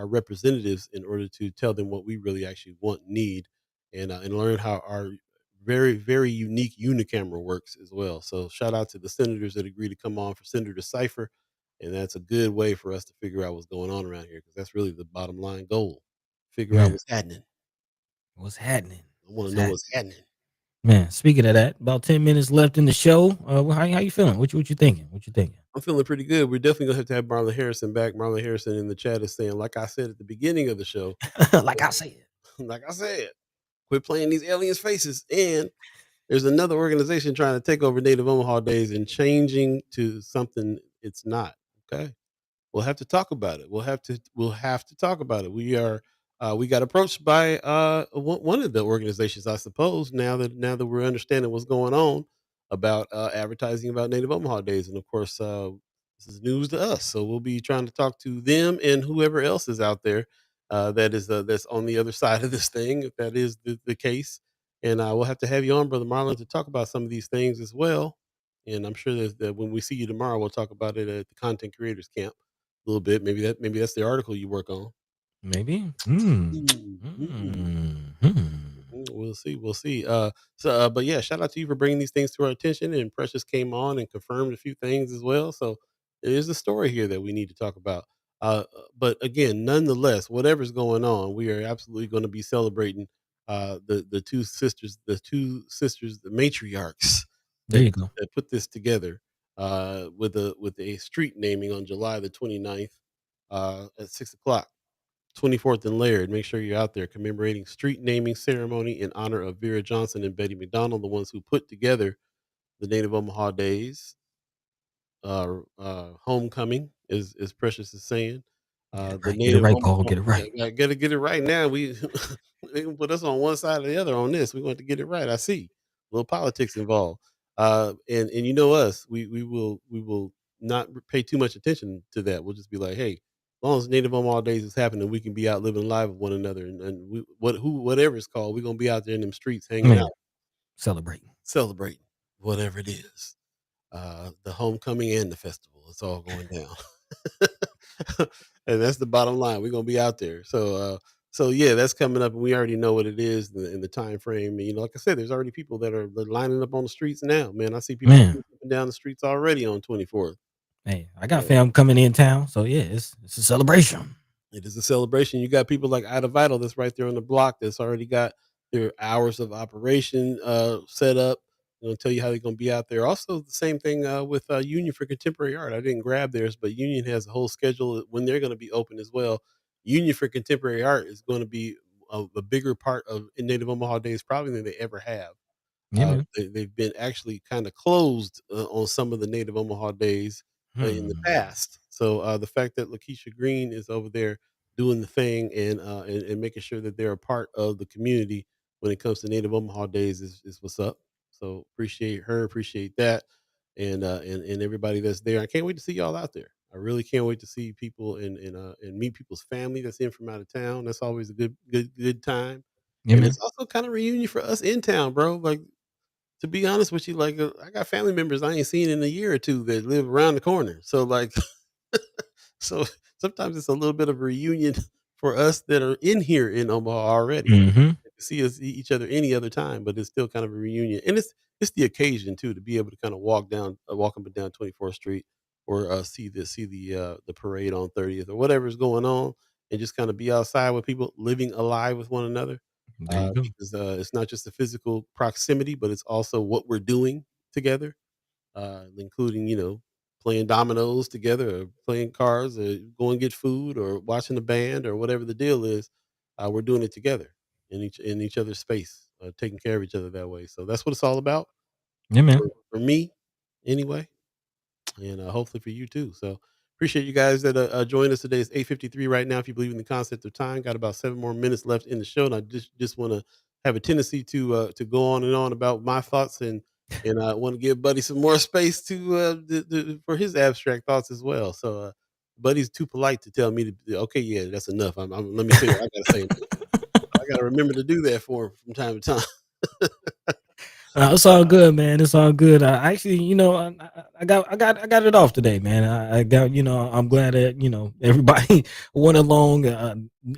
representatives in order to tell them what we really actually want, need, and learn how our very, very unique unicamera works as well. So shout out to the senators that agree to come on for Senator Cipher. And that's a good way for us to figure out what's going on around here, because that's really the bottom line goal. Figure out man, what's happening. what's happening? I want to know what's Exactly. happening. Man, speaking of that, about 10 minutes left in the show. How you feeling? What you thinking? What you thinking? I'm feeling pretty good. We're definitely gonna have to have Marlon Harrison back. Marlon Harrison in the chat is saying, like I said at the beginning of the show, Like I said. like I said, quit playing these aliens' faces. And there's another organization trying to take over Native Omaha Days and changing to something it's not. Okay. We'll have to talk about it. We'll have to talk about it. We got approached by one of the organizations, I suppose. Now that we're understanding what's going on about advertising about Native Omaha Days, and of course, this is news to us. So we'll be trying to talk to them and whoever else is out there that's on the other side of this thing, if that is the case. And we'll have to have you on, Brother Marlon, to talk about some of these things as well. And I'm sure that when we see you tomorrow, we'll talk about it at the Content Creators Camp a little bit. Maybe that's the article you work on. Maybe. Hmm. Mm, mm, Mm. Hmm. we'll see. We'll see. But yeah, shout out to you for bringing these things to our attention. And Precious came on and confirmed a few things as well. So there is a story here that we need to talk about. But again, nonetheless, whatever's going on, we are absolutely going to be celebrating the two sisters, the matriarchs There that you go. that put this together with a street naming on July the 29th at 6 o'clock. 24th and Laird. Make sure you're out there commemorating street naming ceremony in honor of Vera Johnson and Betty McDonald, the ones who put together the Native Omaha Days. Homecoming, is Precious is saying. Get it The right. Get it Native right, Paul. Omaha, Get it yeah, right. gotta get it right now. They can put us on one side or the other on this. We want to get it right. I see a little politics involved. And you know us, we will not pay too much attention to that. We'll just be like, hey, as long as Native Omaha Days is happening, we can be out living live with one another, and whatever it's called, we're gonna be out there in them streets hanging Man, out, celebrating. celebrating whatever it is, the homecoming and the festival. It's all going down. And that's the bottom line. We're gonna be out there. So yeah, that's coming up, and we already know what it is in the time frame. And, like I said, there's already people that are lining up on the streets now. Man, I see people Man, up and down the streets already on 24th. hey, I got fam coming in town. So yeah, it's a celebration. It is a celebration. You got people like Ida Vital that's right there on the block that's already got their hours of operation set up. Gonna tell you how they're gonna be out there. Also, the same thing with Union for Contemporary Art. I didn't grab theirs, but Union has a whole schedule when they're gonna be open as well. Union for Contemporary Art is going to be a bigger part of in Native Omaha Days probably than they ever have. Yeah, man. They've been actually kind of closed on some of the Native Omaha Days in the Hmm. past. So the fact that Lakeisha Green is over there doing the thing and making sure that they're a part of the community when it comes to Native Omaha Days is what's up. So appreciate her, appreciate that, and everybody that's there. I can't wait to see y'all out there. I really can't wait to see people and meet people's family that's in from out of town. That's always a good time. Yeah, And man. it's also kind of reunion for us in town, bro. Like, to be honest with you, like, I got family members I ain't seen in a year or 2 that live around the corner. So, like, so sometimes it's a little bit of a reunion for us that are in here in Omaha already. Hmm. See us each other any other time, but it's still kind of a reunion, and it's the occasion too to be able to kind of walk up and down 24th Street, or see the parade on 30th or whatever's going on, and just kind of be outside with people living alive with one another. There you go. Because it's not just the physical proximity, but it's also what we're doing together, including playing dominoes together, or playing cards, or going get food, or watching the band, or whatever the deal is. We're doing it together in each other's space, taking care of each other that way. So that's what it's all about Yeah, man. for me, anyway, and hopefully for you too. So appreciate you guys that joined us today. It's 8:53 right now. If you believe in the concept of time, got about 7 more minutes left in the show, and I just want to have a tendency to go on and on about my thoughts, and I want to give Buddy some more space for his abstract thoughts as well. So Buddy's too polite to tell me to okay, yeah, that's enough. Let me say what I gotta say. I gotta remember to do that for him from time to time. It's all good, man. It's all good. Actually, I got it off today, man. I got, I'm glad that everybody went along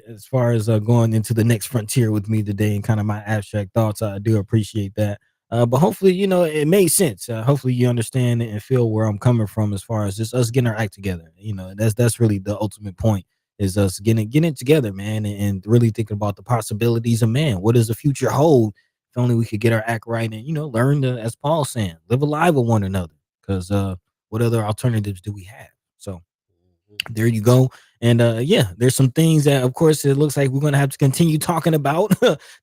as far as going into the next frontier with me today and kind of my abstract thoughts. I do appreciate that. But hopefully, it made sense. Hopefully, you understand and feel where I'm coming from as far as just us getting our act together. That's really the ultimate point. is us getting it together, man, and really thinking about the possibilities of man. What does the future hold? If only we could get our act right and learn to, as Paul's saying, live alive with one another. Because what other alternatives do we have? So Mhm. there you go. And yeah, there's some things that of course it looks like we're gonna have to continue talking about.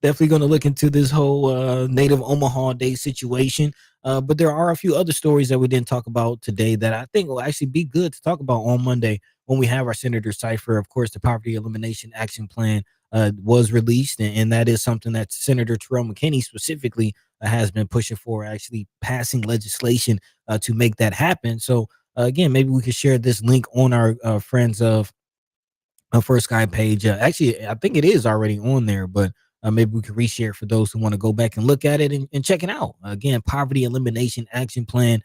Definitely gonna look into this whole native Omaha Day situation. But there are a few other stories that we didn't talk about today that I think will actually be good to talk about on Monday when we have our senator cipher. Of course, the poverty elimination action plan was released, and that is something that Senator Terrell McKinney specifically has been pushing for, actually passing legislation to make that happen. So again, maybe we could share this link on our friends of First Sky page. Actually, I think it is already on there, but maybe we can reshare for those who want to go back and look at it and check it out. Again, poverty elimination action plan.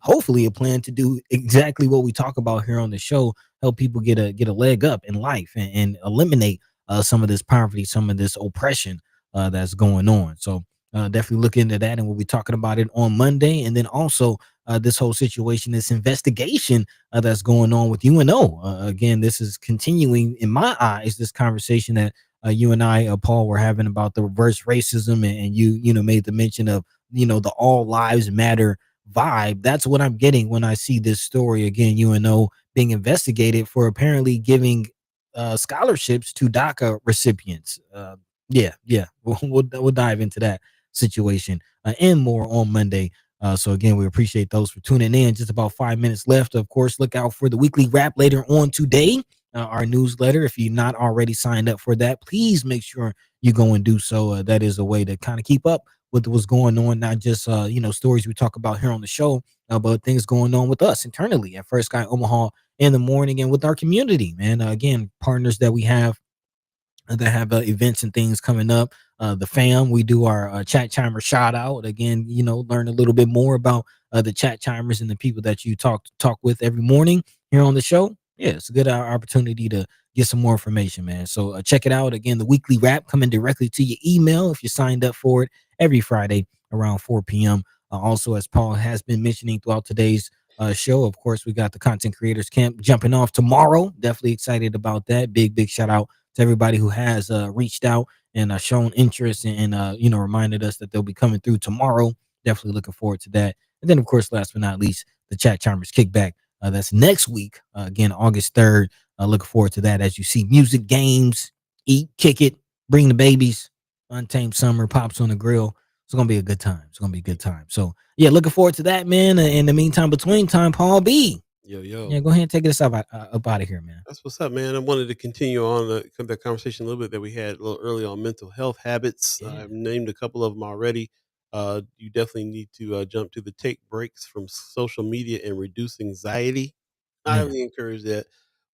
Hopefully, a plan to do exactly what we talk about here on the show. Help people get a leg up in life and eliminate some of this poverty, some of this oppression that's going on. So definitely look into that, and we'll be talking about it on Monday. And then also this whole situation, this investigation that's going on with UNO. Again, this is continuing in my eyes. This conversation that you and I, Paul, were having about the reverse racism, and you made the mention of the all lives matter vibe. That's what I'm getting when I see this story. Again, UNO being investigated for apparently giving scholarships to DACA recipients. Yeah, we'll dive into that situation and more on Monday. So again, we appreciate those for tuning in. Just about 5 minutes left. Of course, look out for the weekly wrap later on today. Our newsletter. If you're not already signed up for that, please make sure you go and do so. That is a way to kind of keep up with what's going on, not just stories we talk about here on the show, but things going on with us internally at First Sky Omaha in the morning and with our community. Man, again, partners that we have that have events and things coming up. The fam, we do our chat chimer shout out again. Learn a little bit more about the chat chimers and the people that you talk with every morning here on the show. Yeah, it's a good opportunity to get some more information, man. So check it out again. The weekly wrap coming directly to your email if you signed up for it every Friday around 4 p.m. Also, as Paul has been mentioning throughout today's show, of course, we got the content creators camp jumping off tomorrow. Definitely excited about that. Big shout out to everybody who has reached out and shown interest and reminded us that they'll be coming through tomorrow. Definitely looking forward to that. And then, of course, last but not least, the Chat Charmers Kickback. That's next week, again, August 3rd. Looking forward to that as you see music, games, eat, kick it, bring the babies, Untamed Summer, Pops on the Grill. It's going to be a good time. It's going to be a good time. So, yeah, looking forward to that, man. In the meantime, between time, Paul B. Yo, yo. Yeah, go ahead and take us up out of here, man. That's what's up, man. I wanted to continue on the conversation a little bit that we had a little early on mental health habits. Yeah. I've named a couple of them already. You definitely need to jump to the take breaks from social media and reduce anxiety. I Man. highly encourage that.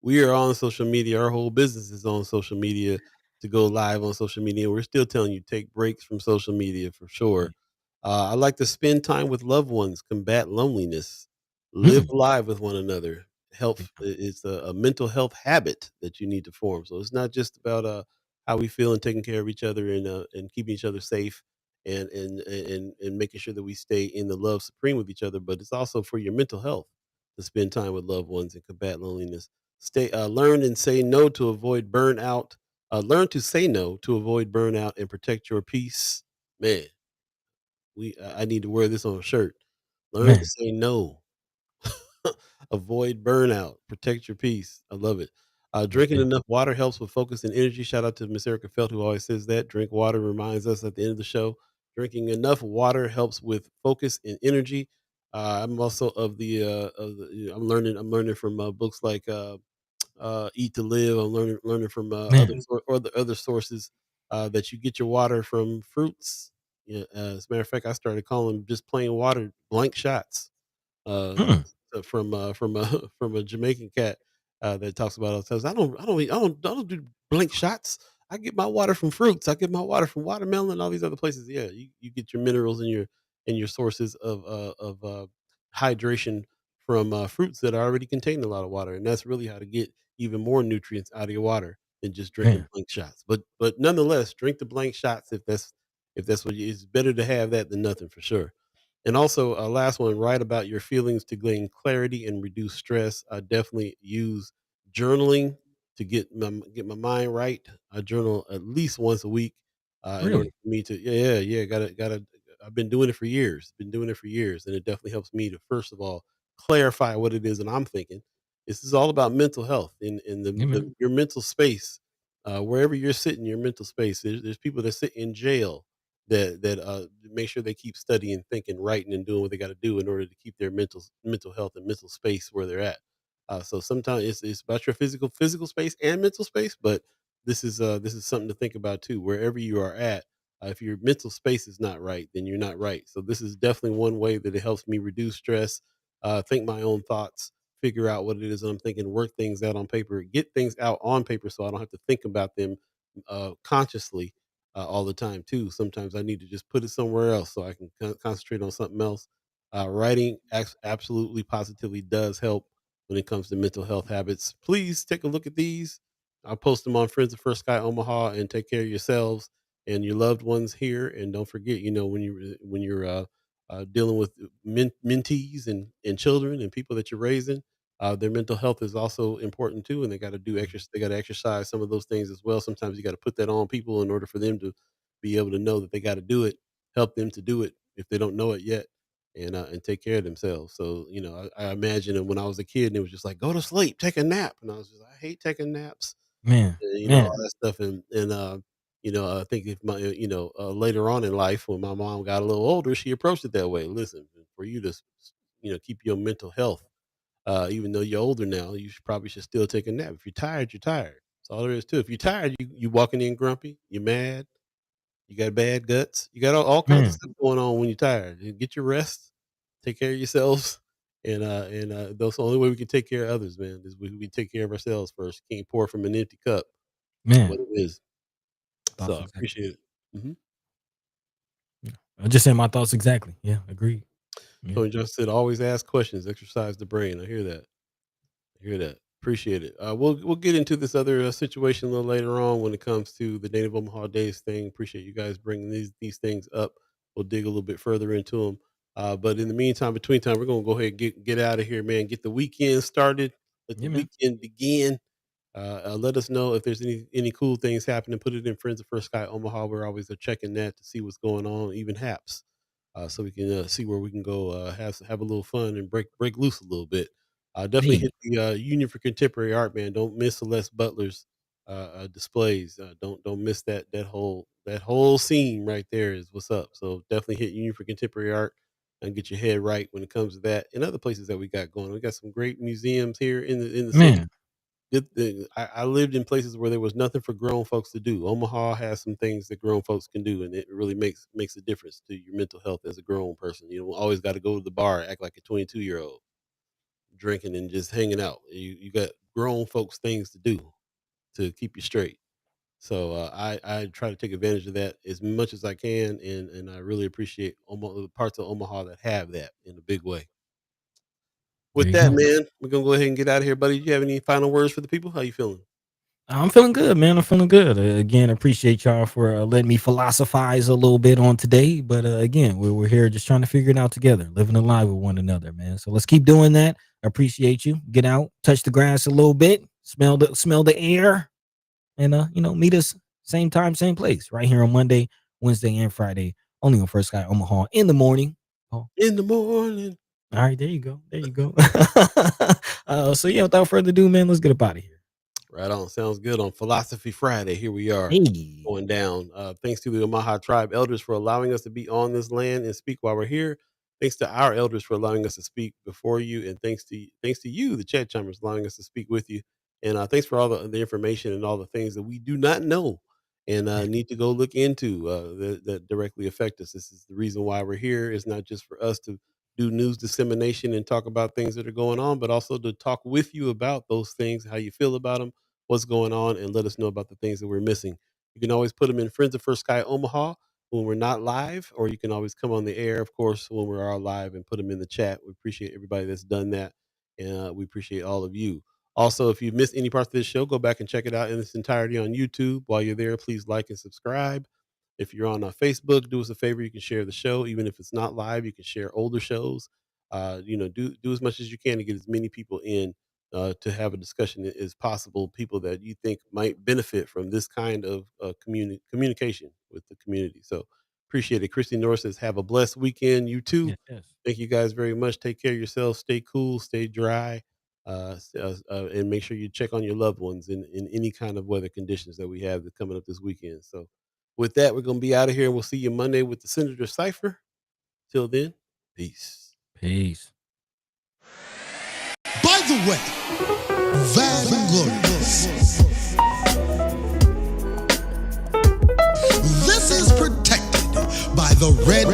We are on social media. Our whole business is on social media to go live on social media. We're still telling you take breaks from social media for sure. I like to spend time with loved ones, combat loneliness, live Mm. live with one another. Health is a mental health habit that you need to form. So it's not just about how we feel and taking care of each other and keeping each other safe and making sure that we stay in the love supreme with each other, but it's also for your mental health to spend time with loved ones and combat loneliness. Learn and say no to avoid burnout. Learn to say no to avoid burnout and protect your peace. Man, I need to wear this on a shirt. Learn to Man. say no. Avoid burnout. Protect your peace. I love it. Drinking Okay. enough water helps with focus and energy. Shout out to Miss Erica Felt, who always says that. Drink water reminds us at the end of the show. Drinking enough water helps with focus and energy. I'm also I'm learning from books like Eat to Live. I'm learning from Man. other sources that you get your water from fruits. Yeah, as a matter of fact, I started calling just plain water blank shots uh, Mm. from a Jamaican cat that talks about all the times. I don't do blank shots. I get my water from fruits. I get my water from watermelon and all these other places. Yeah, you get your minerals and your sources of hydration from fruits that already contain a lot of water, and that's really how to get even more nutrients out of your water than just drinking Man. blank shots. But nonetheless, drink the blank shots if that's what it's better to have that than nothing for sure. And also, last one, write about your feelings to gain clarity and reduce stress. I definitely use journaling to get my mind right. I journal at least once a week in order Really? for me to yeah. Gotta. I've been doing it for years. Been doing it for years, and it definitely helps me to first of all clarify what it is that I'm thinking. This is all about mental health in Yeah, man. your mental space. Wherever you're sitting, your mental space. There's people that sit in jail that make sure they keep studying, thinking, writing, and doing what they got to do in order to keep their mental health and mental space where they're at. So sometimes it's about your physical space and mental space, but this is something to think about too. Wherever you are at, if your mental space is not right, then you're not right. So this is definitely one way that it helps me reduce stress, think my own thoughts, figure out what it is I'm thinking, work things out on paper, get things out on paper, so I don't have to think about them consciously all the time too. Sometimes I need to just put it somewhere else so I can concentrate on something else. Writing absolutely positively does help when it comes to mental health habits. Please take a look at these. I'll post them on Friends of First Sky Omaha, and take care of yourselves and your loved ones here. And don't forget, when you're dealing with mentees and children and people that you're raising, their mental health is also important too, and they got to do extra. They got to exercise some of those things as well. Sometimes you got to put that on people in order for them to be able to know that they got to do it. Help them to do it if they don't know it yet, and take care of themselves. So I imagine that when I was a kid, and it was just like go to sleep, take a nap, and I was just I hate taking naps, Man, all man, that stuff, I think if later on in life when my mom got a little older, she approached it that way. Listen, for you to keep your mental health, even though you're older now, you probably should still take a nap. If you're tired, you're tired. That's all there is to it. If you're tired, you walking in grumpy, you're mad, you got bad guts, you got all kinds of man, stuff going on when you're tired. Get your rest, take care of yourselves, and that's the only way we can take care of others, man. Is we take care of ourselves first. Can't pour from an empty cup. That's man. what it is. So Thoughts I exactly. appreciate it. Yeah. I just said my thoughts exactly. Yeah, agreed. Yeah. Tony just said, always ask questions, exercise the brain. I hear that. I hear that. Appreciate it. We'll get into this other situation a little later on when it comes to the Native Omaha Days thing. Appreciate you guys bringing these things up. We'll dig a little bit further into them. But in the meantime, between time, we're gonna go ahead and get out of here, man. Get the weekend started. Let the Yeah, man. weekend begin. Let us know if there's any cool things happening. Put it in Friends of First Sky Omaha. We're always checking that to see what's going on, even Haps, so we can see where we can go have a little fun and break loose a little bit. Definitely Hey, hit the Union for Contemporary Art, man. Don't miss Celeste Butler's displays. Don't miss that whole scene right there is what's up. So definitely hit Union for Contemporary Art and get your head right when it comes to that and other places that we got going. We got some great museums here in the city. man. Good thing. I lived in places where there was nothing for grown folks to do. Omaha has some things that grown folks can do, and it really makes a difference to your mental health as a grown person. You don't always got to go to the bar, act like a 22-year-old, drinking and just hanging out. You got grown folks things to do to keep you straight. So I try to take advantage of that as much as I can, and I really appreciate the parts of Omaha that have that in a big way. There With you that, go. man, we're gonna go ahead and get out of here, buddy. Do you have any final words for the people? How you feeling? I'm feeling good, man. I'm feeling good. Again, appreciate y'all for letting me philosophize a little bit on today. But again, we're here just trying to figure it out together, living alive with one another, man. So let's keep doing that. I appreciate you. Get out, touch the grass a little bit, smell the air, and meet us same time, same place, right here on Monday, Wednesday, and Friday, only on First Sky Omaha in the morning. Oh, In the morning. all right, there you go, there you go. So yeah, without further ado, man, let's get up out of here. Right on. Sounds good on Philosophy Friday. Here we are Hey, going down. Thanks to the Omaha Tribe elders for allowing us to be on this land and speak while we're here. Thanks to our elders for allowing us to speak before you, and thanks to you, the Chat Chimers, allowing us to speak with you. And thanks for all the information and all the things that we do not know and yeah, need to go look into that directly affect us. This is the reason why we're here. It's not just for us to do news dissemination and talk about things that are going on, but also to talk with you about those things, how you feel about them, what's going on, and let us know about the things that we're missing. You can always put them in Friends of First Sky Omaha when we're not live, or you can always come on the air, of course, when we are live and put them in the chat. We appreciate everybody that's done that, and we appreciate all of you. Also, if you've missed any parts of this show, go back and check it out in its entirety on YouTube. While you're there, please like and subscribe. If you're on Facebook, do us a favor. You can share the show, even if it's not live. You can share older shows. Do as much as you can to get as many people in to have a discussion is possible. People that you think might benefit from this kind of communication with the community. So appreciate it. Christy Norris says, "Have a blessed weekend. You too." Yes, yes. Thank you guys very much. Take care of yourselves. Stay cool. Stay dry. And make sure you check on your loved ones in any kind of weather conditions that we have that coming up this weekend. So, with that, we're going to be out of here. We'll see you Monday with the Senator Cipher. Till then, peace. Peace. By the way, Vanglorious, this is protected by the Red